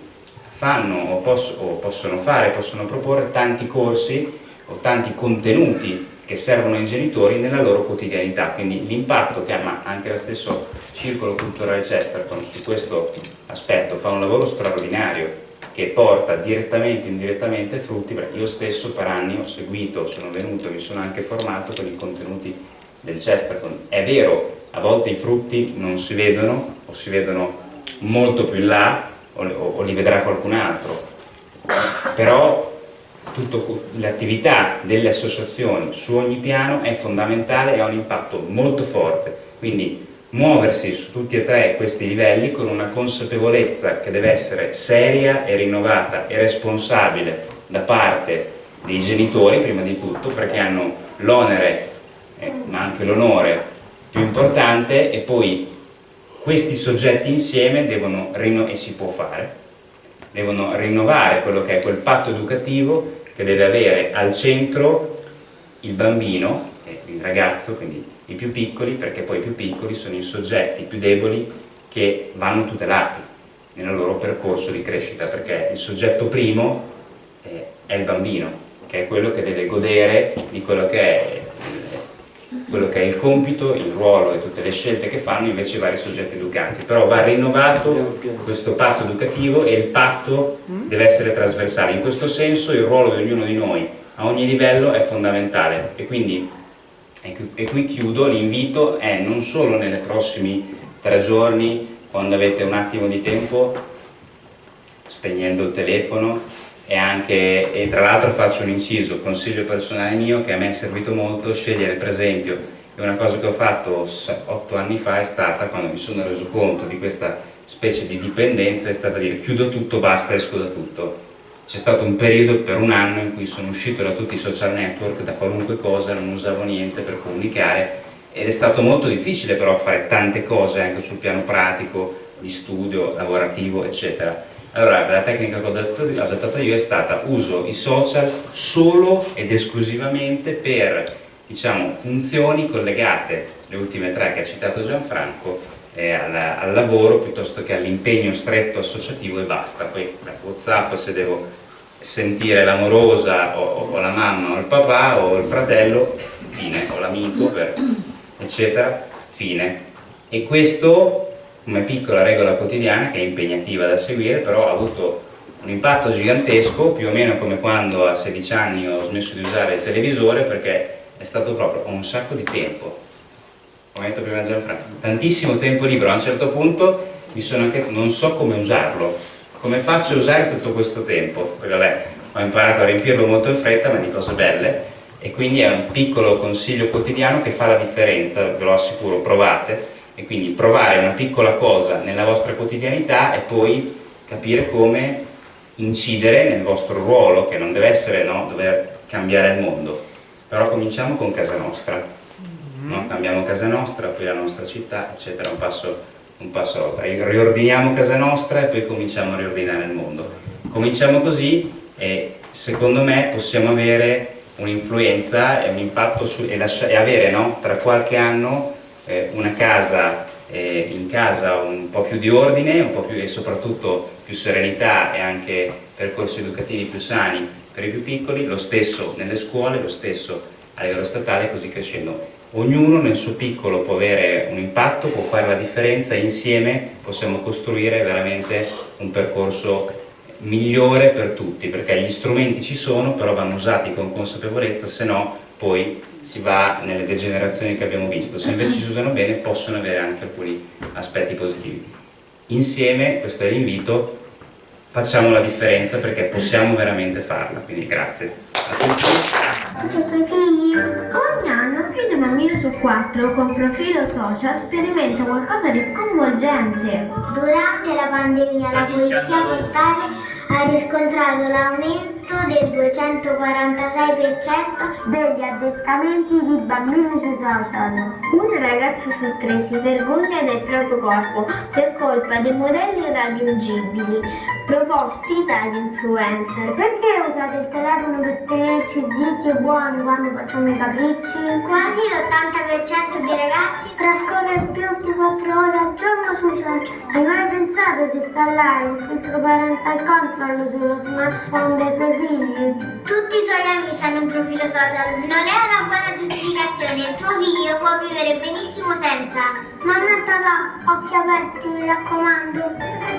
fanno possono proporre tanti corsi o tanti contenuti che servono ai genitori nella loro quotidianità, quindi l'impatto che ha, ma anche lo stesso Circolo Culturale Chesterton su questo aspetto fa un lavoro straordinario che porta direttamente o indirettamente frutti. Io stesso per anni ho seguito, sono venuto, mi sono anche formato con i contenuti del Chesterton. È vero, a volte i frutti non si vedono o si vedono molto più in là o li vedrà qualcun altro, però l'attività delle associazioni su ogni piano è fondamentale e ha un impatto molto forte, quindi muoversi su tutti e tre questi livelli con una consapevolezza che deve essere seria e rinnovata e responsabile da parte dei genitori prima di tutto, perché hanno l'onere ma anche l'onore più importante, e poi questi soggetti insieme devono rinnovare quello che è quel patto educativo che deve avere al centro il bambino, il ragazzo, quindi i più piccoli, perché poi i più piccoli sono i soggetti più deboli che vanno tutelati nel loro percorso di crescita, perché il soggetto primo è il bambino, che è quello che deve godere di quello che è il compito, il ruolo e tutte le scelte che fanno invece i vari soggetti educanti. Però va rinnovato questo patto educativo e il patto deve essere trasversale. In questo senso il ruolo di ognuno di noi a ogni livello è fondamentale, e quindi e qui chiudo, l'invito è non solo nei prossimi 3 giorni, quando avete un attimo di tempo, spegnendo il telefono, e tra l'altro faccio un inciso, consiglio personale mio che a me è servito molto, scegliere per esempio, e una cosa che ho fatto 8 anni fa è stata, quando mi sono reso conto di questa specie di dipendenza, è stata dire chiudo tutto, basta, esco da tutto. C'è stato un periodo per 1 anno in cui sono uscito da tutti i social network, da qualunque cosa, non usavo niente per comunicare, ed è stato molto difficile però fare tante cose anche sul piano pratico, di studio, lavorativo, eccetera. Allora la tecnica che ho adottato io è stata: uso i social solo ed esclusivamente per, diciamo, funzioni collegate, le ultime 3 che ha citato Gianfranco, al lavoro piuttosto che all'impegno stretto associativo, e basta. Poi WhatsApp, se devo sentire l'amorosa o la mamma o il papà o il fratello, fine, o l'amico, eccetera, fine. E questo come piccola regola quotidiana, che è impegnativa da seguire, però ha avuto un impatto gigantesco, più o meno come quando a 16 anni ho smesso di usare il televisore, perché è stato proprio, ho un sacco di tempo, come ha detto prima Gianfranco, tantissimo tempo libero. A un certo punto mi sono anche, non so come usarlo, come faccio a usare tutto questo tempo? Poi vabbè, ho imparato a riempirlo molto in fretta, ma di cose belle, e quindi è un piccolo consiglio quotidiano che fa la differenza, ve lo assicuro, provate. E quindi provare una piccola cosa nella vostra quotidianità e poi capire come incidere nel vostro ruolo, che non deve essere dover cambiare il mondo, però cominciamo con casa nostra, no? Cambiamo casa nostra, poi la nostra città, eccetera, un passo alla volta. Riordiniamo casa nostra e poi cominciamo a riordinare il mondo. Cominciamo così e secondo me possiamo avere un'influenza e un impatto e avere, tra qualche anno una casa, in casa un po' più di ordine, un po' più, e soprattutto più serenità, e anche percorsi educativi più sani per i più piccoli, lo stesso nelle scuole, lo stesso a livello statale, così crescendo. Ognuno nel suo piccolo può avere un impatto, può fare la differenza, e insieme possiamo costruire veramente un percorso migliore per tutti, perché gli strumenti ci sono, però vanno usati con consapevolezza, se no poi si va nelle degenerazioni che abbiamo visto. Se invece si usano bene possono avere anche alcuni aspetti positivi. Insieme, questo è l'invito, facciamo la differenza, perché possiamo veramente farla, quindi grazie a tutti. Ciao suoi figli. Ogni anno più di 1 bambino su 4 con profilo social sperimenta qualcosa di sconvolgente. Durante la pandemia la polizia postale ha riscontrato l'aumento del 246% degli addescamenti di bambini sui social. Un ragazzo su 3 si vergogna del proprio corpo per colpa dei modelli irraggiungibili proposti dagli influencer. Perché usate il telefono per tenerci zitti e buoni quando facciamo i capricci? Quasi l'80% dei ragazzi trascorre più di 4 ore al giorno sui social. Hai mai pensato di installare un filtro parental control sullo smartphone dei tuoi figli? Tutti i suoi amici hanno un profilo social, non è una buona giustificazione, il tuo figlio può vivere benissimo senza. Mamma e papà, occhi aperti, mi raccomando.